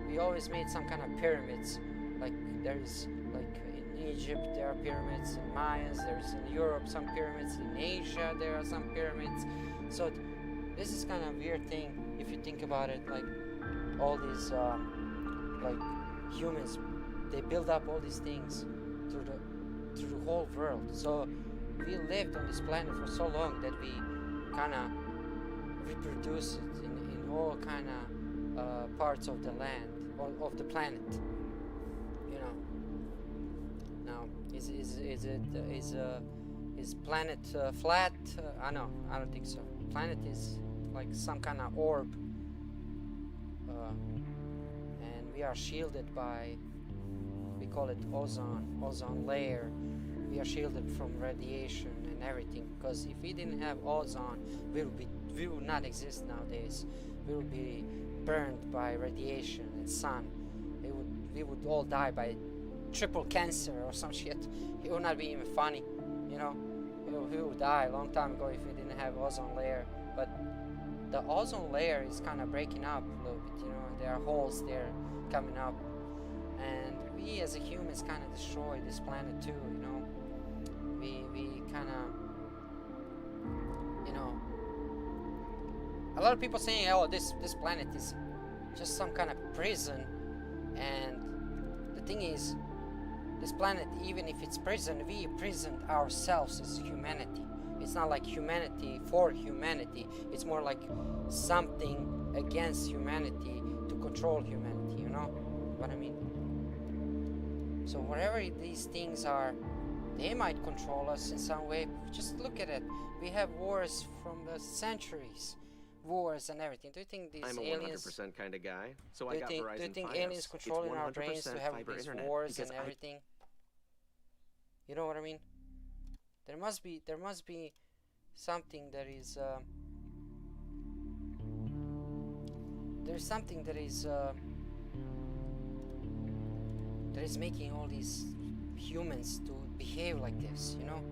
we always made some kind of pyramids. Like there's, like in Egypt there are pyramids, in Mayans, there's in Europe some pyramids, in Asia there are some pyramids. So this is kind of a weird thing if you think about it. Like all these, like humans, they build up all these things through the whole world. So we lived on this planet for so long that we kind of reproduce it in all kind of parts of the land or of the planet. You know. Now, is planet flat? No, I don't think so. Planet is like some kind of orb, and we are shielded by. call it ozone layer. We are shielded from radiation and everything, because if we didn't have ozone, we would not exist nowadays. We would be burned by radiation and sun. We would all die by triple cancer or some shit. It would not be even funny, you know. We would die a long time ago if we didn't have ozone layer. But the ozone layer is kind of breaking up a little bit, you know. There are holes there coming up, and we as a humans kind of destroy this planet too, you know. We kind of, you know, a lot of people saying, oh, this planet is just some kind of prison, and the thing is, this planet, even if it's prison, we imprisoned ourselves as humanity. It's not like humanity for humanity. It's more like something against humanity to control humanity, you know what I mean? So whatever these things are, they might control us in some way. Just look at it. We have wars from the centuries. Wars and everything. Do you think these I'm a aliens... 100% kind of guy, so I got Verizon Do you think Fios. aliens controlling our brains to have fiber these internet wars because and everything? You know what I mean? There must be something that is there's something that is making all these humans to behave like this, you know?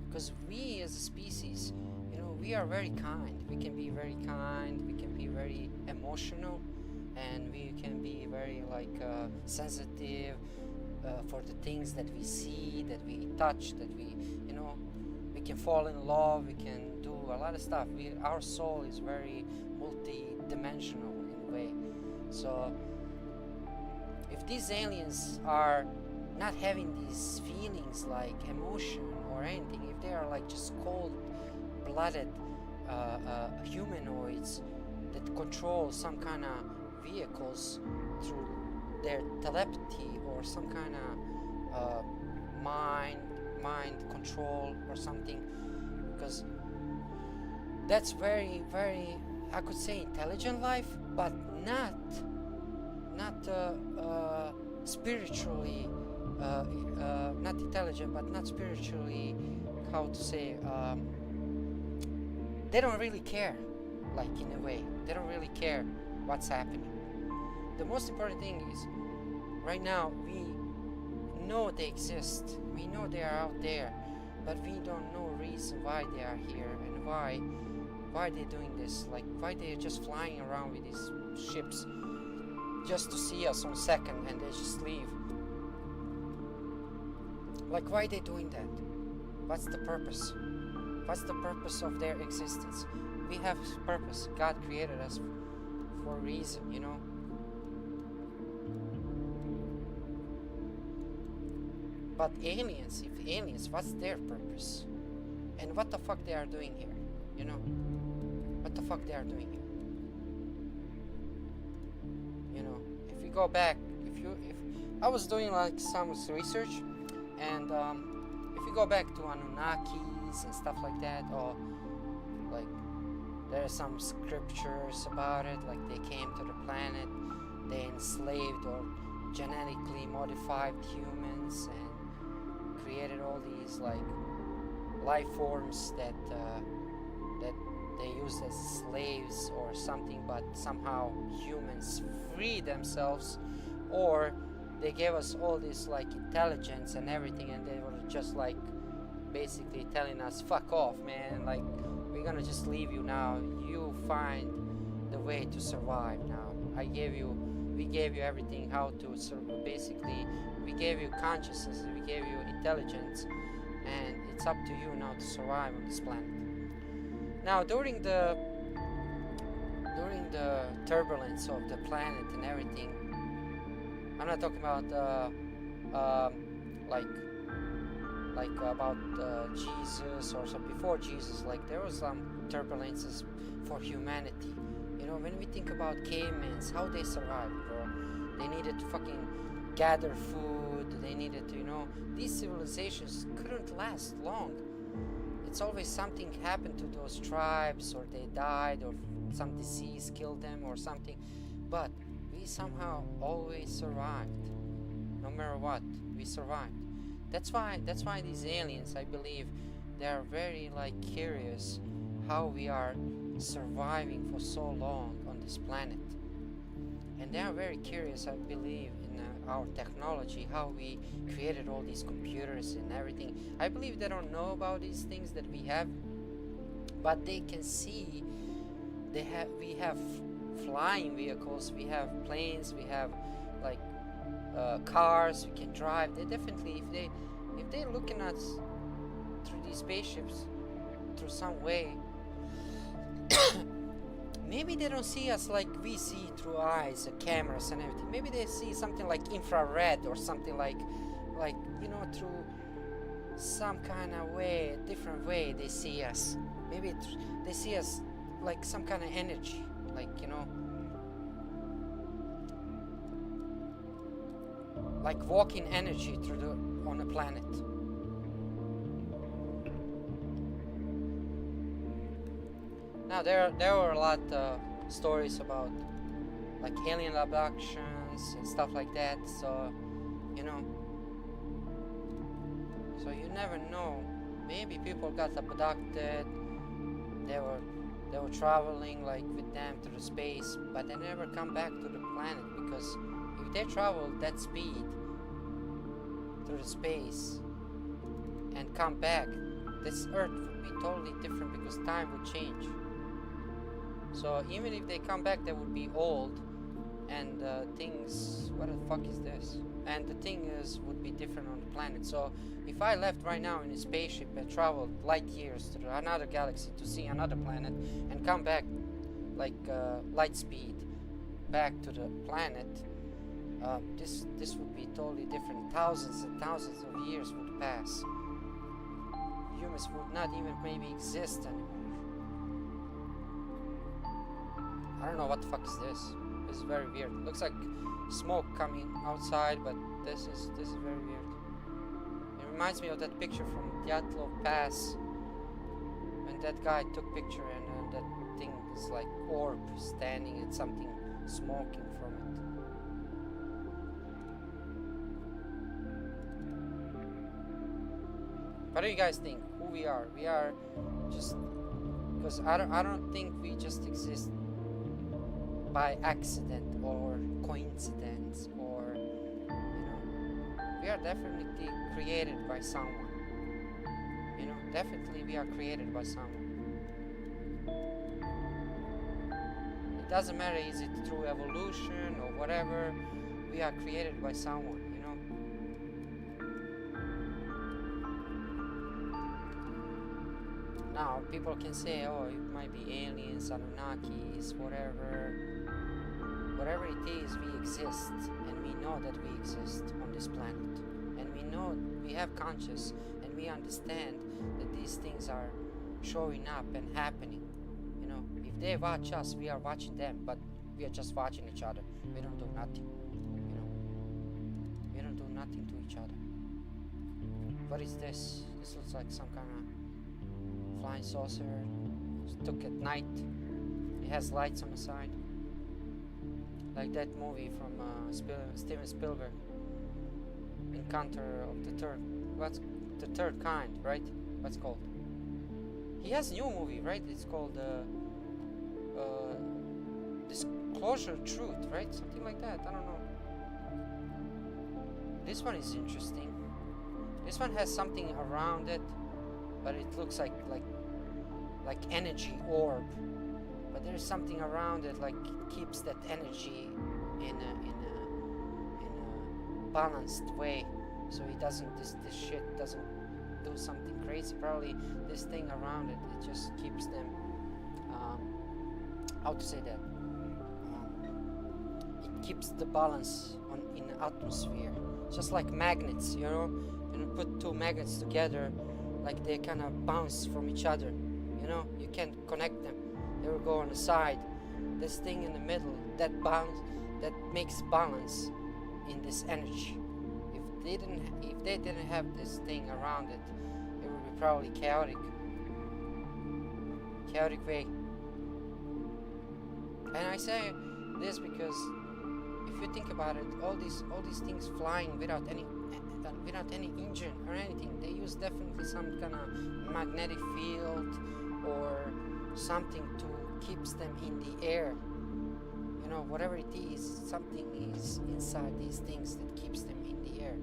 Because we as a species, you know, we are very kind. We can be very kind, we can be very emotional, and we can be very like sensitive for the things that we see, that we touch, that we, you know, we can fall in love, we can do a lot of stuff. Our soul is very multi-dimensional in a way. So if these aliens are not having these feelings like emotion or anything, if they are like just cold-blooded humanoids that control some kind of vehicles through their telepathy or some kind of mind control or something, because that's very, very, I could say, intelligent life, but not spiritually, not intelligent, but not spiritually, how to say, they don't really care, like in a way, they don't really care what's happening. The most important thing is, right now, we know they exist, we know they are out there, but we don't know reason why they are here and why they're doing this, like why they're just flying around with these ships just to see us on second and they just leave. Like, why are they doing that? What's the purpose? What's the purpose of their existence? We have purpose. God created us for a reason, you know. But aliens, if aliens, what's their purpose? And what the fuck they are doing here, you know? What the fuck they are doing here? You know, if we go back, if I was doing like some research, and if we go back to Anunnakis and stuff like that, or like there are some scriptures about it, like they came to the planet, they enslaved or genetically modified humans and created all these like life forms that they used as slaves or something, but somehow humans free themselves, or they gave us all this like intelligence and everything, and they were just like basically telling us, fuck off, man, like we're gonna just leave you now, you find the way to survive now. We gave you everything, how to basically, we gave you consciousness, we gave you intelligence, and it's up to you now to survive on this planet. Now during the turbulence of the planet and everything, I'm not talking about like about Jesus or so before Jesus. Like there was some turbulences for humanity. You know, when we think about cavemen, how they survived, bro. They needed to fucking gather food. They needed to, you know, these civilizations couldn't last long. It's always something happened to those tribes, or they died, or some disease killed them or something. But we somehow always survived, no matter what, we survived. That's why these aliens, I believe, they are very like curious how we are surviving for so long on this planet. And they are very curious, I believe, in our technology, how we created all these computers and everything. I believe they don't know about these things that we have, but they can see. We have flying vehicles, we have planes, we have like cars we can drive. They definitely, if they're looking at us through these spaceships through some way, maybe they don't see us like we see through eyes, cameras and everything. Maybe they see something like infrared or something like you know, through some kind of way, a different way they see us. Maybe they see us like some kind of energy, like, you know, like walking energy on a planet. Now there were a lot of stories about like alien abductions and stuff like that. So, you know, so you never know. Maybe people got abducted. They were traveling like with them through space, but they never come back to the planet, because if they travel that speed through the space and come back, this Earth would be totally different because time would change. So even if they come back, they would be old, and things. What the fuck is this? And the thing is, would be different on the planet. So if I left right now in a spaceship and traveled light years to another galaxy to see another planet and come back like light speed back to the planet, this would be totally different. Thousands and thousands of years would pass. Humans would not even maybe exist anymore. I don't know what the fuck is this. This is very weird. Looks like smoke coming outside, but this is very weird. It reminds me of that picture from Dyatlov Pass when that guy took picture and that thing is like orb standing and something smoking from it. What do you guys think? Who we are? We are just, because I don't think we just exist by accident or coincidence, or, you know, we are definitely created by someone. You know, definitely we are created by someone. It doesn't matter, is it through evolution or whatever, we are created by someone, you know. Now people can say, oh, it might be aliens, Anunnakis, whatever it is, we exist, and we know that we exist on this planet, and we know we have conscious, and we understand that these things are showing up and happening. You know, if they watch us, we are watching them, but we are just watching each other. We don't do nothing. You know, we don't do nothing to each other. What is this? This looks like some kind of flying saucer. It took at night. It has lights on the side. Like that movie from Steven Spielberg, Encounter of the Third Kind, right? What's it called? He has a new movie, right? It's called Disclosure Truth, right? Something like that. I don't know. This one is interesting. This one has something around it, but it looks like energy orb. But there's something around it, like it keeps that energy in a balanced way, so it doesn't. This shit doesn't do something crazy. Probably this thing around it, it just keeps them. How to say that? It keeps the balance in the atmosphere, just like magnets. You know, when you put two magnets together, like they kind of bounce from each other. You know, you can't connect them. They will go on the side. This thing in the middle, that makes balance in this energy. If they didn't have this thing around it, it would be probably chaotic way. And I say this because if if you think about it, all these things flying without any engine or anything, they use definitely some kind of magnetic field or something to keeps them in the air. You know, whatever it is, something is inside these things that keeps them in the air.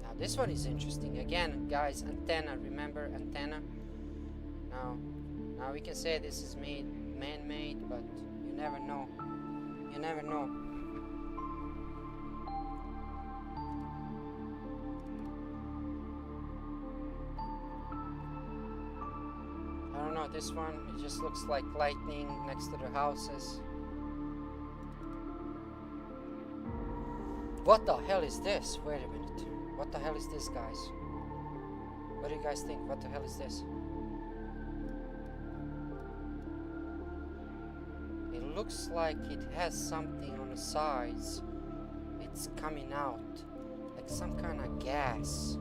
Now this one is interesting. Again, guys, antenna. Remember antenna? Now we can say this is man-made, but you never know. You never know. I don't know, this one, it just looks like lightning next to the houses. What the hell is this? Wait a minute. What the hell is this, guys? What do you guys think? What the hell is this? It looks like it has something on the sides. It's coming out. Like some kind of gas.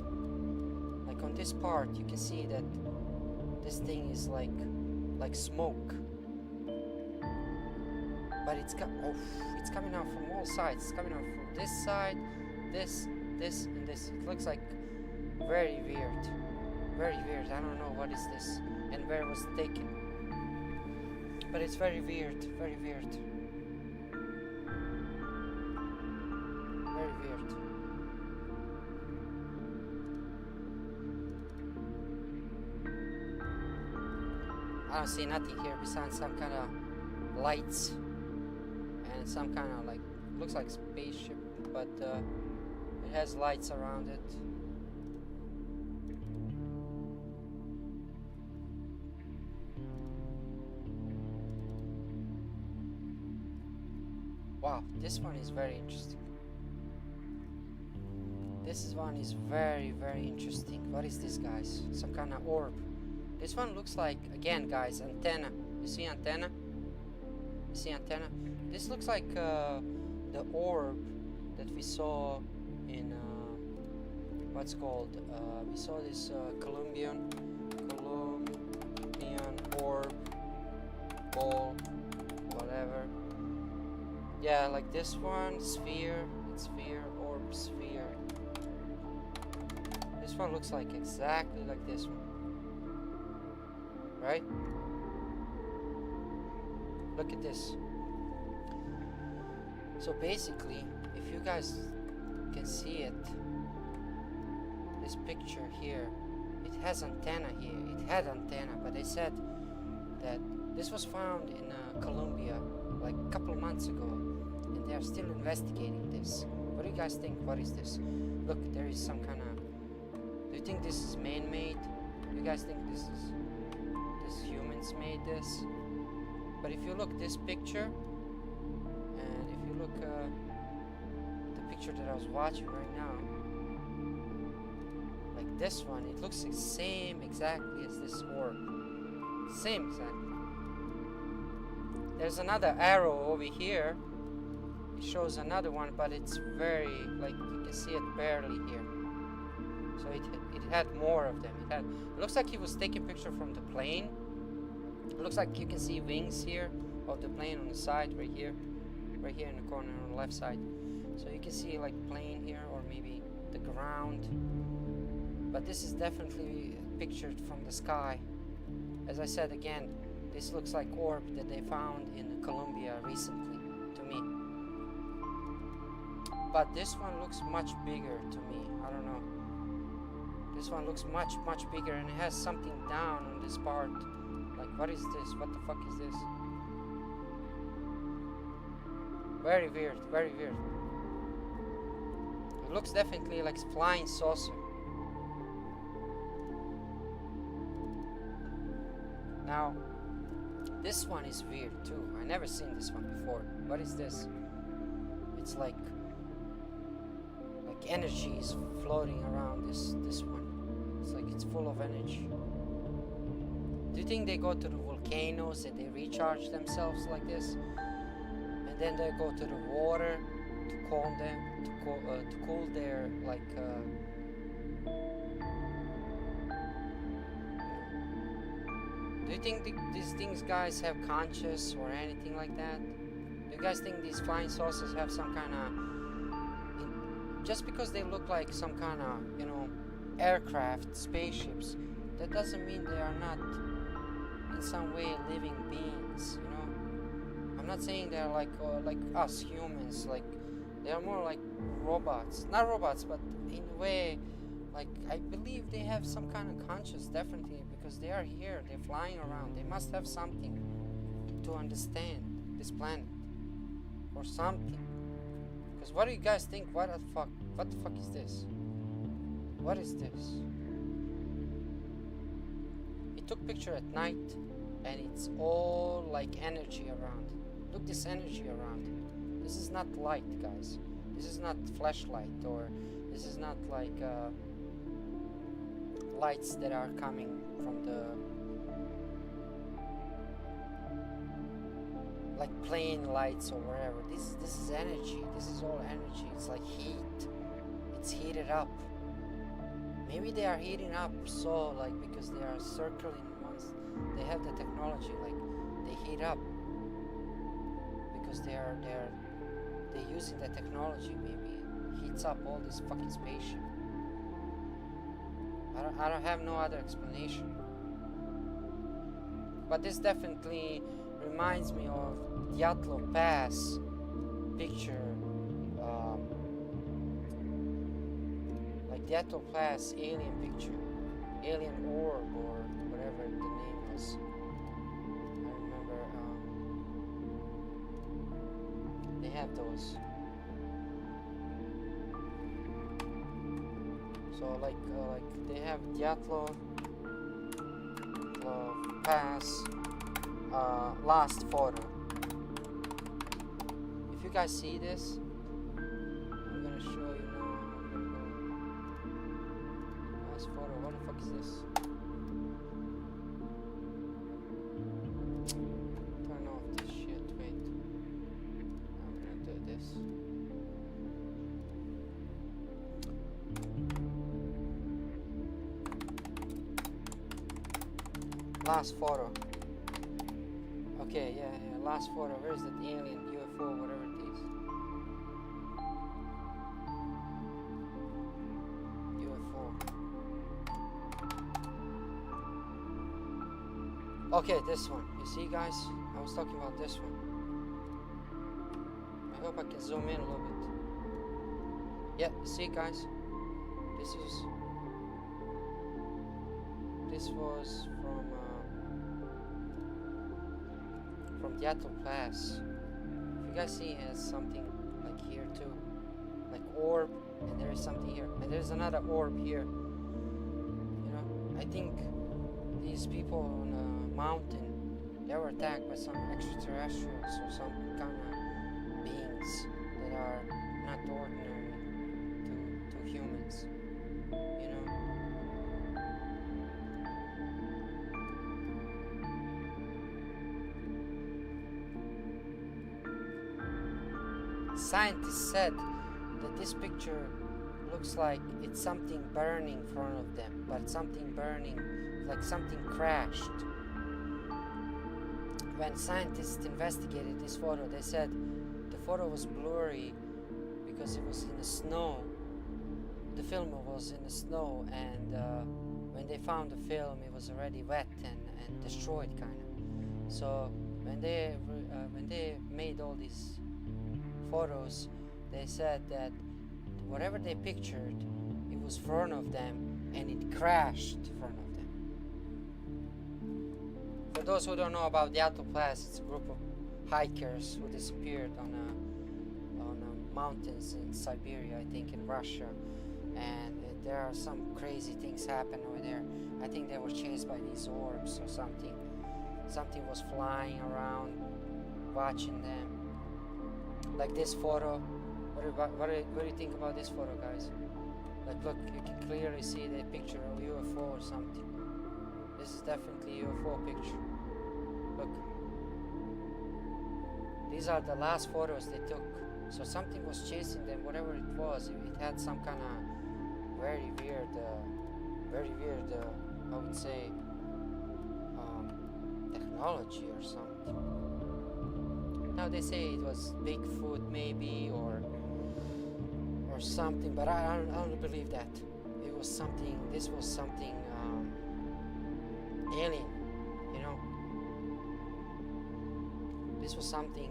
Like on this part, you can see that this thing is like smoke, but it's coming out from all sides. It's coming out from this side, this, and this. It looks like very weird, very weird. I don't know what is this and where it was taken, but it's very weird, very weird, very weird. I don't see nothing here besides some kind of lights and some kind of like, looks like spaceship, but it has lights around it. Wow, this one is very interesting. This one is very, very interesting. What is this, guys? Some kind of orb. This one looks like, again, guys, antenna. You see antenna? You see antenna? This looks like the orb that we saw in what's called? We saw this Colombian orb, ball, whatever. Yeah, like this one, sphere, orb, sphere. This one looks like exactly like this one. Right? Look at this. So basically, if you guys can see it, this picture here, it has antenna here. It had antenna, but they said that this was found in Colombia like a couple of months ago, and they are still investigating this. What do you guys think? What is this? Look, there is some kind of... Do you think this is man-made? Do you guys think this humans made this? But if you look this picture, and if you look the picture that I was watching right now, like this one, it looks the same exactly as this orb. Same exactly. There's another arrow over here. It shows another one, but it's very, like, you can see it barely here. So it had more of them. It looks like he was taking picture from the plane. It looks like you can see wings here of the plane on the side, right here in the corner on the left side. So you can see like plane here, or maybe the ground. But this is definitely pictured from the sky. As I said again, this looks like orb that they found in Colombia recently to me. But this one looks much bigger to me. I don't know. This one looks much, much bigger, and it has something down on this part. Like, what is this? What the fuck is this? Very weird, very weird. It looks definitely like flying saucer. Now, this one is weird too. I never seen this one before. What is this? It's like energy is floating around this one. It's like it's full of energy. Do you think they go to the volcanoes and they recharge themselves like this? And then they go to the water to calm them, to cool their, like, do Do you think these things, guys, have conscience or anything like that? Do you guys think these flying saucers have some kind of... Just because they look like some kind of, you know, aircraft, spaceships, that doesn't mean they are not in some way living beings, you know? I'm not saying they're like us humans, like they are more like robots. Not robots, but in a way, like I believe they have some kind of conscience, definitely, because they are here, they're flying around. They must have something to understand this planet or something. Because what do you guys think? What the fuck is this? What is this? He took picture at night and it's all like energy around. Look, this energy around. This is not light, guys. This is not flashlight, or this is not like lights that are coming from the like plane lights or wherever. This is energy. This is all energy. It's like heat. It's heated up. Maybe they are heating up so like because they are circling once they have the technology, like they heat up because they're using the technology. Maybe it heats up all this fucking spaceship. I don't have no other explanation. But this definitely reminds me of Dyatlov Pass picture. Like Dyatlov Pass alien picture. Alien orb or whatever the name was. I remember they have those. So like they have Dyatlov Pass last photo. If you guys see this, I'm gonna show you now. Last photo. What the fuck is this? Turn off this shit. Wait. I'm gonna do this. Last photo. Okay, yeah, last photo. Where is that alien, UFO, whatever it is? UFO. Okay, this one. You see, guys? I was talking about this one. I hope I can zoom in a little bit. Yeah, see, guys? This was from Dyatlov Pass. If you guys see, it has something like here too, like orb, and there is something here, and there's another orb here. You know, I think these people on a mountain, they were attacked by some extraterrestrials or some kind of beings that are not ordinary to humans. You know. Scientists said that this picture looks like it's something burning in front of them, but something burning, like something crashed. When scientists investigated this photo, they said the photo was blurry because it was in the snow. The film was in the snow, and when they found the film, it was already wet and destroyed, kind of. So when they made all these photos, they said that whatever they pictured, it was in front of them and it crashed in front of them. For those who don't know about the Dyatlov Pass, it's a group of hikers who disappeared on mountains in Siberia, I think in Russia, and there are some crazy things happen over there. I think they were chased by these orbs or something. Something was flying around, watching them. Like this photo. What do you think about this photo, guys? Like, look, you can clearly see the picture of UFO or something. This is definitely a UFO picture. Look. These are the last photos they took. So something was chasing them, whatever it was. It had some kind of very weird, I would say, technology or something. Now they say it was Bigfoot maybe or something, but I don't believe that. It was something. This was something alien, you know. This was something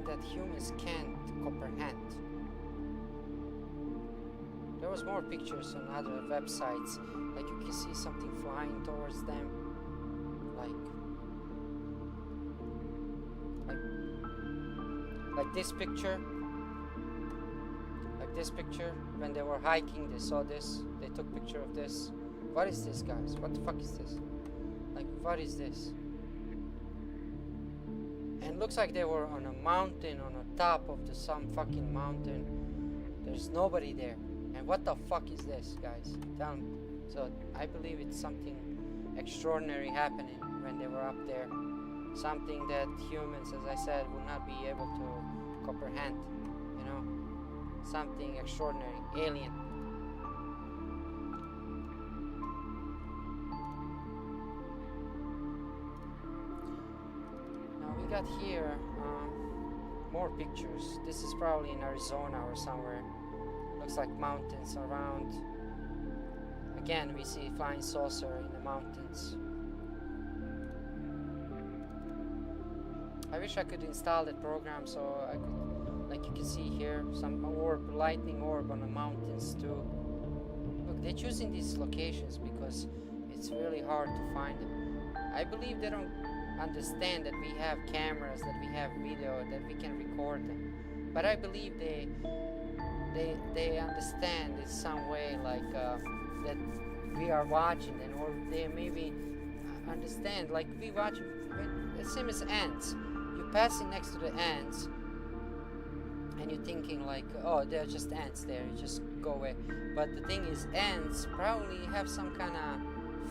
that humans can't comprehend. There was more pictures on other websites, like you can see something flying towards them, like this picture. Like this picture, when they were hiking, they saw this, they took picture of this. What is this, guys? What the fuck is this? Like, what is this? And looks like they were on a mountain, on the top of some fucking mountain. There's nobody there. And what the fuck is this, guys? So I believe it's something extraordinary happening when they were up there. Something that humans, as I said, will not be able to comprehend. You know, something extraordinary, alien. Now we got here more pictures. This is probably in Arizona or somewhere. Looks like mountains around. Again, we see flying saucer in the mountains. I wish I could install that program so I could, like you can see here, some orb, lightning orb on the mountains too. Look, they're choosing these locations because it's really hard to find them. I believe they don't understand that we have cameras, that we have video, that we can record them. But I believe they understand in some way, like that we are watching them, or they maybe understand, like we watch, the same as ants. You're passing next to the ants, and you're thinking like, oh, they're just ants there, you just go away. But the thing is, ants probably have some kind of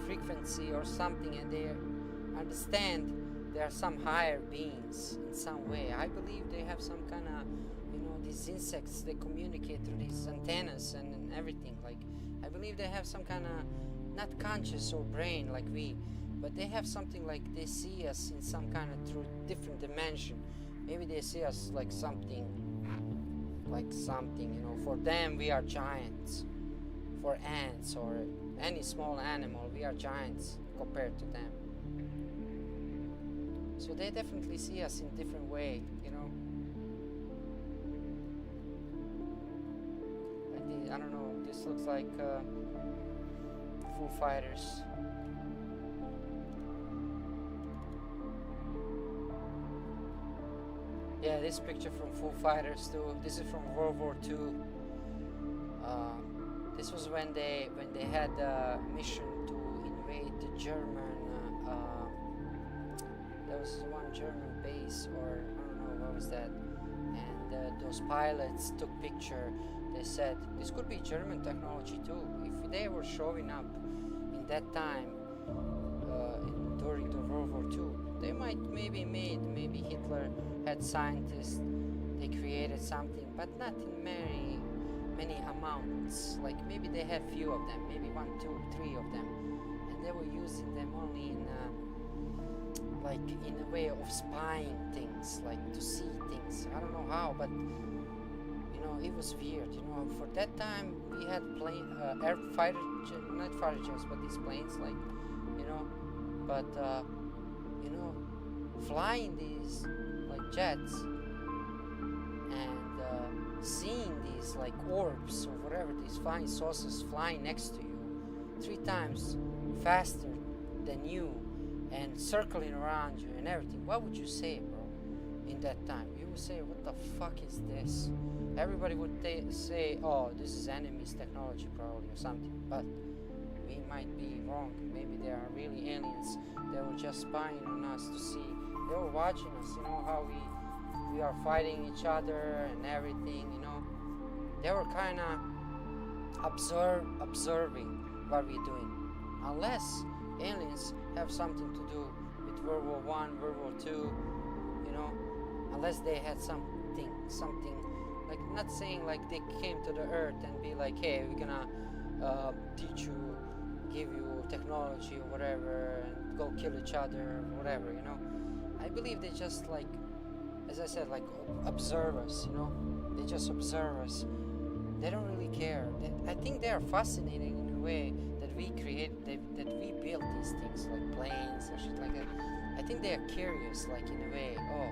frequency or something, and they understand there are some higher beings in some way. I believe they have some kind of, you know, these insects, they communicate through these antennas and everything. Like, I believe they have some kind of, not conscious or brain like we, but they have something like they see us in some kind of through different dimension. Maybe they see us like something, you know. For them, we are giants. For ants or any small animal, we are giants compared to them. So they definitely see us in a different way, you know. I don't know, this looks like Foo Fighters. Yeah, this picture from Foo Fighters too. This is from World War II. This was when they had a mission to invade the German. There was one German base, or I don't know what was that. And those pilots took picture. They said this could be German technology too. If they were showing up in that time during the World War II, they might maybe Hitler had scientists. They created something, but not in many amounts. Like maybe they have few of them, maybe 1, 2, 3 of them, and they were using them only in a way of spying things, like to see things. I don't know how, but you know, it was weird. You know, for that time we had not fighter jets, but these planes, like, you know, but you know, flying these like jets and seeing these like orbs or whatever, these flying saucers flying next to you 3 times faster than you and circling around you and everything. What would you say, bro, in that time? You would say, what the fuck is this? Everybody would say, oh, this is enemy's technology probably or something, but we might be wrong. Maybe they are really aliens. They were just spying on us to see. They were watching us, you know, how we are fighting each other and everything, you know. They were kind of observing what we're doing. Unless aliens have something to do with World War I, World War II, you know, unless they had something, like, not saying like they came to the earth and be like, hey, we're gonna teach you, give you technology or whatever and go kill each other or whatever, you know. I believe they just like, as I said, like observe us, you know. They just observe us. They don't really care. I think they are fascinating in a way that we create, that we build these things like planes or shit like that. I think they are curious, like in a way. Oh,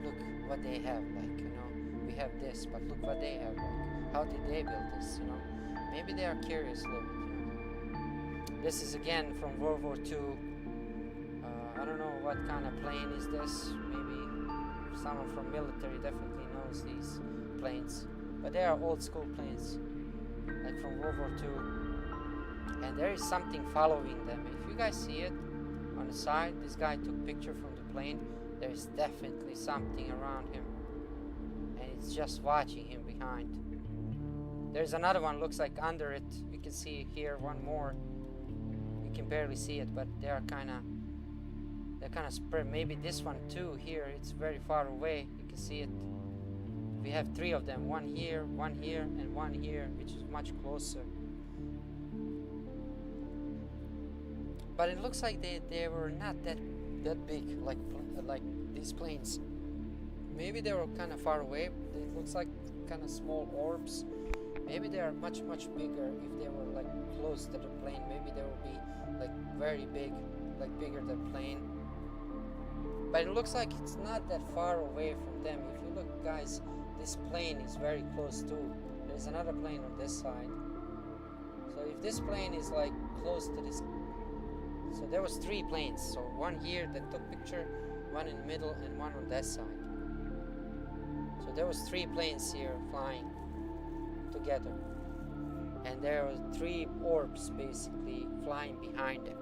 look what they have, like, you know. We have this, but look what they have, like. How did they build this, you know? Maybe they are curious a little bit, you know. This is again from World War II. I don't know what kind of plane is this. Maybe someone from military definitely knows these planes. But they are old school planes, like from World War II. And there is something following them. If you guys see it on the side, this guy took picture from the plane. There is definitely something around him. And it's just watching him behind. There's another one, looks like under it. You can see here one more. You can barely see it, but they're kind of spread. Maybe this one too here, it's very far away. You can see it. We have 3 of them, one here, and one here, which is much closer. But it looks like they were not that big, like these planes. Maybe they were kind of far away. It looks like kind of small orbs. Maybe they are much bigger. If they were like close to the plane, maybe they will be like very big, like bigger than plane. But it looks like it's not that far away from them. If you look, guys, this plane is very close too. There's another plane on this side. So if this plane is like close to this, so there was 3 planes. So one here that took picture, one in the middle, and one on that side. So there was 3 planes here flying together, and there were 3 orbs basically flying behind them.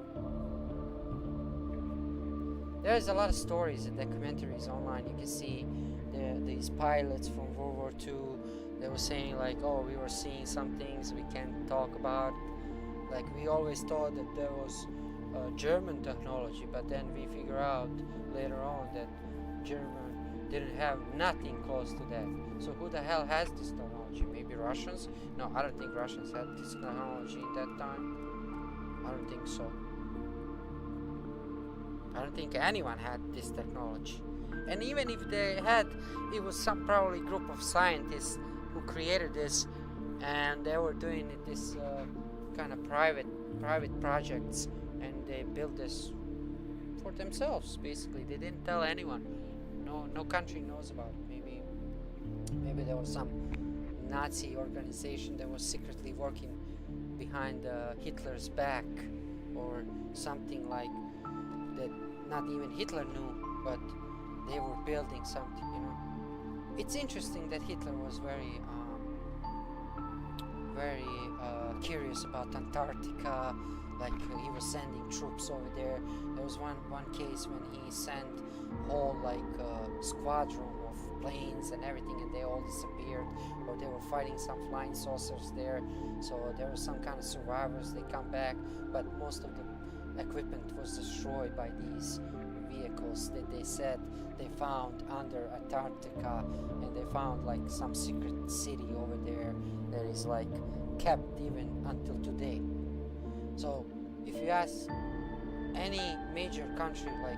There's a lot of stories and documentaries online. You can see these pilots from World War II. They were saying like, oh, we were seeing some things we can't talk about. Like we always thought that there was German technology, but then we figure out later on that German didn't have nothing close to that. So who the hell has this technology? Maybe Russians? No, I don't think Russians had this technology at that time. I don't think so. I don't think anyone had this technology. And even if they had, it was some probably group of scientists who created this, and they were doing it this kind of private projects, and they built this for themselves. Basically, they didn't tell anyone. No country knows about it. Maybe there was some Nazi organization that was secretly working behind Hitler's back, or something like that. Not even Hitler knew, but they were building something, you know. It's interesting that Hitler was very curious about Antarctica. Like he was sending troops over there. There was one case when he sent whole like squadron of planes and everything, and they all disappeared, or they were fighting some flying saucers there. So there was some kind of survivors. They come back, but most of the equipment was destroyed by these vehicles that they said they found under Antarctica, and they found like some secret city over there that is like kept even until today. So if you ask any major country like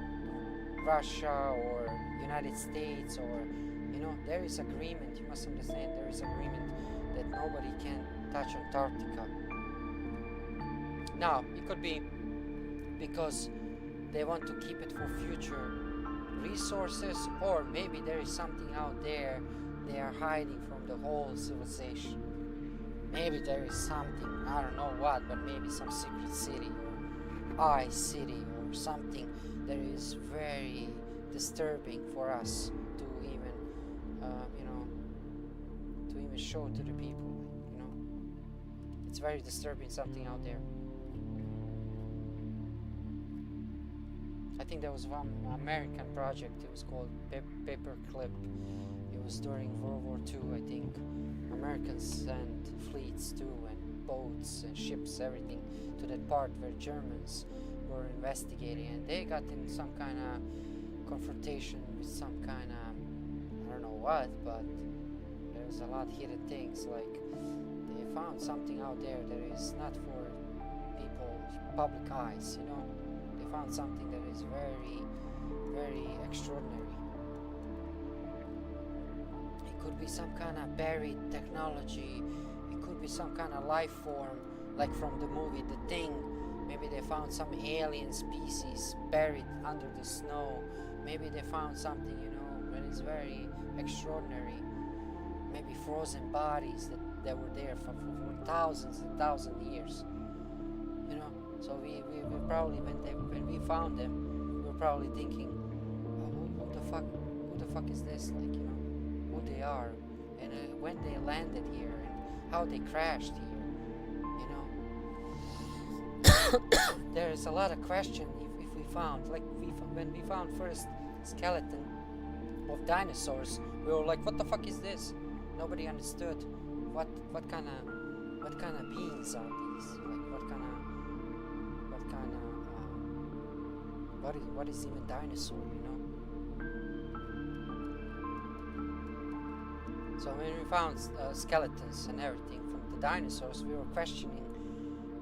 Russia or United States, or you know, there is agreement, you must understand, there is agreement that nobody can touch Antarctica. Now it could be because they want to keep it for future resources, or maybe there is something out there they are hiding from the whole civilization. Maybe there is something, I don't know what, but maybe some secret city or ice city or something that is very disturbing for us to even, you know, to even show to the people, you know. It's very disturbing, something out there. I think there was one American project, it was called Paperclip. It was during World War II, I think. Americans sent fleets too, and boats and ships, everything, to that part where Germans were investigating, and they got in some kind of confrontation with some kind of, I don't know what, but there's a lot of hidden things, like they found something out there that is not for people public eyes, you know. They found something that is very, very extraordinary. It could be some kind of buried technology. It could be some kind of life form, like from the movie The Thing. Maybe they found some alien species buried under the snow. Maybe they found something, you know, that is very extraordinary. Maybe frozen bodies that were there for thousands and thousands of years. You know, so we probably, when we found them, we were probably thinking, oh, who the fuck is this? Like, you know, who they are, and when they landed here, and how they crashed here. You know, there's a lot of question if we found, like when we found first skeleton of dinosaurs, we were like, what the fuck is this? Nobody understood what kind of beings are these? Like what is even dinosaur? You know. So when we found skeletons and everything from the dinosaurs, we were questioning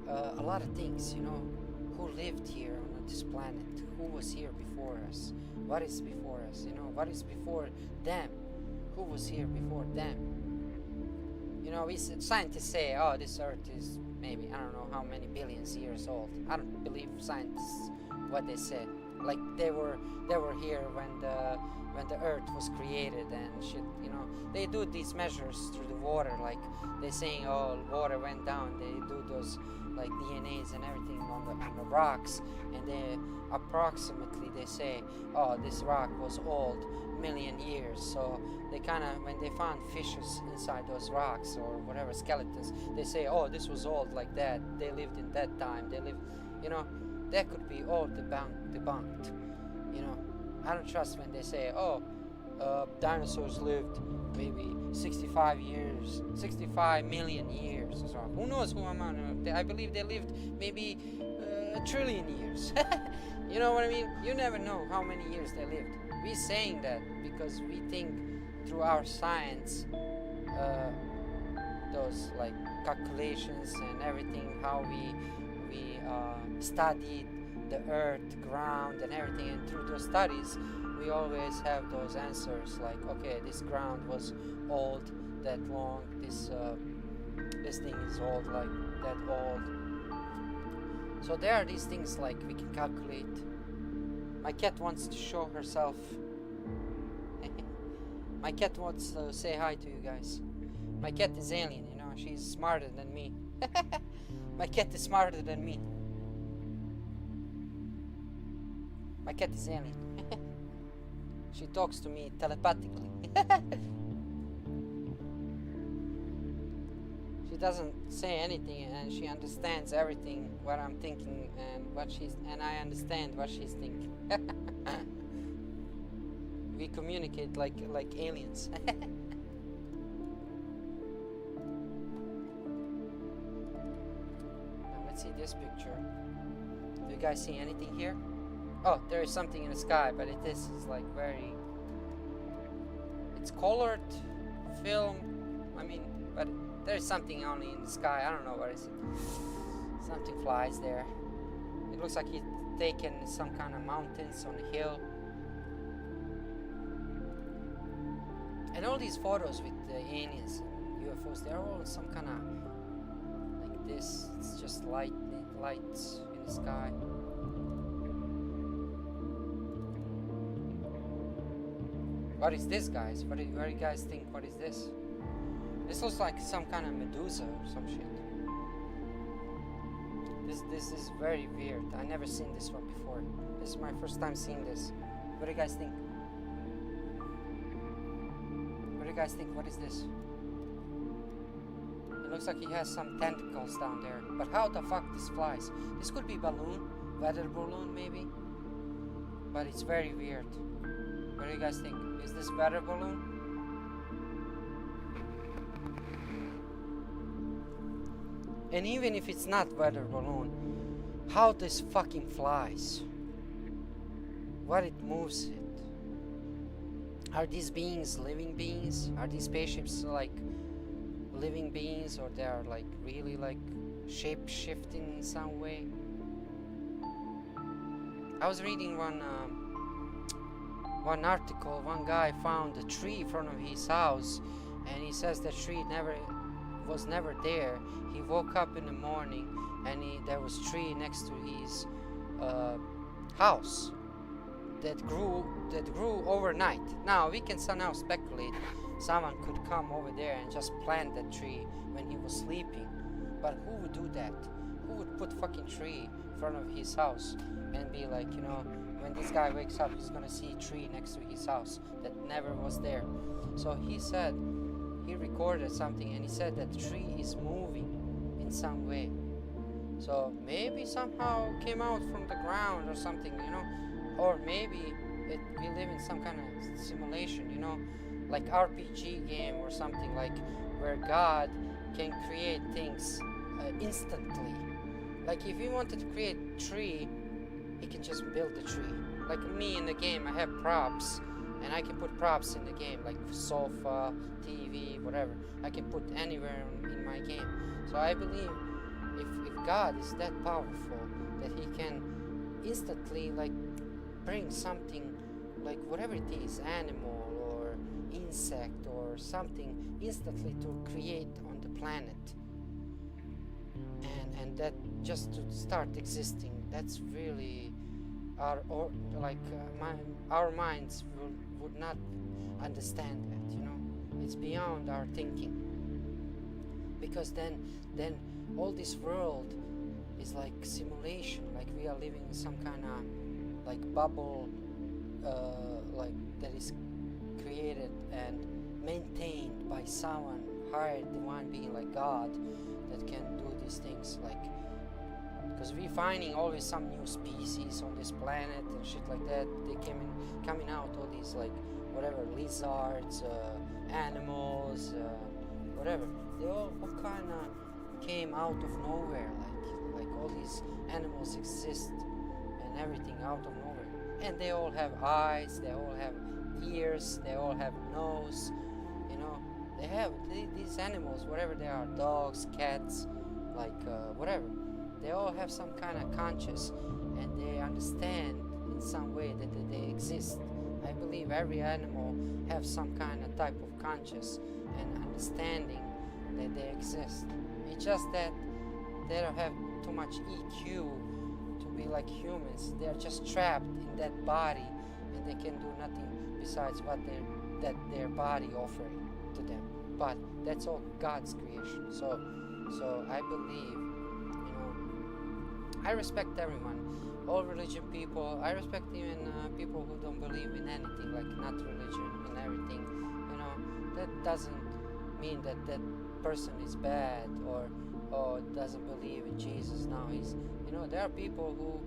a lot of things. You know, who lived here on this planet? Who was here before us? What is before us? You know, what is before them? Who was here before them? You know, scientists say, oh, this Earth is maybe, I don't know how many billions years old. I don't believe scientists what they say. Like they were here when the Earth was created and shit. You know, they do these measures through the water. Like they saying, oh, water went down. They do those like DNAs and everything on the rocks, and they approximately they say, oh, this rock was old, million years. So they kind of, when they found fishes inside those rocks or whatever skeletons, they say, oh, this was old like that. They lived in that time. They lived, you know, that could be all debunked. You know, I don't trust when they say, oh, dinosaurs lived maybe 65 million years or so. Who knows who amount? I believe they lived maybe a trillion years. You know what I mean? You never know how many years they lived. We're saying that because we think through our science, those like calculations and everything, how we studied the earth, ground, and everything, and through those studies, we always have those answers like, okay, this ground was old that long, this thing is old like that old. So there are these things like we can calculate. My cat wants to show herself. My cat wants to say hi to you guys. My cat is alien, you know, she's smarter than me. My cat is smarter than me. My cat is alien. She talks to me telepathically. She doesn't say anything, and she understands everything what I'm thinking and I understand what she's thinking. We communicate like aliens. Now let's see this picture. Do you guys see anything here? Oh, there is something in the sky, but is like very... It's colored film. I mean, but there is something only in the sky. I don't know what is it. Something flies there. It looks like he's taken some kind of mountains on a hill. And all these photos with the aliens and UFOs, they're all some kind of like this. It's just lights in the sky. What is this, guys? What do you guys think? What is this? This looks like some kind of Medusa or some shit. This is very weird. I never seen this one before. This is my first time seeing this. What do you guys think? What do you guys think? What is this? It looks like he has some tentacles down there. But how the fuck this flies? This could be balloon, weather balloon maybe. But it's very weird. What do you guys think? Is this weather balloon? And even if it's not weather balloon, how this fucking flies? What it moves it? Are these beings living beings? Are these spaceships like living beings, or they are like really like shape shifting in some way? I was reading one article. One guy found a tree in front of his house, and he says the tree was never there. He woke up in the morning, and there was a tree next to his house that grew overnight. Now we can somehow speculate someone could come over there and just plant that tree when he was sleeping, but who would do that? Who would put fucking tree in front of his house and be like, you know, when this guy wakes up, he's gonna see a tree next to his house that never was there? So he said, he recorded something, and he said that the tree is moving in some way. So maybe somehow it came out from the ground or something, you know, or maybe we live in some kind of simulation, you know, like RPG game or something, like where God can create things instantly. Like if he wanted to create a tree, he can just build the tree. Like me in the game, I have props, and I can put props in the game, like sofa, TV, whatever. I can put anywhere in my game. So I believe if God is that powerful that he can instantly like bring something, like whatever it is, animal or insect or something, instantly to create on the planet, and that just to start existing, that's really our minds would not understand that, you know. It's beyond our thinking, because then all this world is like simulation, like we are living in some kind of like bubble, like that is created and maintained by someone higher, divine being like God, that can do these things. Like, because we're finding always some new species on this planet and shit like that. They coming out all these like whatever lizards, animals, whatever. They all kind of came out of nowhere. Like all these animals exist and everything out of nowhere. And they all have eyes. They all have ears. They all have nose. You know, they have these animals, whatever they are, dogs, cats, like whatever. They all have some kind of conscious, and they understand in some way that they exist. I believe every animal have some kind of type of conscious and understanding that they exist. It's just that they don't have too much EQ to be like humans. They're just trapped in that body, and they can do nothing besides what their body offering to them. But that's all God's creation. So I believe, you know, I respect everyone, all religion people. I respect even people who don't believe in anything, like not religion and everything. You know, that doesn't mean that that person is bad or doesn't believe in Jesus. Now he's, you know, there are people who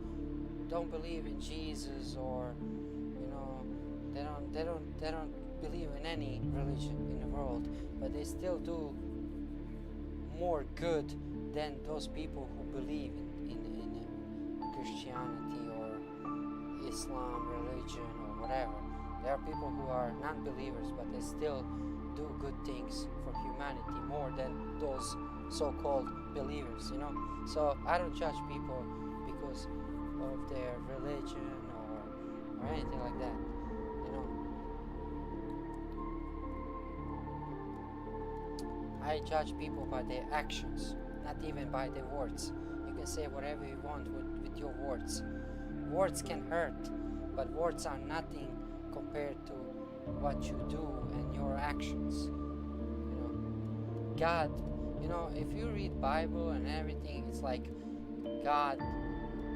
don't believe in Jesus, or you know, they don't believe in any religion in the world, but they still do more good than those people who believe in Christianity or Islam religion or whatever. There are people who are non-believers, but they still do good things for humanity more than those so-called believers, you know. So I don't judge people because of their religion or anything like that, you know. I judge people by their actions, not even by their words. You can say whatever you want with your words. Words can hurt, but words are nothing compared to what you do and your actions. You know, God, you know, if you read Bible and everything, it's like God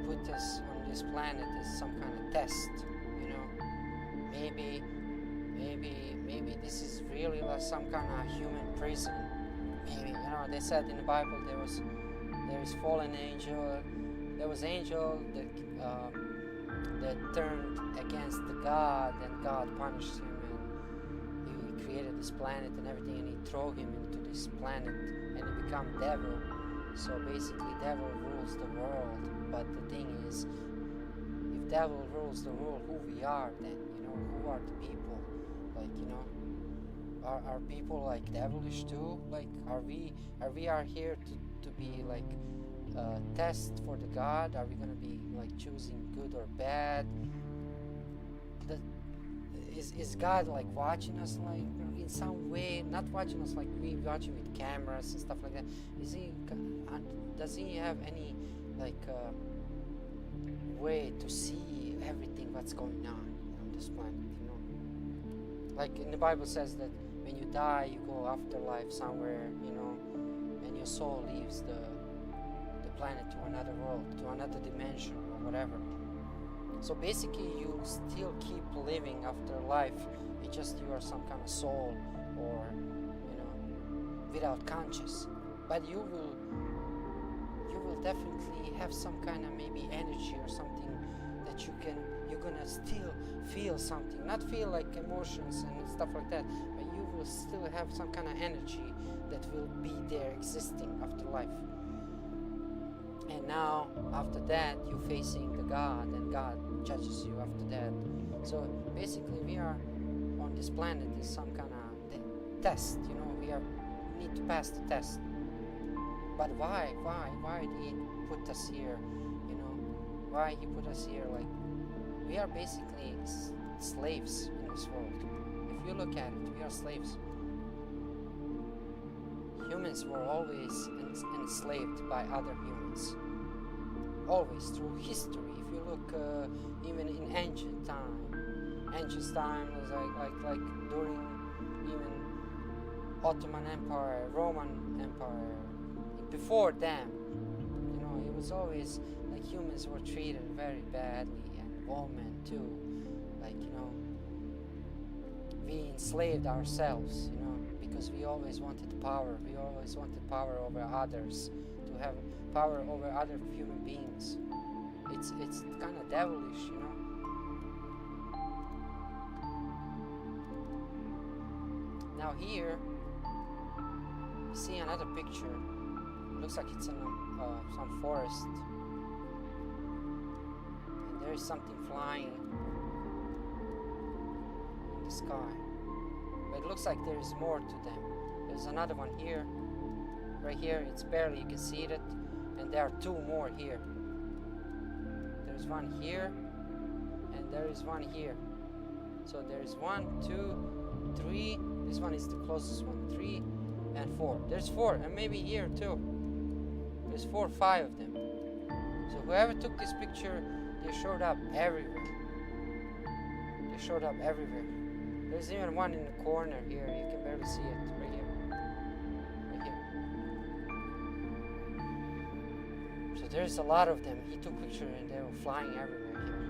put us on this planet as some kind of test. You know, maybe this is really like some kind of human prison. Maybe, you know, they said in the Bible there is fallen angel. There was angel that turned against the God, and God punished him, and he created this planet and everything, and he threw him into this planet, and he became devil. So basically, devil rules the world. But the thing is, if devil rules the world, who we are then? You know, who are the people? Like, you know, are people like devilish too? Like, are we here to be like test for the God? Are we gonna be like choosing good or bad? Is God like watching us like in some way? Not watching us like we watching with cameras and stuff like that. Is he? Does he have any like way to see everything that's going on this planet? You know, like in the Bible says that when you die, you go afterlife somewhere. You know, and your soul leaves the planet to another world, to another dimension or whatever. So basically you still keep living after life, it's just you are some kind of soul or, you know, without conscious. But you will definitely have some kind of maybe energy or something that you're gonna still feel something. Not feel like emotions and stuff like that, but you will still have some kind of energy that will be there existing after life. And now, after that, you're facing the God, and God judges you after that. So basically, we are on this planet is some kind of test. You know, we need to pass the test. But why? Why did He put us here? You know, why He put us here? Like, we are basically slaves in this world. If you look at it, we are slaves. Humans were always enslaved by other humans. Always, through history. If you look even in ancient time was like during even Ottoman Empire, Roman Empire, before them, you know, it was always like humans were treated very badly, and women too. Like, you know, we enslaved ourselves, you know, because we always wanted power. We always wanted power over others, to have power over other human beings. It's kind of devilish, you know. Now here, you see another picture. It looks like it's in some forest, and there is something flying in the sky. But it looks like there is more to them. There's another one here. Right here, it's barely, you can see it. And there are two more here. There's one here, and there is one here. So there's 1, 2, 3. This one is the closest one. 3 and 4. There's 4, and maybe here too. There's 4 or 5 of them. So whoever took this picture, they showed up everywhere. They showed up everywhere. There's even one in the corner here. You can barely see it. Right here. Right here. So there's a lot of them. He took pictures and they were flying everywhere here.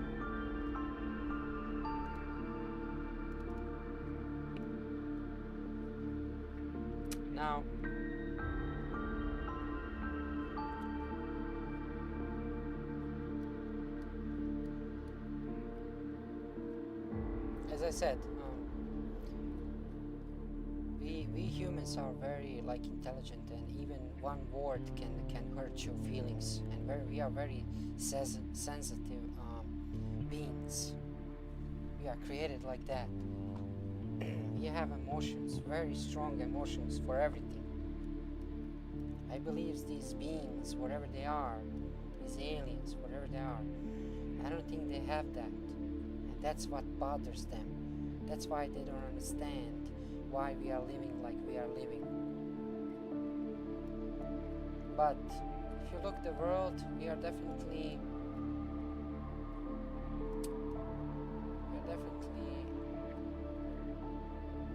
Now, as I said, we humans are very like intelligent, and even one word can hurt your feelings, and we are very sensitive beings. We are created like that. We have emotions, very strong emotions for everything. I believe these beings, whatever they are, these aliens, whatever they are, I don't think they have that. And that's what bothers them. That's why they don't understand why we are living like we are living. But if you look at the world, we are definitely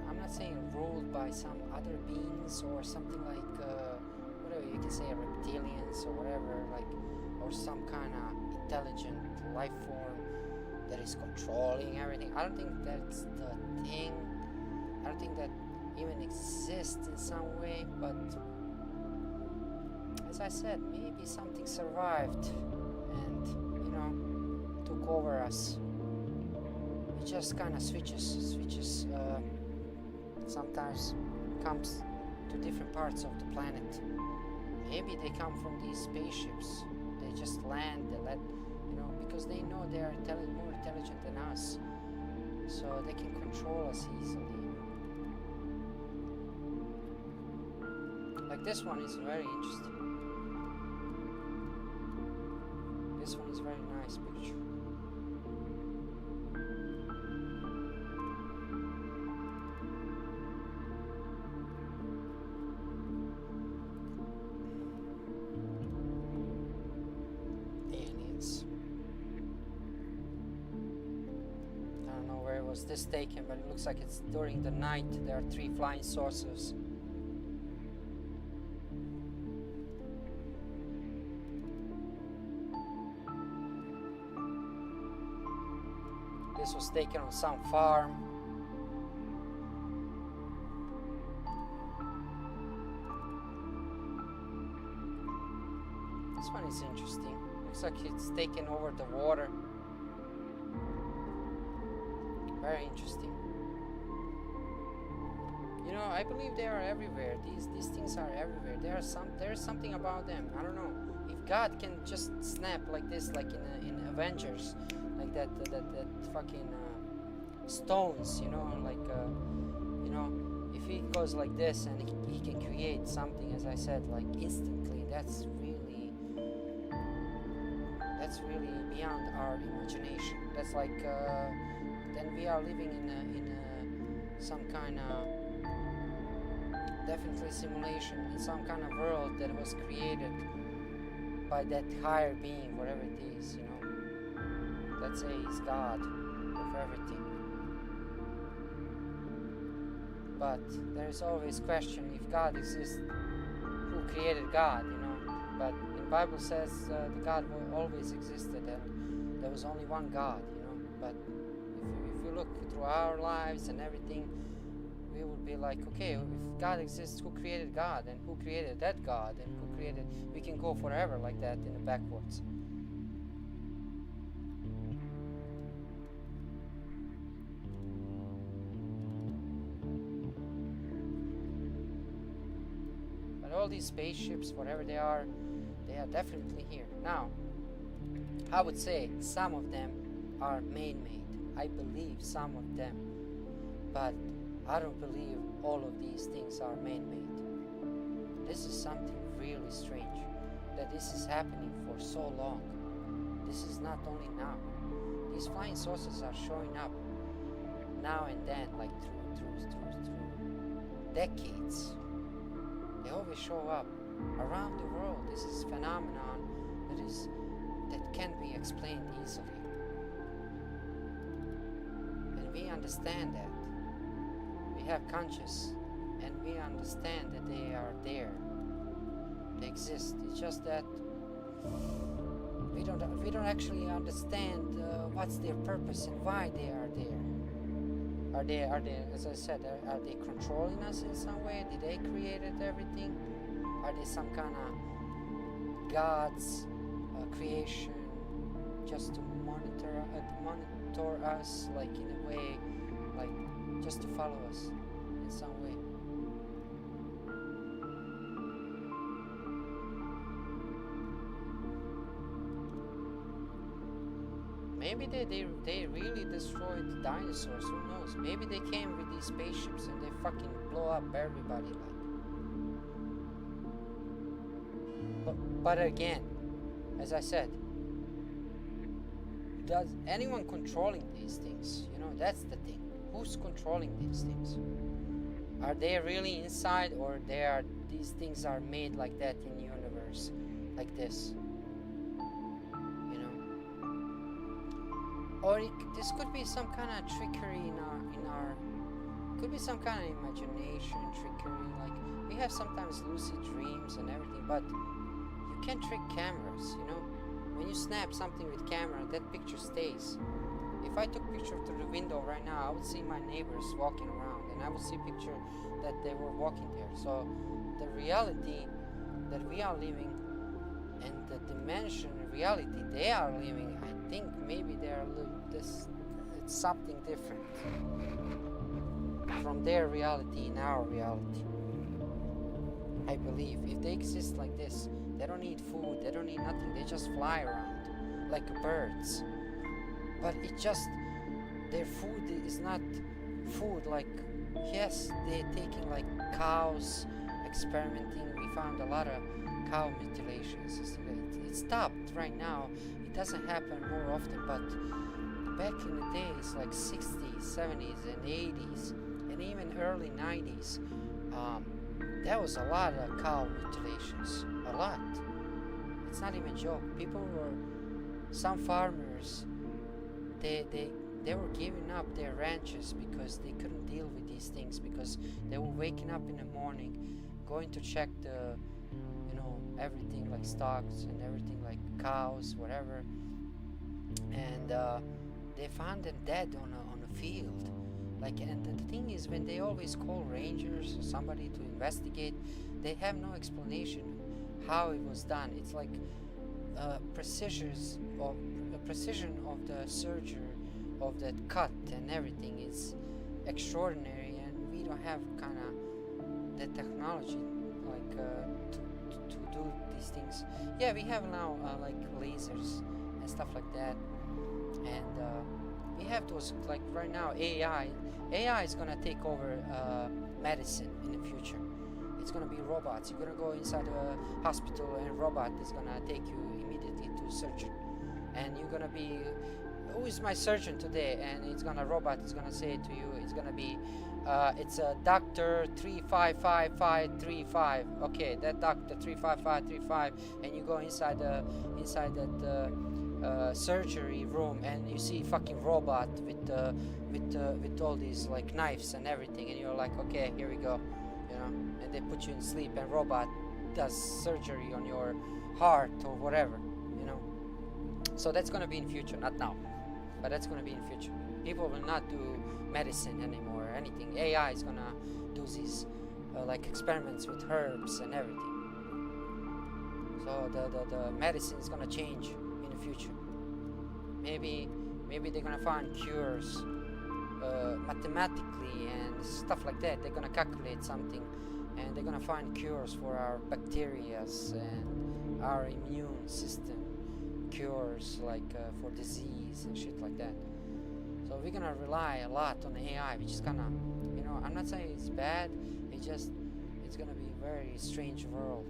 I'm not saying ruled by some other beings or something like whatever you can say, reptilians or whatever, like, or some kind of intelligent life form that is controlling everything. I don't think that's the thing. I don't think that even exists in some way, but as I said, maybe something survived and, you know, took over us. It just kind of switches sometimes comes to different parts of the planet. Maybe they come from these spaceships. They just land, they let, you know, because they know they are more intelligent than us, so they can control us easily. Like this one is very interesting. This one is very nice picture. Aliens. I don't know where was this taken, but it looks like it's during the night. There are 3 flying saucers. This was taken on some farm. This one is interesting. Looks like it's taken over the water. Very interesting. You know, I believe they are everywhere. These things are everywhere. There's something about them. I don't know. If God can just snap like this, like in Avengers, like that fucking stones, you know, like you know, if he goes like this and he can create something, as I said, like instantly, that's really beyond our imagination. That's like then we are living in some kind of definitely simulation, in some kind of world that was created by that higher being, whatever it is, you know. Let's say he's God of everything. But there is always question, if God exists, who created God, you know? But the Bible says the God always existed, and there was only one God, you know. But if you look through our lives and everything, we would be like, okay, if God exists, who created God, and who created that God, and who created? We can go forever like that in the backwards. But all these spaceships, whatever they are definitely here. Now, I would say some of them are man-made. I believe some of them, but I don't believe all of these things are man-made. This is something really strange, that this is happening for so long. This is not only now. These flying saucers are showing up now and then, like through decades. They always show up around the world. This is a phenomenon that can be explained easily. And we understand that. We have conscious, and we understand that they are there. They exist. It's just that we don't actually understand what's their purpose and why they are there. Are they, as I said, are they controlling us in some way? Did they create everything? Are they some kind of God's creation, just to monitor us, like in a way, like just to follow us in some way? Maybe they really destroyed the dinosaurs, who knows? Maybe they came with these spaceships and they fucking blow up everybody, like. But again, as I said, does anyone controlling these things? You know, that's the thing. Who's controlling these things? Are they really inside, or these things are made like that in the universe, like this? You know, or this could be some kind of trickery in our. Could be some kind of imagination trickery. Like we have sometimes lucid dreams and everything, but you can't trick cameras. You know, when you snap something with camera, that picture stays. If I took picture through the window right now, I would see my neighbors walking around, and I would see a picture that they were walking there. So the reality that we are living and the dimension reality they are living, I think maybe they are it's something different from their reality in our reality. I believe if they exist like this, they don't need food, they don't need nothing, they just fly around like birds. But it just, their food is not food like, yes, they're taking like cows, experimenting. We found a lot of cow mutilations. It stopped right now. doesn't happen more often, but back in the days, like 60s, 70s, and 80s, and even early 90s, there was a lot of cow mutilations. A lot. It's not even a joke. Some farmers, they were giving up their ranches because they couldn't deal with these things, because they were waking up in the morning, going to check the, everything like stocks and everything like cows, whatever, and they found them dead on a field. Like, and the thing is, when they always call rangers or somebody to investigate, they have no explanation how it was done. It's like precision of the surgery of that cut and everything is extraordinary, and we don't have kind of the technology like to do these things. Yeah, we have now like lasers and stuff like that, and we have those, like right now AI is gonna take over medicine in the future. It's gonna be robots. You're gonna go inside a hospital and a robot is gonna take you immediately to surgery, and you're gonna be, who is my surgeon today? And robot is gonna say to you, it's gonna be it's a doctor 355535. Okay, that doctor 35535, and you go inside that surgery room, and you see fucking robot with all these like knives and everything, and you're like, okay, here we go, and they put you in sleep, and robot does surgery on your heart or whatever, So that's gonna be in future, not now, but that's gonna be in future. People will not do medicine anymore or anything. AI is gonna do these like experiments with herbs and everything. So the medicine is gonna change in the future. Maybe they're gonna find cures mathematically and stuff like that. They're gonna calculate something, and they're gonna find cures for our bacteria and our immune system, cures like for disease and shit like that. So we're gonna rely a lot on AI, which is kind of, I'm not saying it's bad. It's gonna be a very strange world,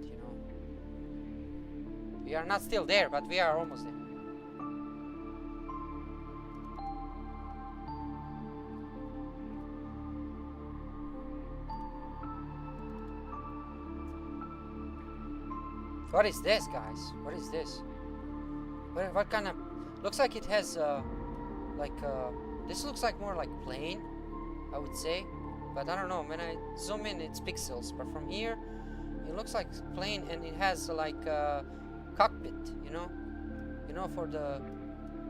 We are not still there, but we are almost there. What is this, guys? What is this? What kind of... Looks like it has, this looks like more like plane, I would say. But I don't know, when I zoom in, it's pixels. But from here, it looks like plane, and it has like a cockpit, for the...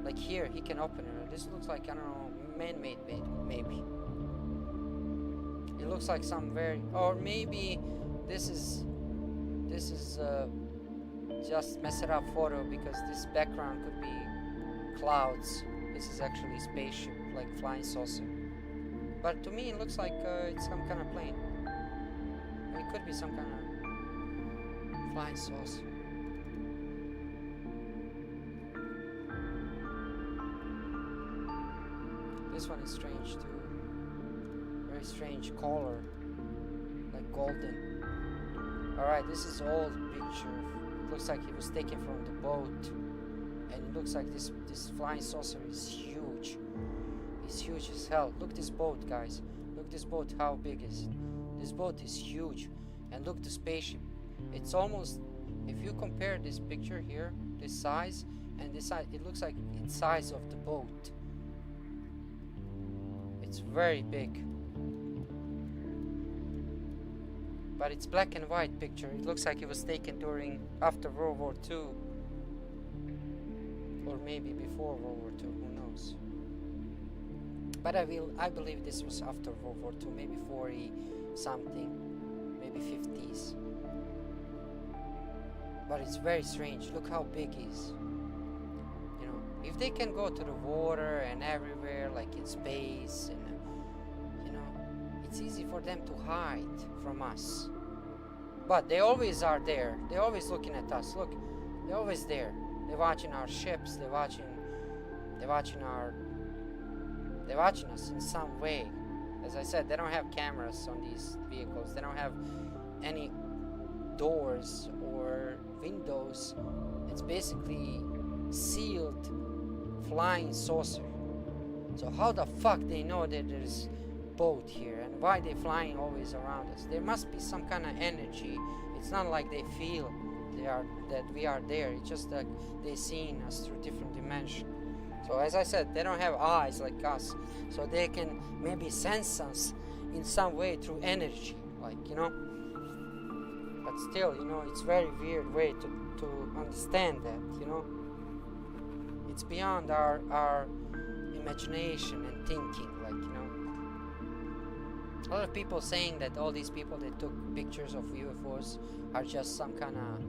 Like here, he can open it. This looks like, I don't know, man-made, maybe. It looks like some very... Or maybe this is just mess it up photo, because this background could be clouds. This is actually a spaceship, like flying saucer. But to me it looks like it's some kind of plane. Or it could be some kind of flying saucer. This one is strange too. Very strange color, like golden. Alright, this is old picture. It looks like it was taken from the boat. And it looks like this flying saucer is huge. It's huge as hell. Look this boat, guys. Look this boat, how big is it? This boat is huge. And look the spaceship. It's almost, if you compare this picture here, this size, and this size, it looks like it's size of the boat. It's very big. But it's black and white picture. It looks like it was taken after World War II. Or maybe before World War II, who knows. But I believe this was after World War II, maybe 40 something, maybe 50s. But it's very strange. Look how big it is. If they can go to the water and everywhere, like in space, and it's easy for them to hide from us. But they always are there. They're always looking at us. Look, they're always there. They're watching our ships. They're watching us in some way. As I said, they don't have cameras on these vehicles. They don't have any doors or windows. It's basically sealed flying saucer. So how the fuck they know that there's boat here, and why they flying always around us? There must be some kind of energy. It's not like they feel that we are there. It's just that they seeing us through different dimension. So as I said, they don't have eyes like us, so they can maybe sense us in some way through energy, like, you know. But still, you know, it's very weird way to understand that, you know. It's beyond our imagination and thinking, like, you know. A lot of people saying that all these people that took pictures of UFOs are just some kind of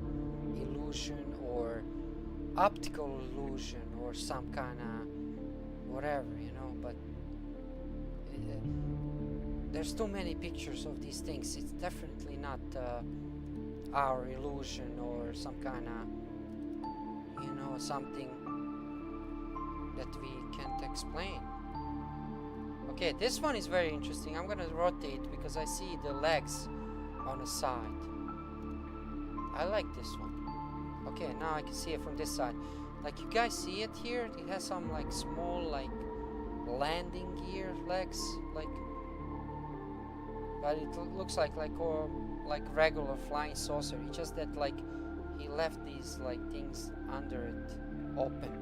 illusion or optical illusion or some kind of whatever, you know. But there's too many pictures of these things. It's definitely not our illusion or some kind of, you know, something that we can't explain. Okay, this one is very interesting. I'm gonna rotate because I see the legs on the side. I like this one. Okay, now I can see it from this side. Like, you guys see it here? It has some like small like landing gear legs, like, but it looks like regular flying saucer. It's just that like he left these like things under it open.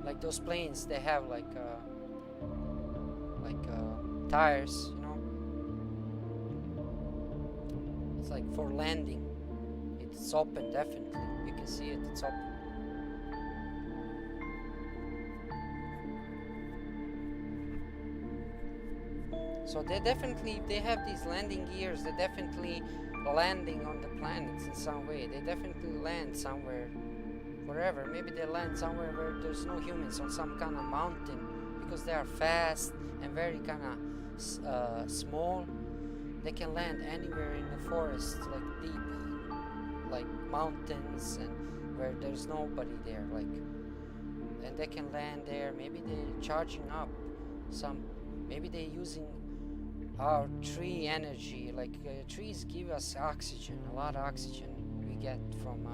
Like those planes, they have like tires, you know. It's like for landing. It's open, definitely. You can see it. It's open. So they definitely, if they have these landing gears, they're definitely landing on the planets in some way. They definitely land somewhere, wherever. Maybe they land somewhere where there's no humans, on some kind of mountain, because they are fast and very kind of small. They can land anywhere in the forest, like deep, like mountains, and where there's nobody there, like, and they can land there. Maybe they're charging up some, maybe they're using our tree energy, like trees give us oxygen, a lot of oxygen we get from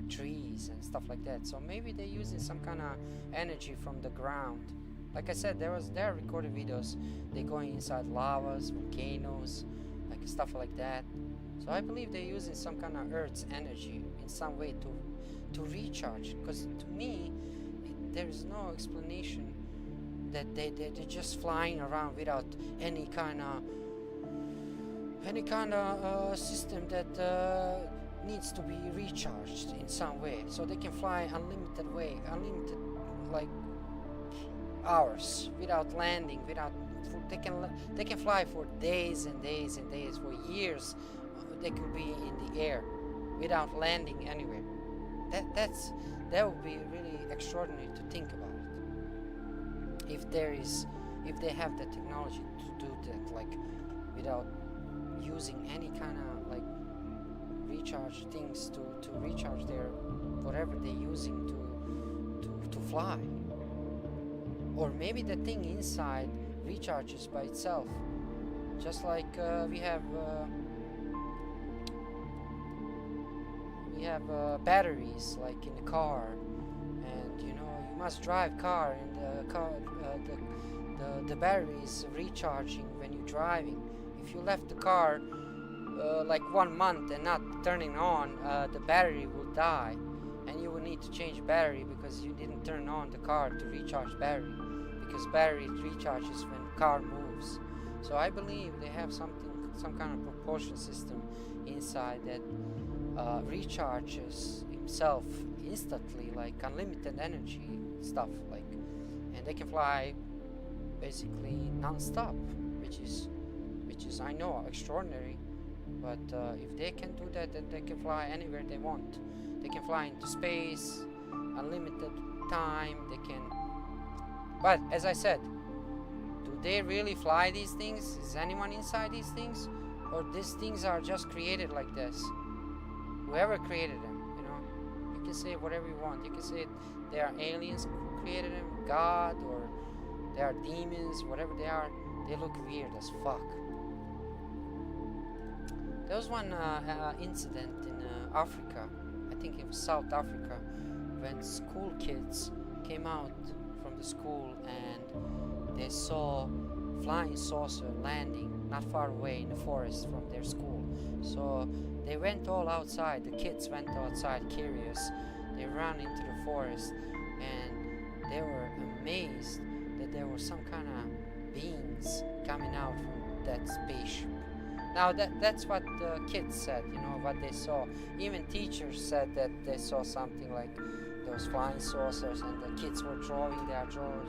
trees and stuff like that. So maybe they're using some kind of energy from the ground. Like I said, there are recorded videos. They're going inside lavas, volcanoes, like stuff like that. So I believe they're using some kind of Earth's energy in some way to recharge. Because to me, there is no explanation that they're just flying around without any kind of system that needs to be recharged in some way. So they can fly unlimited like hours without landing, they can fly for days and days and days, for years. They could be in the air without landing anywhere. That would be really extraordinary to think about it. If they have the technology to do that, like without using any kind of like recharge things to recharge their whatever they're using to fly. Or maybe the thing inside recharges by itself, just like we have batteries like in the car, and you know, you must drive car, and the car the battery is recharging when you're driving. If you left the car like 1 month and not turning on, the battery will die, and you will need to change battery because you didn't turn on the car to recharge battery, because battery recharges when car moves. So I believe they have some kind of propulsion system inside that recharges himself instantly, like unlimited energy stuff, like, and they can fly basically non-stop, which is I know extraordinary. But if they can do that, then they can fly anywhere they want. They can fly into space, unlimited time. They can. But as I said, do they really fly these things? Is anyone inside these things, or these things are just created like this? Whoever created them, you know, you can say whatever you want. You can say they are aliens who created them, God, or they are demons, whatever they are. They look weird as fuck. There was one incident in Africa, I think it was South Africa, when school kids came out from the school and they saw flying saucer landing not far away in the forest from their school. So they went all outside, the kids went outside curious, they ran into the forest and they were amazed that there were some kind of beings coming out from that spaceship. Now that's what the kids said, you know, what they saw. Even teachers said that they saw something like those flying saucers, and the kids were drawing their drawers.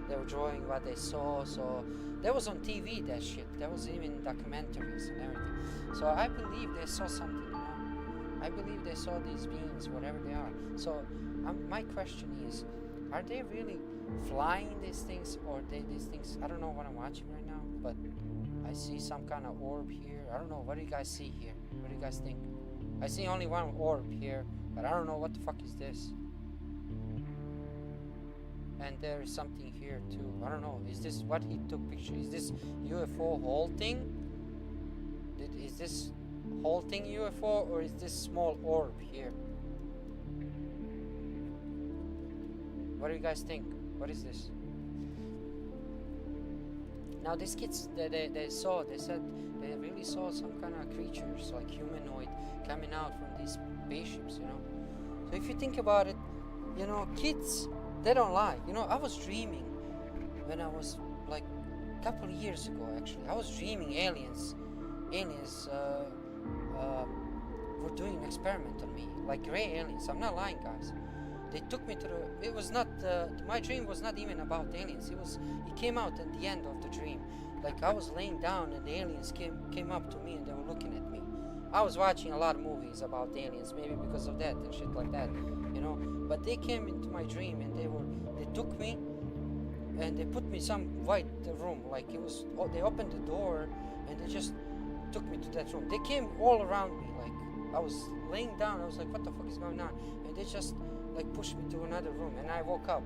They were drawing what they saw. So that was on TV, that shit. There was even documentaries and everything. So I believe they saw something, you know. I believe they saw these beings, whatever they are. So my question is, are they really flying these things, or these things? I don't know what I'm watching right now, but I see some kind of orb here. I don't know. What do you guys see here? What do you guys think? I see only one orb here, but I don't know what the fuck is this. And there is something here too. I don't know. Is this what he took picture? Is this UFO whole thing? Is this whole thing UFO, or is this small orb here? What do you guys think? What is this? Now these kids, they said they really saw some kind of creatures like humanoid coming out from these spaceships, you know. So if you think about it, you know, kids, they don't lie. You know, I was dreaming when I was like a couple of years ago, actually. I was dreaming aliens were doing an experiment on me, like gray aliens. I'm not lying, guys. They took me to the, it was not, my dream was not even about aliens. It came out at the end of the dream. Like I was laying down and the aliens came up to me and they were looking at me. I was watching a lot of movies about aliens, maybe because of that and shit like that, you know. But they came into my dream and they took me and they put me in some white room. Like it was, they opened the door and they just took me to that room. They came all around me. Like I was laying down. I was like, what the fuck is going on? And they just like pushed me to another room and I woke up.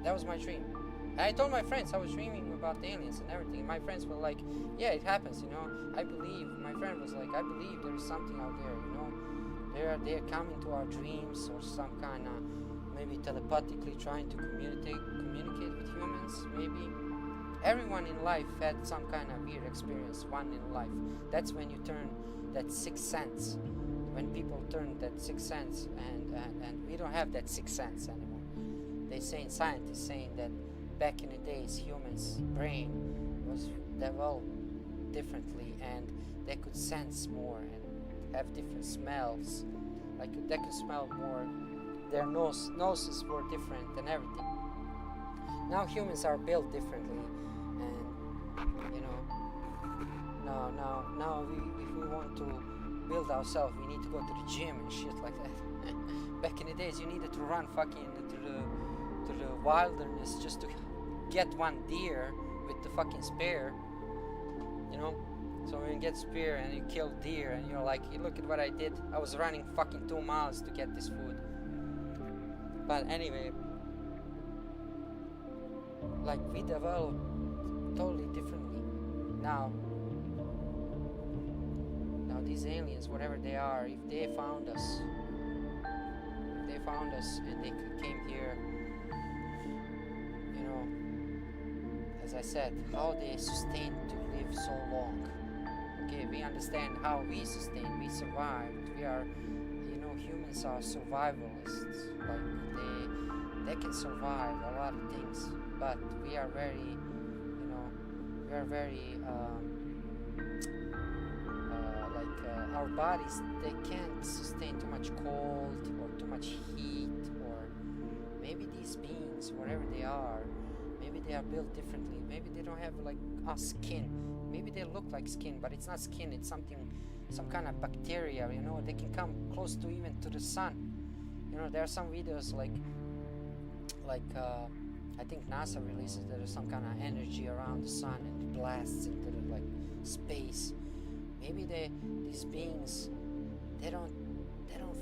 That was my dream. And I told my friends I was dreaming about aliens and everything. My friends were like, yeah, it happens, you know. I believe, my friend was like, I believe there is something out there, you know. They're coming to our dreams or some kind of, maybe telepathically trying to communicate with humans, maybe. Everyone in life had some kind of weird experience, one in life. That's when you turn that sixth sense. When people turn that sixth sense, and we don't have that sixth sense anymore. They say, scientists saying that back in the days, humans' brain was developed differently, and they could sense more and have different smells. Like they could smell more. Their noses were different and everything. Now humans are built differently, and you know, now if we want to build ourselves, we need to go to the gym and shit like that. Back in the days, you needed to run fucking to the wilderness just to get one deer with the fucking spear, you know. So when you get spear and you kill deer and you're like, look at what I did. I was running fucking 2 miles to get this food. But anyway, like we developed totally differently. Now these aliens, whatever they are, if they found us and they came here, you know, as I said, how they sustained to live so long. Okay, we understand how we sustain, we survived. We are, you know, humans are survivalists. Like they can survive a lot of things, but we are very, you know, we are very our bodies, they can't sustain too much cold or too much heat, or maybe these beings, whatever they are, maybe they are built differently. Maybe they don't have like us skin. Maybe they look like skin, but it's not skin. It's something, some kind of bacteria. You know, they can come close to even to the sun. You know, there are some videos like I think NASA releases there is some kind of energy around the sun and it blasts into the like space. Maybe these beings, they don't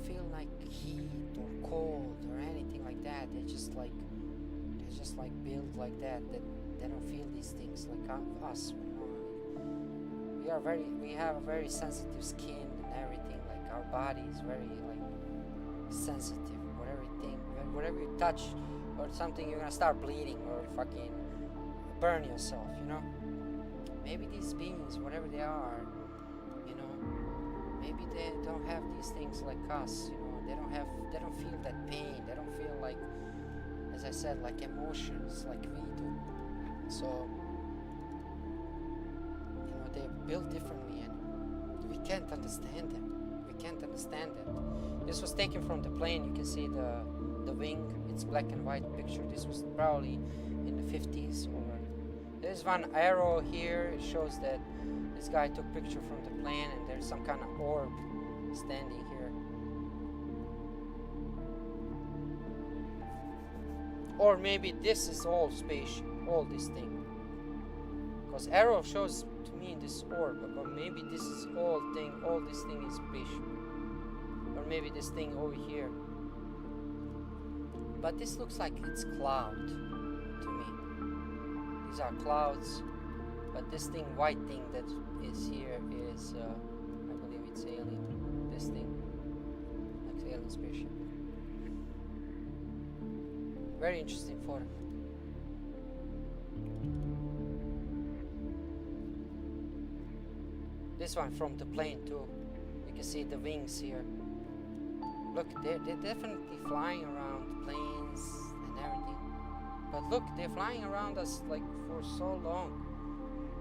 feel like heat or cold or anything like that. They're just like built like that. That they don't feel these things like us. You know? We have a very sensitive skin and everything. Like our body is very like sensitive. whatever you touch or something, you're gonna start bleeding or fucking burn yourself, you know? Maybe these beings, whatever they are, you know, maybe they don't have these things like us, you know, they don't feel that pain, they don't feel like, as I said, like emotions like we do. So, you know, they're built differently and we can't understand them. We can't understand them. This was taken from the plane. You can see the wing. It's black and white picture. This was probably in the 50s or there's one arrow here. It shows that this guy took picture from the plane and there's some kind of orb standing here. Or maybe this is all spaceship, all this thing. Because arrow shows to me this orb, but maybe this is all this thing is spaceship. Or maybe this thing over here. But this looks like it's cloud to me. These are clouds, but this thing, white thing that is here is, I believe it's alien. This thing, like the alien spaceship. Very interesting photo. This one from the plane too. You can see the wings here. Look, they're definitely flying around planes and everything. But look, they're flying around us like for so long.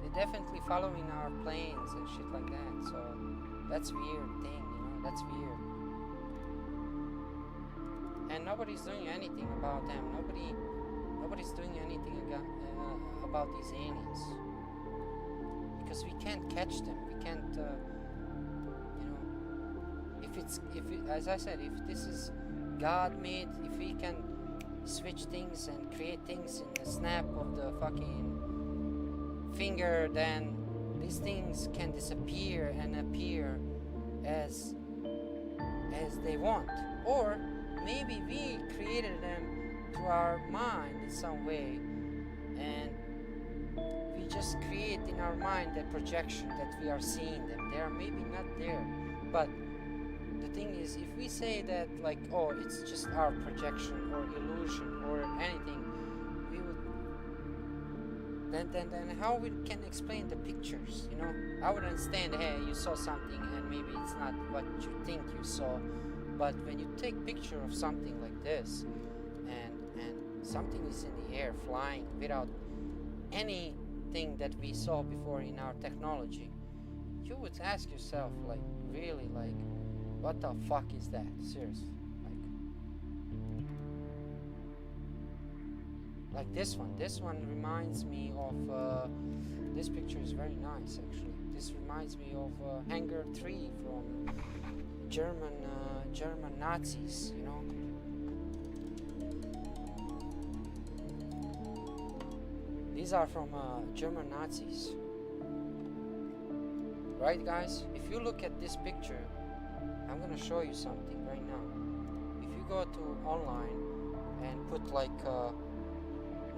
They're definitely following our planes and shit like that. So that's weird thing, you know, that's weird. And nobody's doing anything about them. Nobody's doing anything about these aliens. Because we can't catch them. We can't, you know, as I said, if this is God-made, if we can switch things and create things in the snap of the fucking finger, then these things can disappear and appear as they want. Or maybe we created them to our mind in some way, and we just create in our mind that projection that we are seeing them. They are maybe not there, but the thing is, if we say that like, oh, it's just our projection or illusion or anything, we would then how we can explain the pictures, you know? I would understand, hey, you saw something and maybe it's not what you think you saw, but when you take picture of something like this and something is in the air flying without anything that we saw before in our technology, you would ask yourself, like, really, like, what the fuck is that? Seriously. Like this one. This one reminds me of, this picture is very nice actually. This reminds me of Hangar 3 from German Nazis, you know. These are from German Nazis. Right, guys? If you look at this picture, I'm gonna show you something right now. If you go to online and put like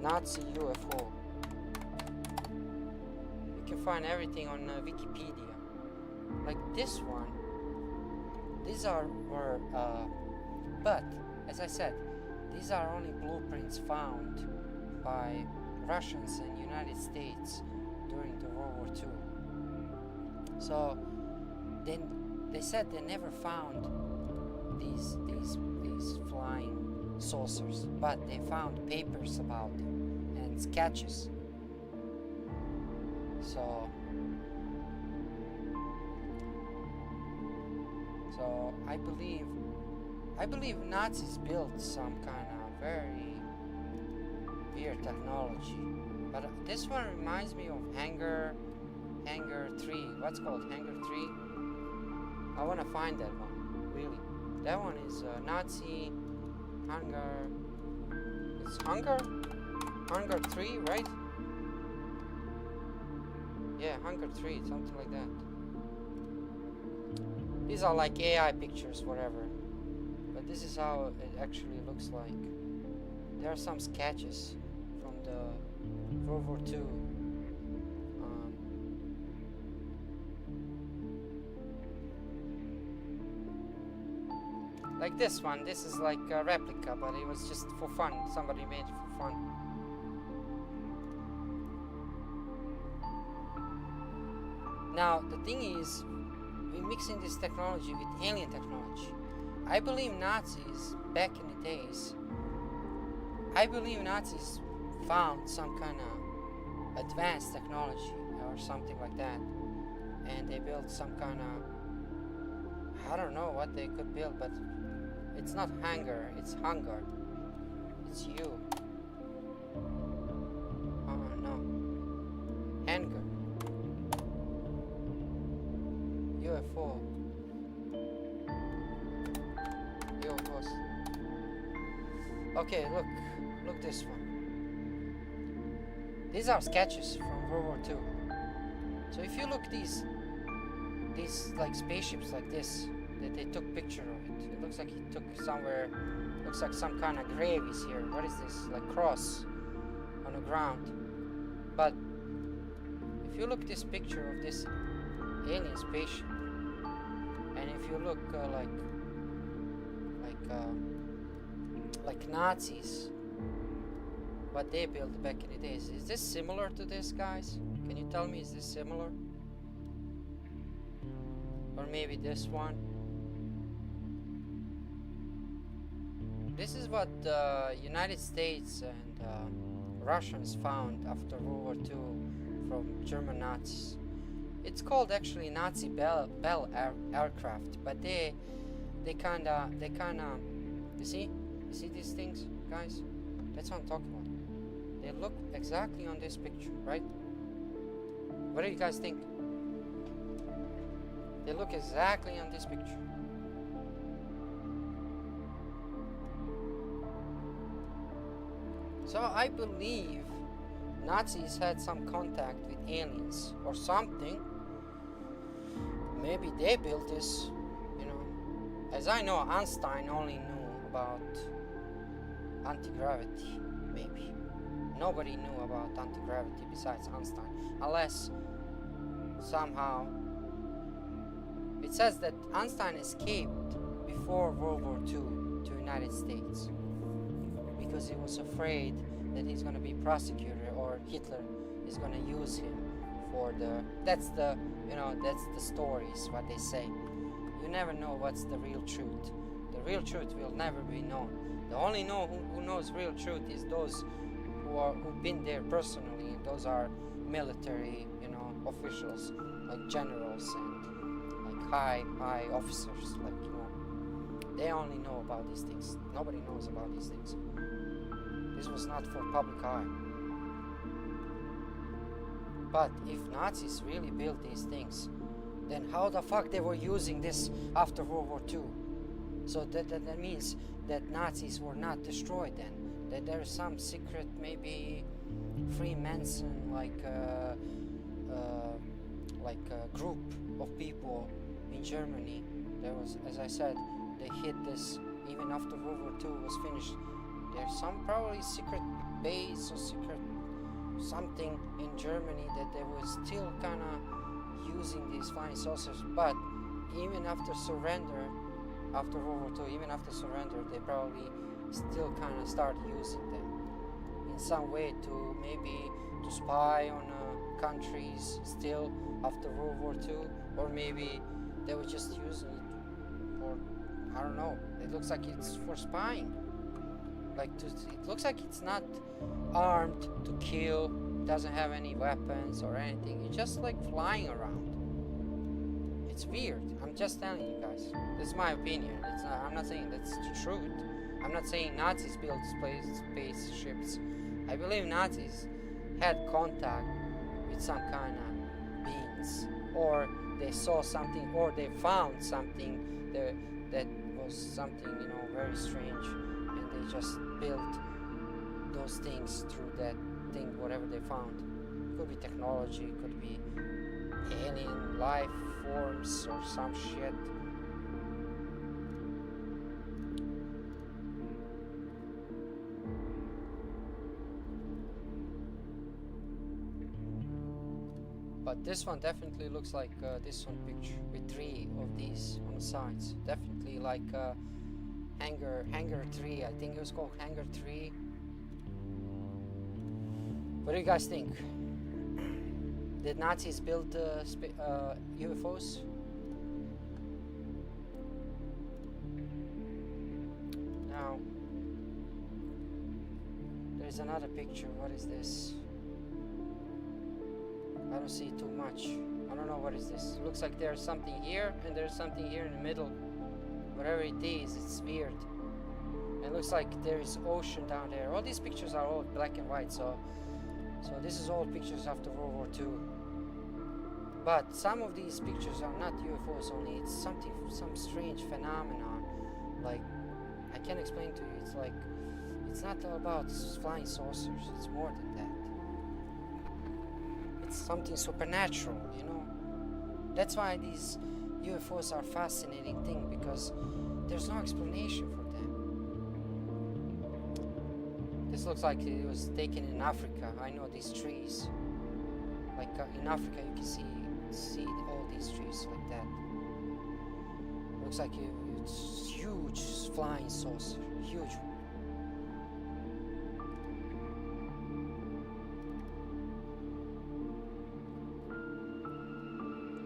Nazi UFO, you can find everything on Wikipedia. Like this one, these were but as I said, these are only blueprints found by Russians and United States during the World War II. So then they said they never found these flying saucers, but they found papers about them and sketches. So I believe Nazis built some kind of very weird technology. But this one reminds me of Hangar 3. What's called Hangar 3? I want to find that one, really. That one is Nazi Hangar. It's Hangar 3, right? Yeah, Hangar 3, something like that. These are like AI pictures, whatever. But this is how it actually looks like. There are some sketches from the World War II. Like this one, this is like a replica, but it was just for fun. Somebody made it for fun. Now, the thing is, we're mixing this technology with alien technology. I believe Nazis, back in the days, I believe Nazis found some kind of advanced technology or something like that. And they built some kind of, I don't know what they could build, but it's not hunger, it's hunger. It's you. Oh no. Anger. UFO. UFOs. Okay, look this one. These are sketches from World War II. So if you look these like spaceships like this, that they took picture of it. It looks like he took somewhere, looks like some kind of grave is here. What is this? Like cross on the ground. But if you look this picture of this alien spaceship, and if you look like Nazis, what they built back in the days, is this similar to this, guys? Can you tell me, is this similar? Or maybe this one? This is what the United States and Russians found after World War II from German Nazis. It's called actually Nazi Bell aircraft, but they kinda, you see these things, guys? That's what I'm talking about. They look exactly on this picture, right? What do you guys think? They look exactly on this picture. So I believe Nazis had some contact with aliens or something. Maybe they built this, you know. As I know, Einstein only knew about anti-gravity, maybe. Nobody knew about anti-gravity besides Einstein, unless somehow it says that Einstein escaped before World War II to United States because he was afraid that he's going to be prosecuted or Hitler is going to use him for that's the stories, what they say. You never know what's the real truth. The real truth will never be known. The only who knows real truth is those who've been there personally. Those are military, officials, like generals and like high officers, they only know about these things. Nobody knows about these things. This was not for public eye. But if Nazis really built these things, then how the fuck they were using this after World War II? So that means that Nazis were not destroyed then. That there's some secret, maybe Freemason, like a group of people in Germany. There was, as I said, they hid this even after World War II was finished. There's some probably secret base or secret something in Germany that they were still kind of using these flying saucers. But even after surrender, after World War II, even after surrender, they probably still kind of start using them in some way to maybe to spy on countries still after World War II, or maybe they were just using it for, I don't know. It looks like it's for spying. It looks like it's not armed to kill, doesn't have any weapons or anything. It's just like flying around. It's weird. I'm just telling you guys. This is my opinion. I'm not saying that's the truth. I'm not saying Nazis built spaceships. I believe Nazis had contact with some kind of beings, or they saw something, or they found something that was something, very strange, and they just built those things through that thing, whatever they found. Could be technology, could be alien life forms or some shit. But this one definitely looks like this one picture with 3 of these on the sides. Definitely like Hangar 3. I think it was called Hangar 3. What do you guys think? Did Nazis build UFOs? Now, there's another picture. What is this? I don't see too much. I don't know what is this. Looks like there's something here and there's something here in the middle. Whatever it is, it's weird. It looks like there is ocean down there. All these pictures are all black and white, so this is all pictures after World War II. But some of these pictures are not UFOs only. It's something, some strange phenomenon. Like, I can't explain to you. It's like, it's not all about flying saucers. It's more than that. It's something supernatural, you know. That's why these UFOs are a fascinating thing, because there's no explanation for them. This looks like it was taken in Africa. I know these trees. Like in Africa, you can see all these trees like that. Looks like it's huge flying saucer, huge.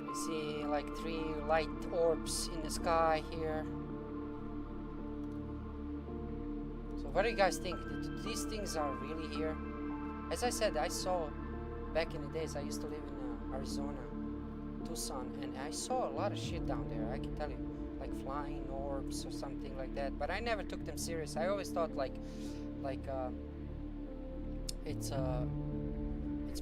You see like 3 light orbs in the sky here. So what do you guys think? These things are really here? As I said, I saw back in the days, I used to live in Arizona, Tucson, and I saw a lot of shit down there, I can tell you, like flying orbs or something like that, but I never took them serious. I always thought it's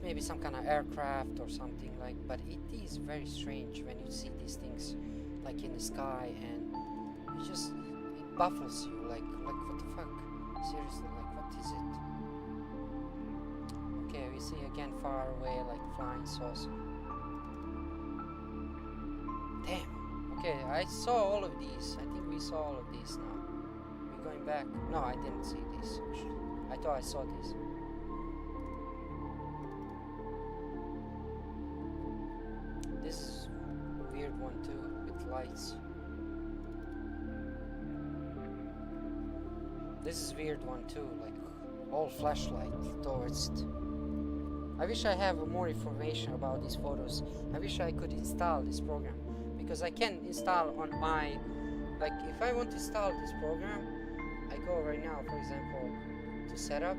maybe some kind of aircraft or something like, but it is very strange when you see these things like in the sky, and it baffles you, like what the fuck, seriously, like what is it? Okay, we see again far away, like flying saucer. Damn. Okay, I saw all of these. I think we saw all of these now. We're going back. No, I didn't see these. Actually, I thought I saw these. This is a weird one too, with lights. This is a weird one too, like all flashlight towards it. I wish I have more information about these photos. I wish I could install this program, because I can install on my, like if I want to install this program, I go right now, for example, to setup,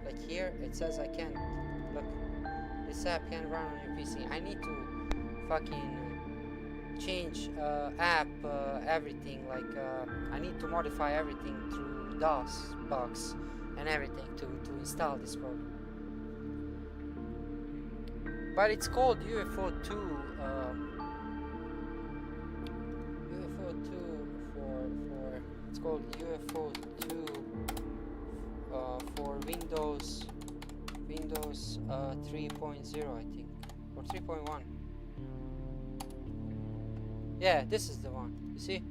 like here it says I can, look, this app can run on your PC. I need to fucking change app, everything, like I need to modify everything through DOS box and everything to install this program. But it's called UFO 2. UFO 2 for it's called UFO 2 for Windows 3.0, I think, or 3.1. Yeah, this is the one. You see?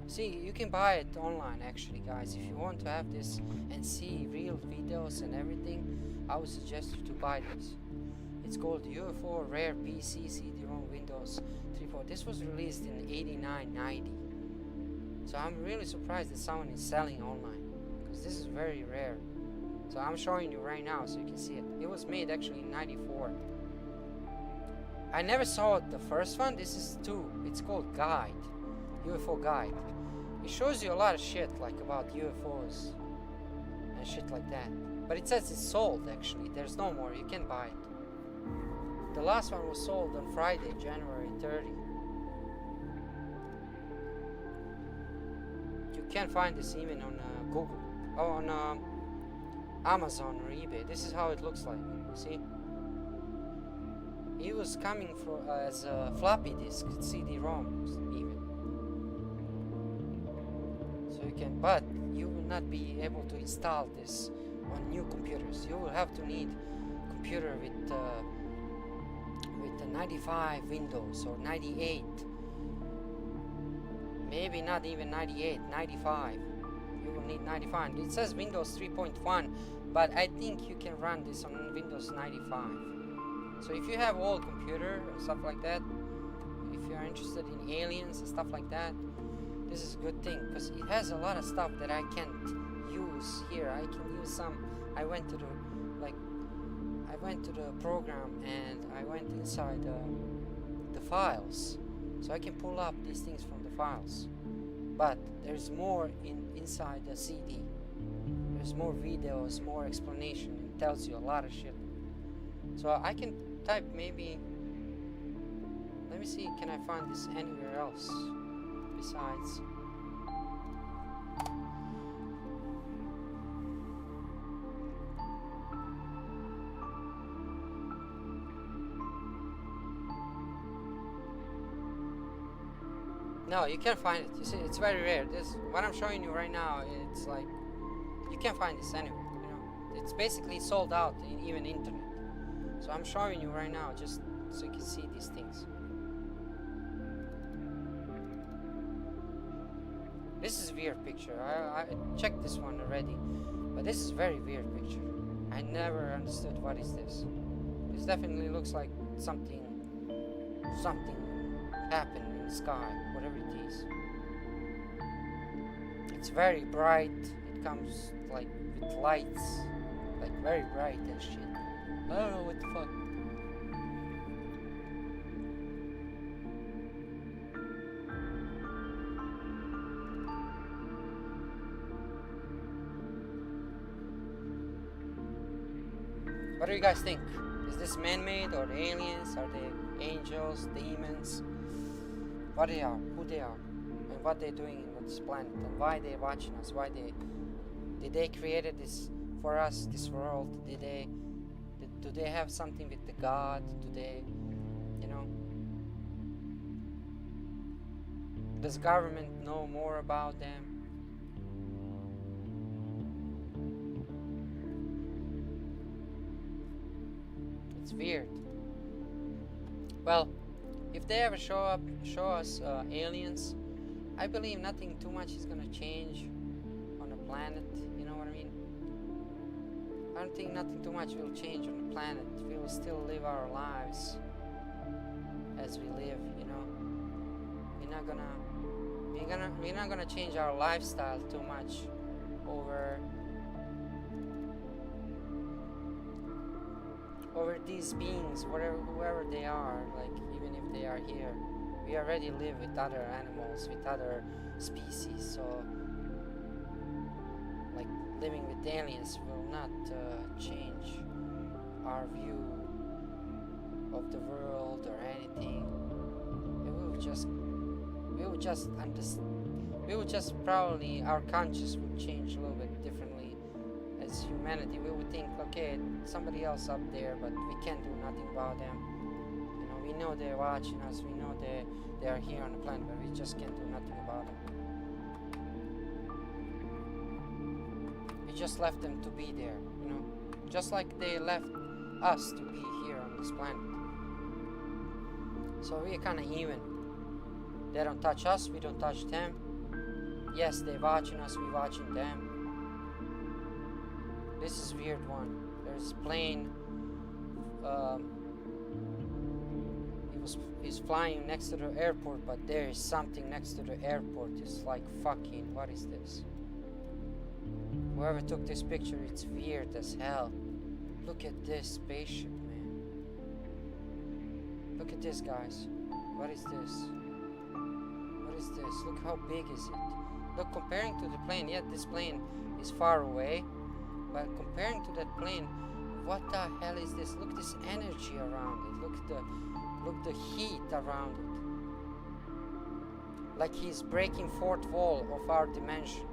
See, you can buy it online actually, guys. If you want to have this and see real videos and everything, I would suggest you to buy this. It's called UFO Rare PC CD-ROM Windows 3.0. This was released in 89-90. So I'm really surprised that someone is selling online, because this is very rare. So I'm showing you right now so you can see it. It was made actually in 94. I never saw the first one. This is 2. It's called Guide. UFO Guide. It shows you a lot of shit like about UFOs and shit like that. But it says it's sold actually. There's no more. You can buy it. The last one was sold on Friday, January 30. You can find this even on Google. Oh, on Amazon or eBay. This is how it looks like. You see? It was coming as a floppy disk, CD-ROM even. So you can, but you will not be able to install this on new computers. You will have to need a computer with the 95 Windows or 98. Maybe not even 98, 95. You will need 95. It says Windows 3.1, but I think you can run this on Windows 95. So if you have old computer or stuff like that, if you are interested in aliens and stuff like that, this is a good thing, because it has a lot of stuff that I can't use here. I can use some. I went to the program and I went inside the files, so I can pull up these things from the files. But there's more inside the CD. There's more videos, more explanation. It tells you a lot of shit. So I can type maybe. Let me see. Can I find this anywhere else besides? No, you can't find it. You see, it's very rare. This, what I'm showing you right now, it's like, you can't find this anywhere, you know. It's basically sold out in even internet. So I'm showing you right now, just so you can see these things. This is a weird picture. I checked this one already, but this is a very weird picture. I never understood what is this. This definitely looks like something happened in the sky, whatever it is. It's very bright. It comes like with lights, like very bright and shit. I don't know what the fuck. What do you guys think? Is this man-made, or the aliens? Are they angels, demons? What they are, who they are, and what they're doing on this planet, and why they're watching us? Did they created this for us, this world? Do they have something with the God? Do they, you know? Does government know more about them? It's weird. Well, if they ever show us aliens, I believe nothing too much is gonna change on the planet. You know what I mean? I don't think nothing too much will change on the planet. We will still live our lives as we live. You know, we're not gonna change our lifestyle too much over these beings, whoever they are. Like, even if they are here, we already live with other animals, with other species, so like living with aliens will not change our view of the world or anything. We would just probably, our conscience would change a little bit differently. As humanity, we would think, okay, somebody else up there, but we can't do nothing about them. You know, we know they're watching us, we know they are here on the planet, but we just can't do nothing about them. We just left them to be there, you know, just like they left us to be here on this planet. So we're kind of even. They don't touch us, we don't touch them. Yes, they're watching us, we're watching them. This is a weird one. There's a plane. He's flying next to the airport, but there is something next to the airport. It's like, fucking, what is this? Whoever took this picture, it's weird as hell. Look at this spaceship, man. Look at this, guys. What is this? What is this? Look how big is it? Look, comparing to the plane, yeah, this plane is far away. But comparing to that plane, what the hell is this? Look this energy around it. Look the heat around it. Like he's breaking fourth wall of our dimension.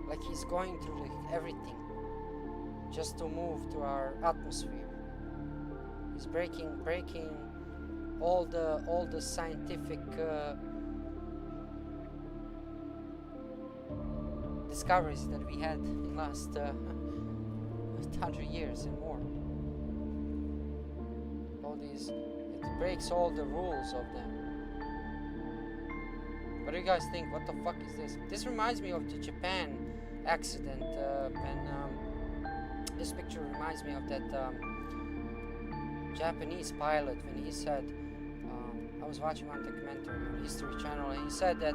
Like he's going through everything just to move to our atmosphere. He's breaking all the scientific discoveries that we had in the last 100 years and more. All these, it breaks all the rules of them. What do you guys think? What the fuck is this? This reminds me of the Japan accident, this picture reminds me of that Japanese pilot when he said I was watching one documentary on History Channel, and he said that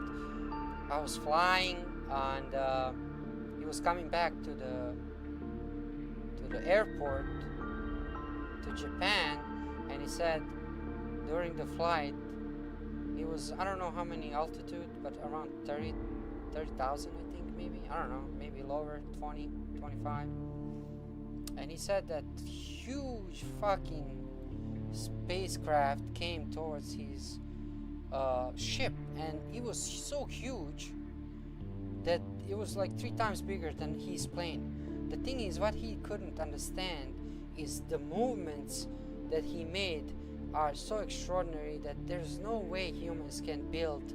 I was flying, and he was coming back to the airport to Japan, and he said during the flight, it was, I don't know how many altitude, but around 30,000, I think, maybe, I don't know, maybe lower, 20, 25. And he said that huge fucking spacecraft came towards his ship, and it was so huge that it was like 3 times bigger than his plane. The thing is, what he couldn't understand is the movements that he made are so extraordinary that there's no way humans can build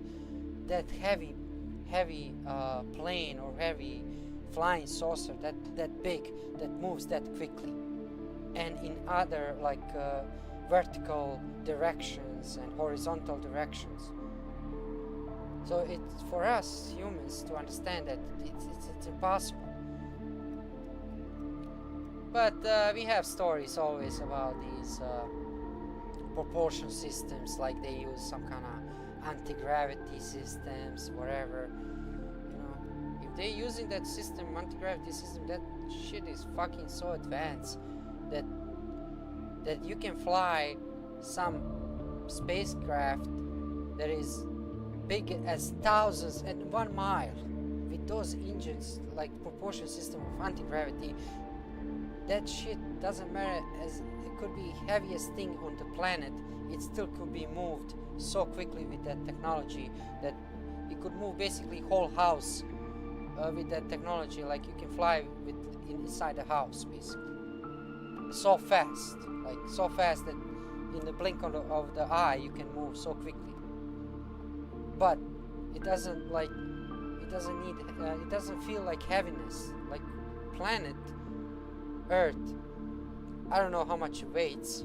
that heavy plane or heavy flying saucer that big, that moves that quickly, and in other like vertical directions and horizontal directions. So it's for us humans to understand that it's impossible. But we have stories always about these propulsion systems, like they use some kind of anti-gravity systems, whatever. You know, if they're using that system, anti-gravity system, that shit is fucking so advanced that you can fly some spacecraft that is big as thousands and 1 mile with those engines, like propulsion system of anti-gravity. That shit doesn't matter, as it could be heaviest thing on the planet, it still could be moved so quickly with that technology that it could move basically whole house with that technology. Like you can fly with inside the house basically, so fast, like so fast that in the blink of the eye you can move so quickly. But it doesn't feel like heaviness, like planet Earth. I don't know how much it weighs,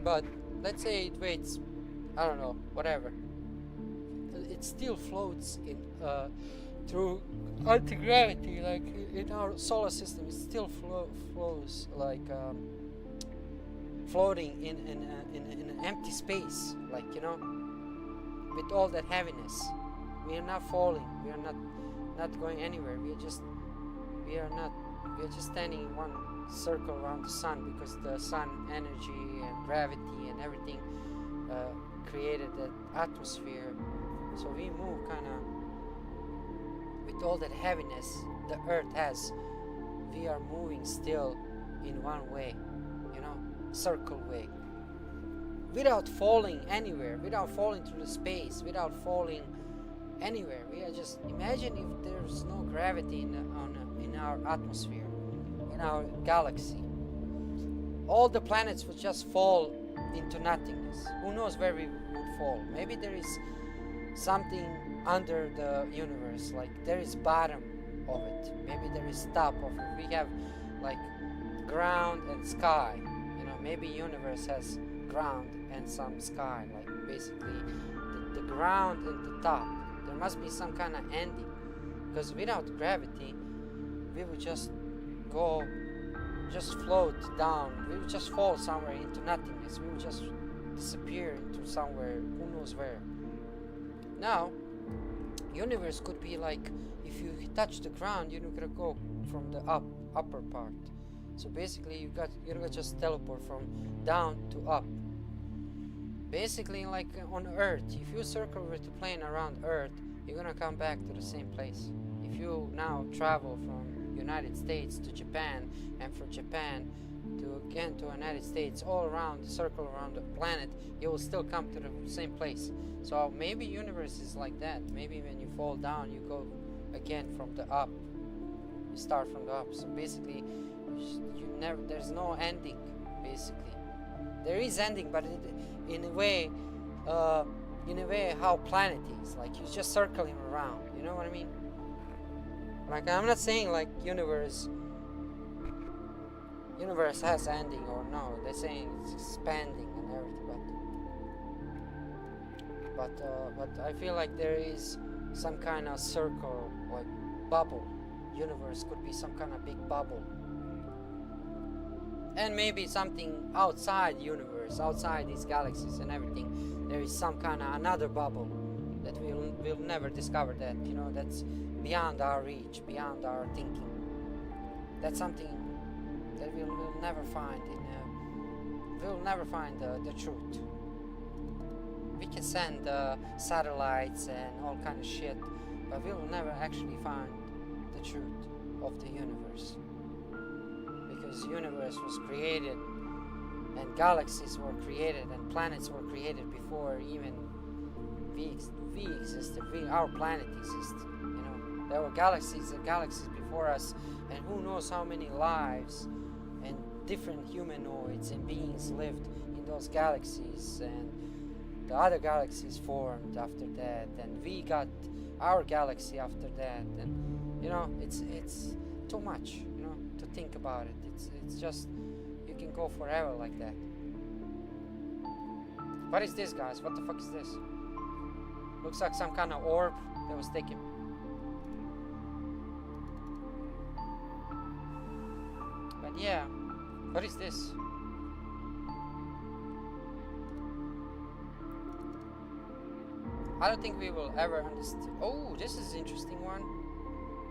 but let's say it weighs, I don't know, whatever. It still floats in through anti-gravity, like in our solar system. It still flows like floating in an empty space, like, you know, with all that heaviness. We are not falling. We are not going anywhere. We are just standing in one circle around the sun, because the sun energy and gravity and everything created that atmosphere. So we move kind of with all that heaviness the Earth has. We are moving still in one way, you know, circle way, without falling anywhere, without falling through the space, without falling anywhere. We are just, imagine if there's no gravity in our atmosphere, in our galaxy. All the planets would just fall into nothingness. Who knows where we would fall? Maybe there is something under the universe, like there is bottom of it. Maybe there is top of it. We have like ground and sky. You know, maybe universe has ground and some sky, like basically the ground and the top. There must be some kind of ending, because without gravity we would just float down. We would just fall somewhere into nothingness. We would just disappear into somewhere, who knows where. Now, universe could be like, if you touch the ground, you're gonna go from the upper part. So basically, you're gonna just teleport from down to up. Basically, like on Earth, if you circle with the plane around Earth, you're gonna come back to the same place. If you now travel from United States to Japan, and from Japan to United States, all around the circle around the planet, you will still come to the same place. So maybe universe is like that. Maybe when you fall down, you go again from the up. You start from the up. So basically, there's no ending. Basically, there is ending, but in a way, how planet is, like you're just circling around. You know what I mean? Like, I'm not saying like universe has ending or no. They're saying it's expanding and everything, but I feel like there is some kind of circle, like bubble. Universe could be some kind of big bubble, and maybe something outside universe universe, outside these galaxies and everything, there is some kind of another bubble that we'll never discover. That, you know, that's beyond our reach, beyond our thinking. That's something that we'll never find we'll never find the truth. We can send satellites and all kind of shit, but we'll never actually find the truth of the universe. Because the universe was created, and galaxies were created, and planets were created before even we existed. Our planet existed. You know, there were galaxies and galaxies before us, and who knows how many lives and different humanoids and beings lived in those galaxies, and the other galaxies formed after that, and we got our galaxy after that, and you know, it's too much, you know, to think about it. It's just, you can go forever like that. What is this, guys? What the fuck is this? Looks like some kind of orb that was taken. But yeah, what is this? I don't think we will ever understand. Oh, this is an interesting one.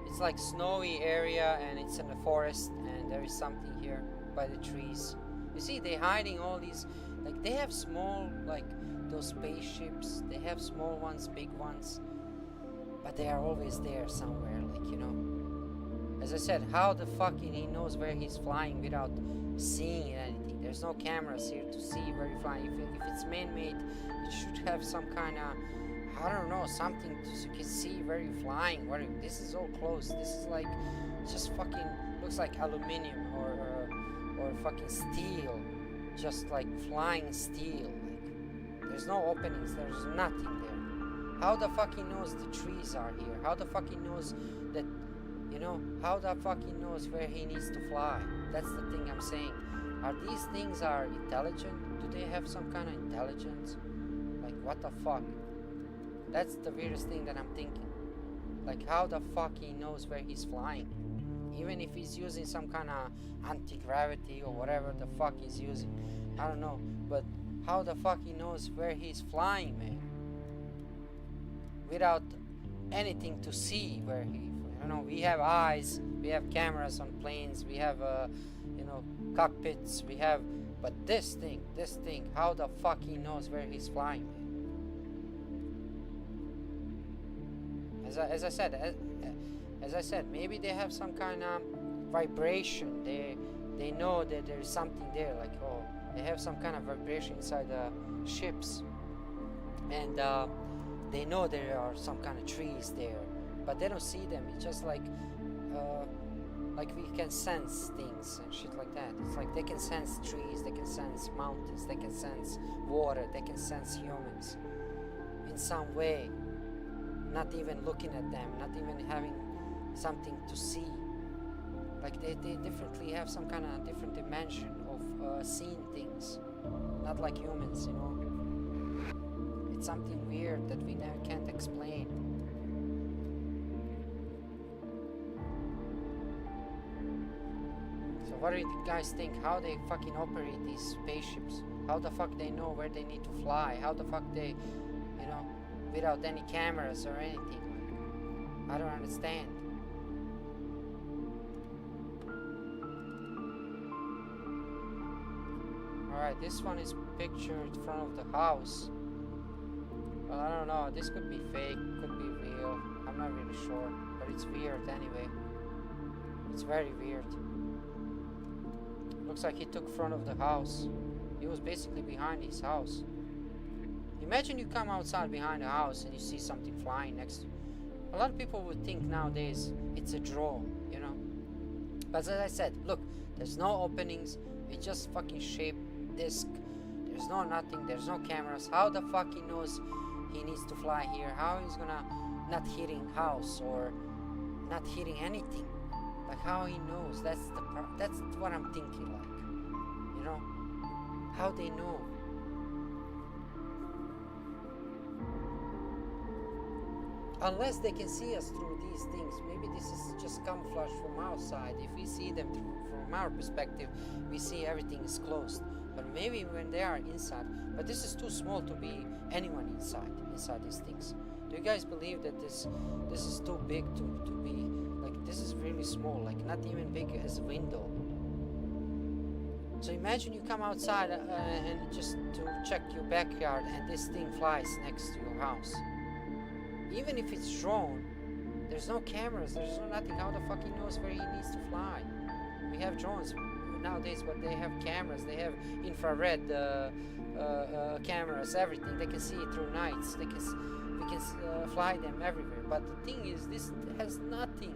It's like snowy area, and it's in the forest, and there is something here by the trees. You see, they're hiding all these, like they have small, like those spaceships. They have small ones, big ones, but they are always there somewhere, like, you know. As I said, how the fucking he knows where he's flying without seeing anything? There's no cameras here to see where you're flying. If it's man-made, it should have some kind of, I don't know, something so you can see where you're flying. This is all closed. This is like just fucking looks like aluminium or fucking steel, just like flying steel. Like there's no openings. There's nothing there. How the fuck he knows the trees are here? How the fuck he knows that? You know, how the fuck he knows where he needs to fly? That's the thing I'm saying. Are these things are intelligent? Do they have some kind of intelligence? Like what the fuck? That's the weirdest thing that I'm thinking. Like how the fuck he knows where he's flying? Even if he's using some kind of anti-gravity or whatever the fuck he's using. I don't know. But how the fuck he knows where he's flying, man? Without anything to see where he... You know, we have eyes, we have cameras on planes, we have, you know, cockpits, we have... But this thing, how the fuck he knows where he's flying, man? As I said, maybe they have some kind of vibration. They know that there is something there. Like, oh, they have some kind of vibration inside the ships, and they know there are some kind of trees there, but they don't see them. It's just like we can sense things and shit like that. It's like they can sense trees, they can sense mountains, they can sense water, they can sense humans in some way. Not even looking at them, not even having something to see. Like they definitely have some kind of different dimension of seeing things. Not like humans, you know. It's something weird that we never can't explain. So what do you guys think? How they fucking operate these spaceships? How the fuck they know where they need to fly? How the fuck they, you know, without any cameras or anything? I don't understand. Alright, this one is pictured in front of the house. Well, I don't know, this could be fake, could be real. I'm not really sure, but it's weird anyway. It's very weird. Looks like he took front of the house. He was basically behind his house. Imagine you come outside behind a house and you see something flying next to you. A lot of people would think nowadays it's a drone, you know. But as I said, look, there's no openings. It's just fucking shaped disc. There's no nothing. There's no cameras. How the fuck he knows he needs to fly here? How he's gonna not hitting house or not hitting anything? Like how he knows? That's what I'm thinking. Like, you know, how they know. Unless they can see us through these things. Maybe this is just camouflage from our side. If we see them from our perspective, we see everything is closed. But maybe when they are inside, but this is too small to be anyone inside these things. Do you guys believe that this is too big to be, like, this is really small, like not even big as a window? So imagine you come outside and just to check your backyard and this thing flies next to your house. Even if it's drone, there's no cameras, there's no nothing. How the fuck he knows where he needs to fly? We have drones nowadays, but they have cameras, they have infrared cameras, everything. They can see it through nights. We can fly them everywhere. But the thing is, this has nothing.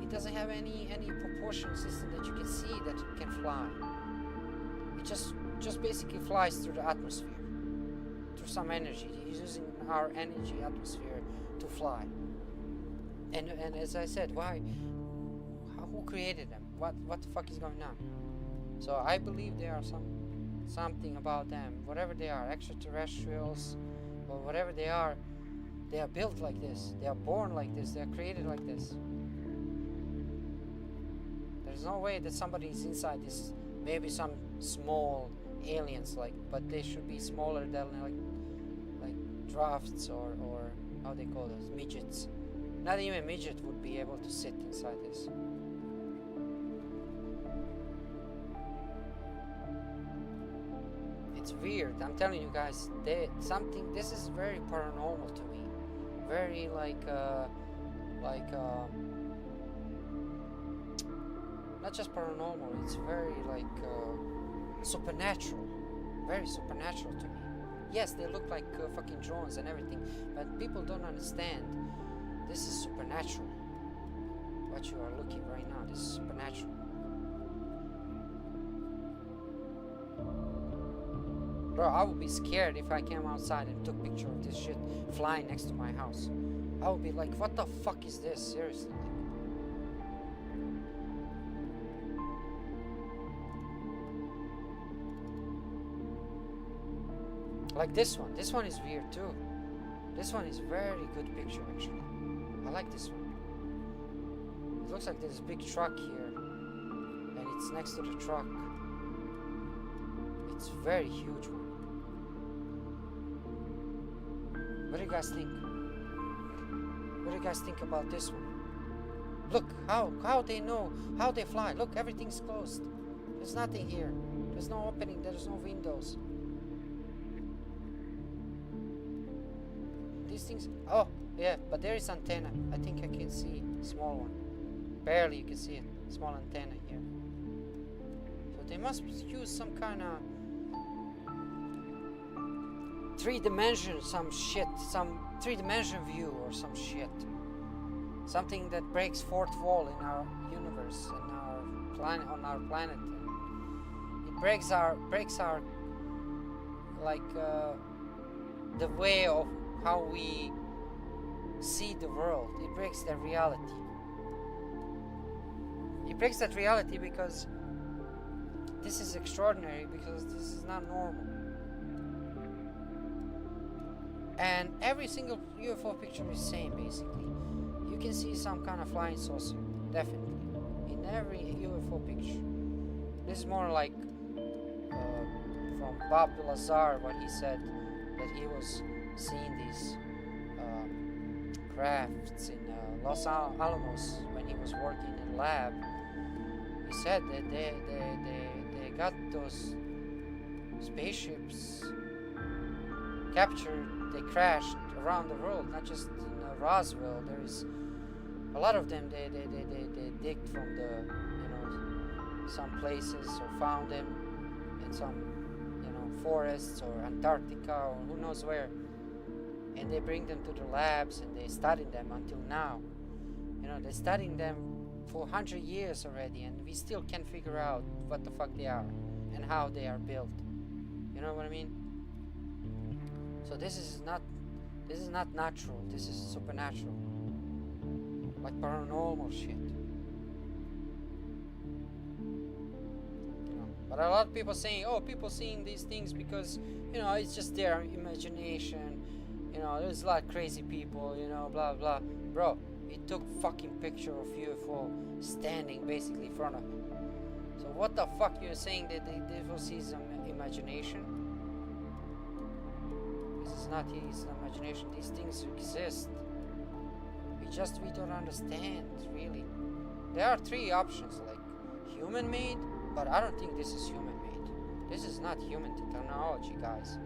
It doesn't have any propulsion system that you can see that it can fly. It just basically flies through the atmosphere, through some energy. It's using our energy atmosphere to fly. And as I said, why? Who created them? What the fuck is going on? So I believe there are something about them. Whatever they are, extraterrestrials or whatever they are built like this. They are born like this. They are created like this. There's no way that somebody is inside this. Maybe some small aliens, but they should be smaller than like drafts or how they call those, midgets. Not even a midget would be able to sit inside this. It's weird. I'm telling you guys, this is very paranormal to me. Very not just paranormal, it's very supernatural. Very supernatural to me. Yes, they look like fucking drones and everything, but people don't understand. This is supernatural. What you are looking right now, this is supernatural. Bro, I would be scared if I came outside and took a picture of this shit flying next to my house. I would be like, what the fuck is this? Seriously. Like this one. This one is weird too. This one is very good picture actually. I like this one. It looks like there's a big truck here. And it's next to the truck. It's a very huge one. What do you guys think? What do you guys think about this one? Look, how they know, how they fly. Look, everything's closed. There's nothing here. There's no opening, there's no windows. These things, oh, yeah, but there is antenna. I think I can see small one. Barely you can see it. Small antenna here. So they must use some kind of 3-dimension, some 3-dimension view or some shit. Something that breaks fourth wall in our universe, in our planet, on our planet. It breaks our the way of how we see the world. It breaks that reality. It breaks that reality because this is extraordinary, because this is not normal. And every single UFO picture is the same, basically. You can see some kind of flying saucer, definitely, in every UFO picture. This is more like from Bob Lazar, what he said, that he was seeing these crafts in Los Alamos when he was working in a lab. He said that they got those spaceships captured. They crashed around the world, not just in Roswell. There is a lot of them. They digged from the some places or found them in some forests or Antarctica or who knows where, and they bring them to the labs and they study them until now. They're studying them for 100 years already, and we still can't figure out what the fuck they are and how they are built. You know what I mean? So this is not natural. This is supernatural, like paranormal shit. But a lot of people saying, oh, people seeing these things because it's just their imagination. There's a lot of crazy people. Blah blah. Bro, he took fucking picture of UFO standing basically in front of him. So what the fuck you're saying that this was his imagination? This is not his imagination. These things exist. We don't understand, really. There are three options, like human-made, but I don't think this is human-made. This is not human technology, guys.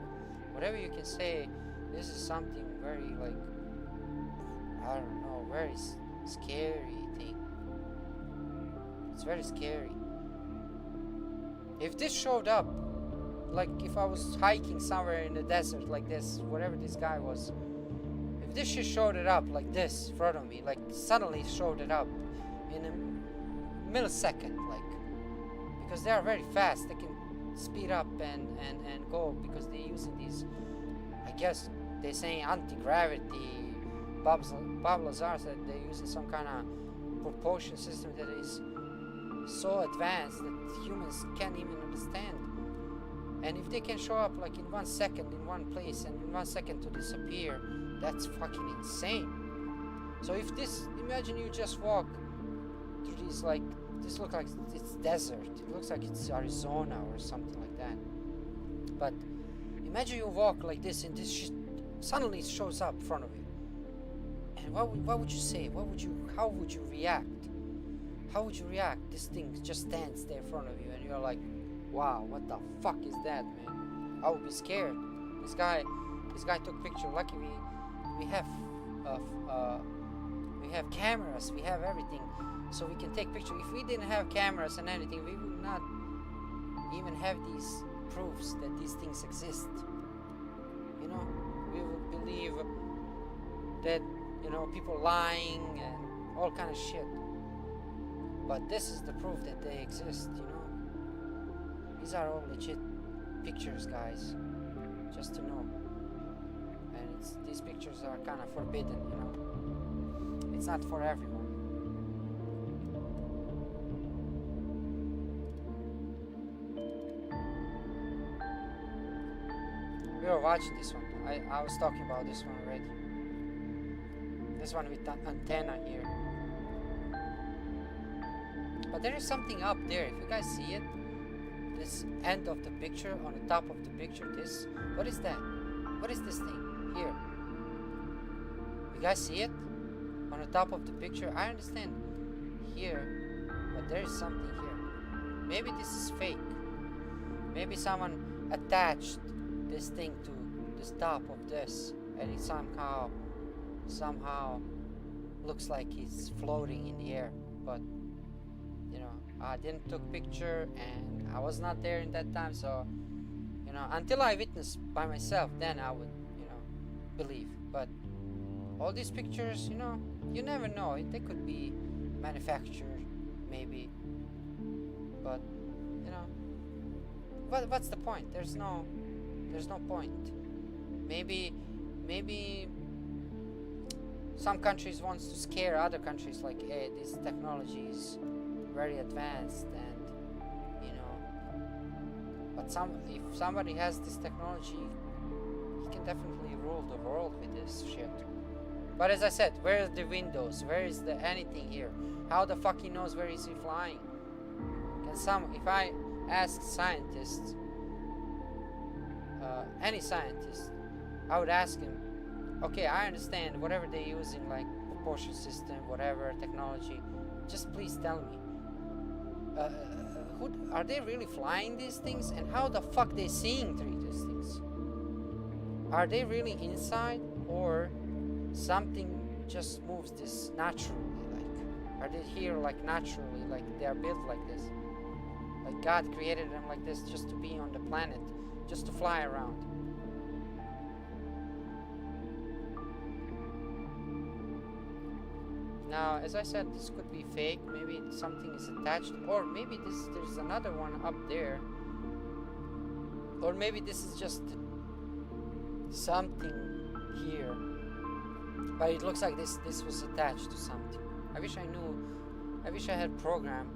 Whatever you can say, this is something very, like, I don't know, very scary thing. It's very scary. If this showed up, like if I was hiking somewhere in the desert like this, whatever this guy was, if this shit showed it up like this in front of me, like suddenly showed it up in a millisecond, like, because they are very fast, they can speed up and go, because they're using these, I guess they're saying anti-gravity. Bob Lazar said they're using some kind of propulsion system that is so advanced that humans can't even understand. And if they can show up like in 1 second in one place and in 1 second to disappear, that's fucking insane. So if this, imagine you just walk through these, like, this looks like it's desert. It looks like it's Arizona or something like that. But imagine you walk like this and this shit suddenly shows up in front of you. And what would you say? How would you react? How would you react? This thing just stands there in front of you and you're like, wow, what the fuck is that, man? I would be scared. This guy took picture. Lucky we have cameras, we have everything, so we can take picture. If we didn't have cameras and anything, we would not even have these proofs that these things exist. You know, we would believe that, you know, people lying and all kind of shit. But this is the proof that they exist, you know. These are all legit pictures, guys, just to know. And these pictures are kind of forbidden, you know. It's not for everyone. We were watching this one. I was talking about this one already. This one with that antenna here. But there is something up there. If you guys see it, this end of the picture, on the top of the picture, this, what is that? What is this thing here? You guys see it? On the top of the picture? I understand here, but there is something here. Maybe this is fake. Maybe someone attached this thing to the top of this, and it somehow looks like it's floating in the air. But you know, I didn't took picture and I was not there in that time, so you know, until I witnessed by myself, then I would, you know, believe. But all these pictures, you know, you never know. They could be manufactured, maybe. But you know, what's the point? There's no point. Maybe some countries wants to scare other countries, like, hey, this technology is very advanced, and you know. But if somebody has this technology, he can definitely rule the world with this shit. But as I said, where are the windows? Where is the anything here? How the fuck he knows where is he flying? If I ask scientists, any scientist, I would ask him, okay, I understand whatever they're using, like propulsion system, whatever technology, just please tell me, are they really flying these things, and how the fuck they seeing through these things? Are they really inside, or something just moves this naturally? Like, are they here like naturally, like they are built like this, like God created them like this just to be on the planet, just to fly around? Now, as I said, this could be fake. Maybe something is attached, or maybe there's another one up there, or maybe this is just something here. But it looks like this was attached to something. I wish I had program,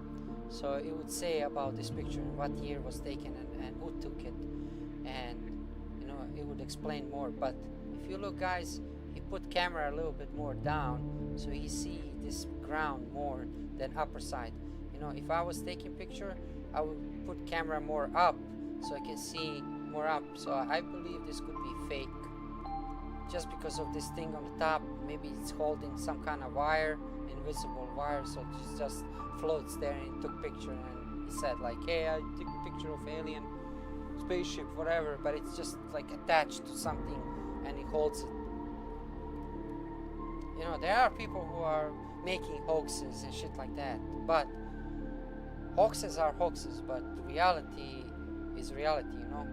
so it would say about this picture, what year was taken, and who took it, and you know, it would explain more. But if you look, guys, he put camera a little bit more down, so he see this ground more than upper side. You know, if I was taking picture, I would put camera more up so I can see more up. So I believe this could be fake. Just because of this thing on the top, maybe it's holding some kind of wire, invisible wire, so it just floats there and took picture and it said like, hey, I took a picture of alien spaceship, whatever, but it's just like attached to something and it holds it. You know, there are people who are making hoaxes and shit like that, but hoaxes are hoaxes, but reality is reality, you know.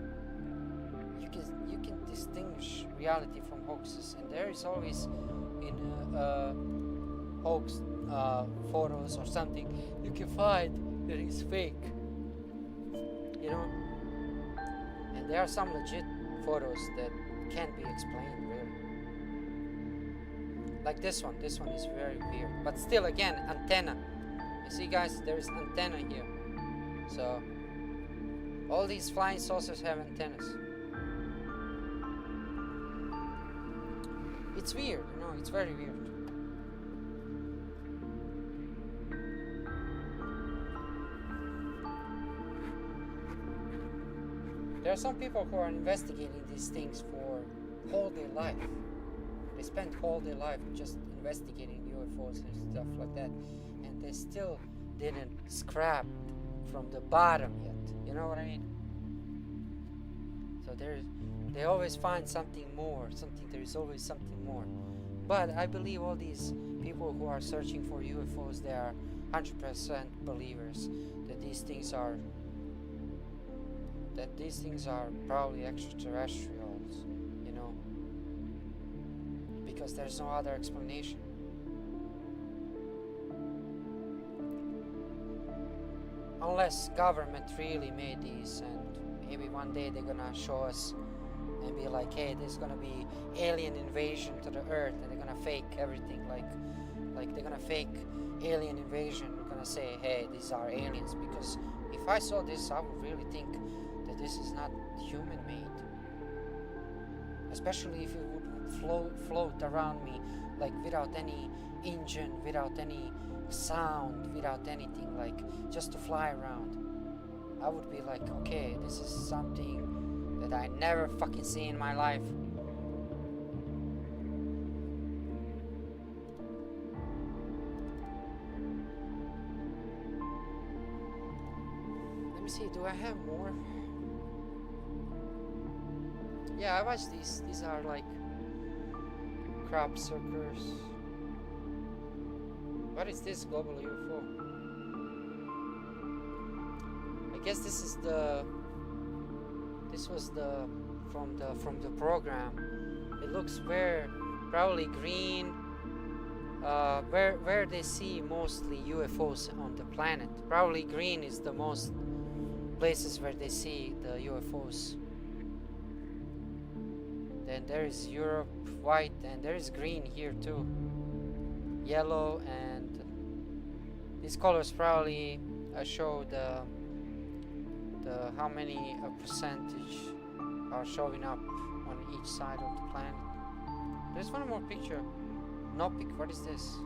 You can distinguish reality from hoaxes, and there is always in hoax photos or something you can find that is fake, you know. And there are some legit photos that can't be explained really. Like this one is very weird, but still, again, antenna. You see, guys, there is antenna here. So all these flying saucers have antennas. It's weird, you know, it's very weird. There are some people who are investigating these things for whole their life. They spend whole their life just investigating UFOs and stuff like that, and they still didn't scrap from the bottom yet. You know what I mean? So they always find something more. There is always something more. But I believe all these people who are searching for UFOs, they are 100% believers that these things are probably extraterrestrials, you know, because there's no other explanation. Unless government really made these, and maybe one day they're gonna show us and be like, hey, there's gonna be alien invasion to the earth, and they're gonna fake everything, like they're gonna fake alien invasion. They're gonna say, hey, these are aliens, because if I saw this, I would really think that this is not human made. Especially if it would float around me, like without any engine, without any sound, without anything, like just to fly around. I would be like, okay, this is something that I never fucking see in my life. Let me see, do I have more? Yeah, I watched these. These are like crop circles. What is this global UFO? I guess this was from the program. It looks probably green. Where they see mostly UFOs on the planet. Probably green is the most places where they see the UFOs. Then there is Europe, white, and there is green here too. Yellow, and these colors probably show the how many percentage are showing up on each side of the planet. There's one more picture. Nopic, what is this?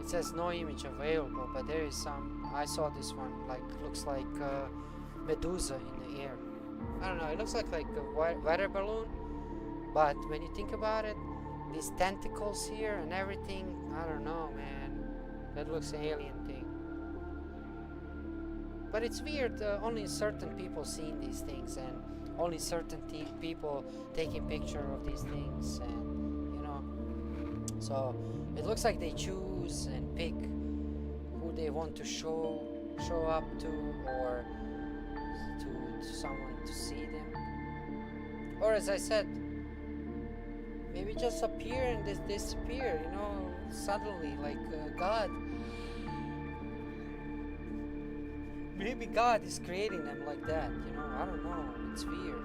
It says no image available, but there is some. I saw this one, like looks like Medusa in the air. I don't know, it looks like a weather balloon, but when you think about it, these tentacles here and everything, I don't know, man, that looks alien thing. But it's weird, only certain people seeing these things, and only certain people taking picture of these things, and you know, so it looks like they choose and pick who they want to show up to, or to someone to see them, or as I said, maybe just appear and disappear, you know, suddenly, like God. Maybe God is creating them like that, you know, I don't know, it's weird.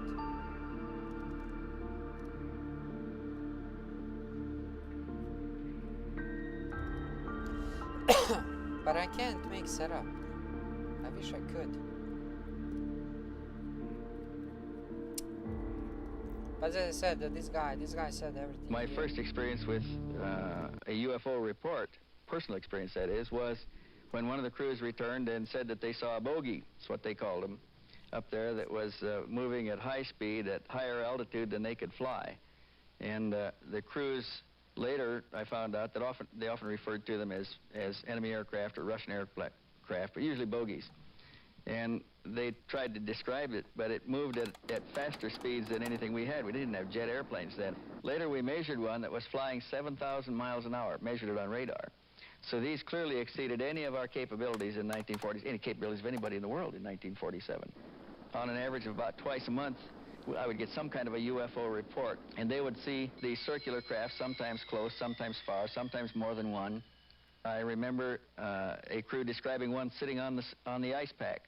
But I can't make setup. I wish I could. But as I said, this guy said everything. My first experience with a UFO report personal experience that is, was when one of the crews returned and said that they saw a bogey, that's what they called them, up there that was moving at high speed at higher altitude than they could fly. And the crews later, I found out that they often referred to them as enemy aircraft or Russian aircraft, but usually bogeys. And they tried to describe it, but it moved at faster speeds than anything we had. We didn't have jet airplanes then. Later we measured one that was flying 7,000 miles an hour, measured it on radar. So these clearly exceeded any of our capabilities in 1940s, any capabilities of anybody in the world in 1947. On an average of about twice a month, I would get some kind of a UFO report, and they would see these circular craft, sometimes close, sometimes far, sometimes more than one. I remember a crew describing one sitting on the ice pack,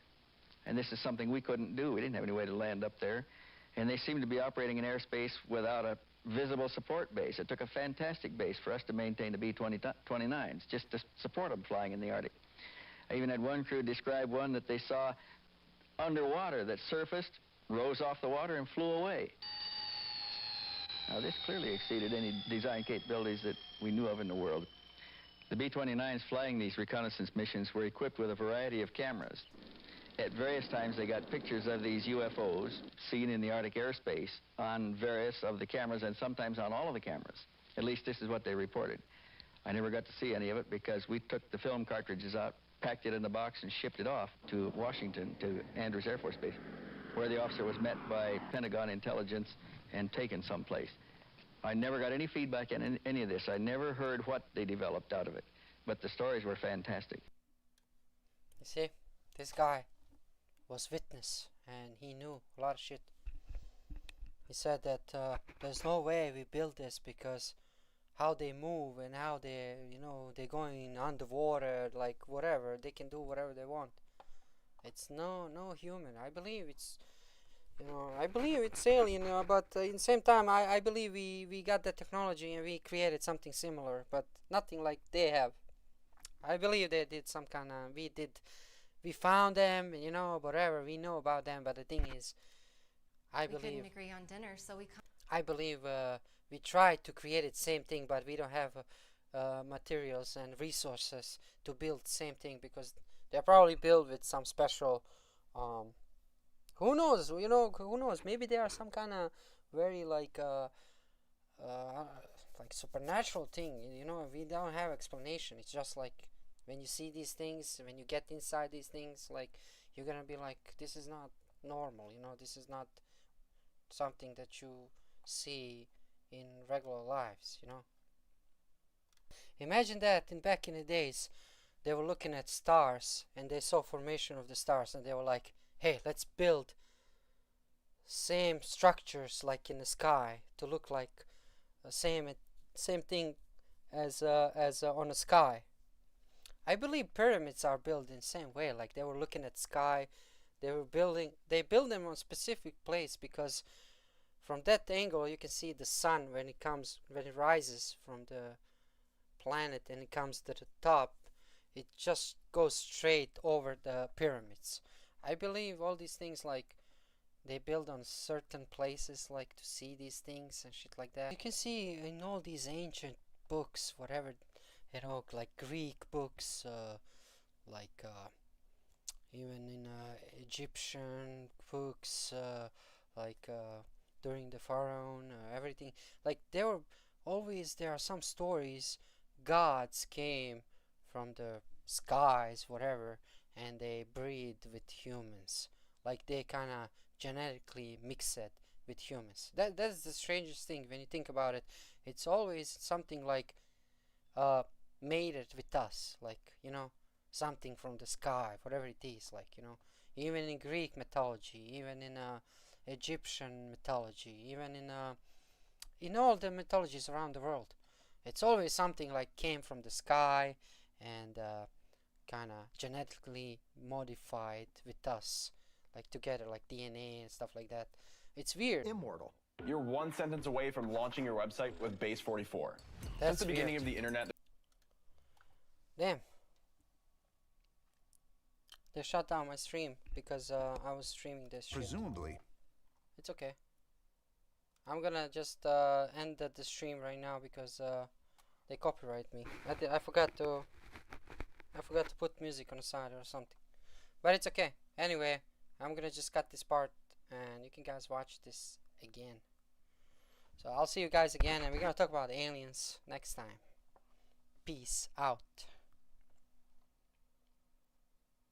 and this is something we couldn't do. We didn't have any way to land up there, and they seemed to be operating in airspace without a visible support base. It took a fantastic base for us to maintain the B-29s, just to support them flying in the Arctic. I even had one crew describe one that they saw underwater that surfaced, rose off the water, and flew away. Now, this clearly exceeded any design capabilities that we knew of in the world. The B-29s flying these reconnaissance missions were equipped with a variety of cameras. At various times, they got pictures of these UFOs seen in the Arctic airspace on various of the cameras and sometimes on all of the cameras. At least this is what they reported. I never got to see any of it because we took the film cartridges out, packed it in the box, and shipped it off to Washington, to Andrews Air Force Base, where the officer was met by Pentagon intelligence and taken someplace. I never got any feedback on any of this. I never heard what they developed out of it, but the stories were fantastic. You see, this guy was witness, and he knew a lot of shit. He said that there's no way we build this because how they move and how they, you know, they're going underwater, like whatever, they can do whatever they want. It's no human. I believe it's, you know, I believe it's alien, but in the same time, I believe we got the technology and we created something similar, but nothing like they have. I believe they did some kind of, we found them, you know, whatever, we know about them, but the thing is, We couldn't agree on dinner, so we... I believe we tried to create the same thing, but we don't have materials and resources to build the same thing because they're probably built with some special, who knows, you know, who knows, maybe they are some kind of very like supernatural thing, you know, we don't have explanation. It's just like when you see these things, when you get inside these things, like you're gonna be like, this is not normal, you know, this is not something that you see in regular lives, you know. Imagine that back in the days, they were looking at stars and they saw formation of the stars and they were like, hey, let's build same structures like in the sky to look like same thing as on the sky. I believe pyramids are built in the same way, like they were looking at sky, they build them on specific place because from that angle you can see the sun when it rises from the planet and it comes to the top, it just goes straight over the pyramids. I believe all these things, like they build on certain places like to see these things and shit like that. You can see in all these ancient books, whatever, you know, like Greek books, like even in Egyptian books, like during the pharaoh, everything, like there are some stories gods came from the skies, whatever, and they breed with humans, like they kind of genetically mix it with humans. That's the strangest thing when you think about it. It's always something like made it with us, like, you know, something from the sky, whatever it is, like, you know, even in Greek mythology, even in Egyptian mythology, even in all the mythologies around the world, it's always something like came from the sky and kind of genetically modified with us, like together, like DNA and stuff like that. It's weird. Immortal. You're one sentence away from launching your website with Base 44. That's Since the beginning weird. of the internet. Damn. They shut down my stream because I was streaming this shit. Presumably. It's okay. I'm gonna just end the stream right now because They copyright me. I forgot to put music on the side or something. But it's okay. Anyway, I'm gonna just cut this part and you can guys watch this again. So I'll see you guys again and we're gonna talk about aliens next time. Peace out.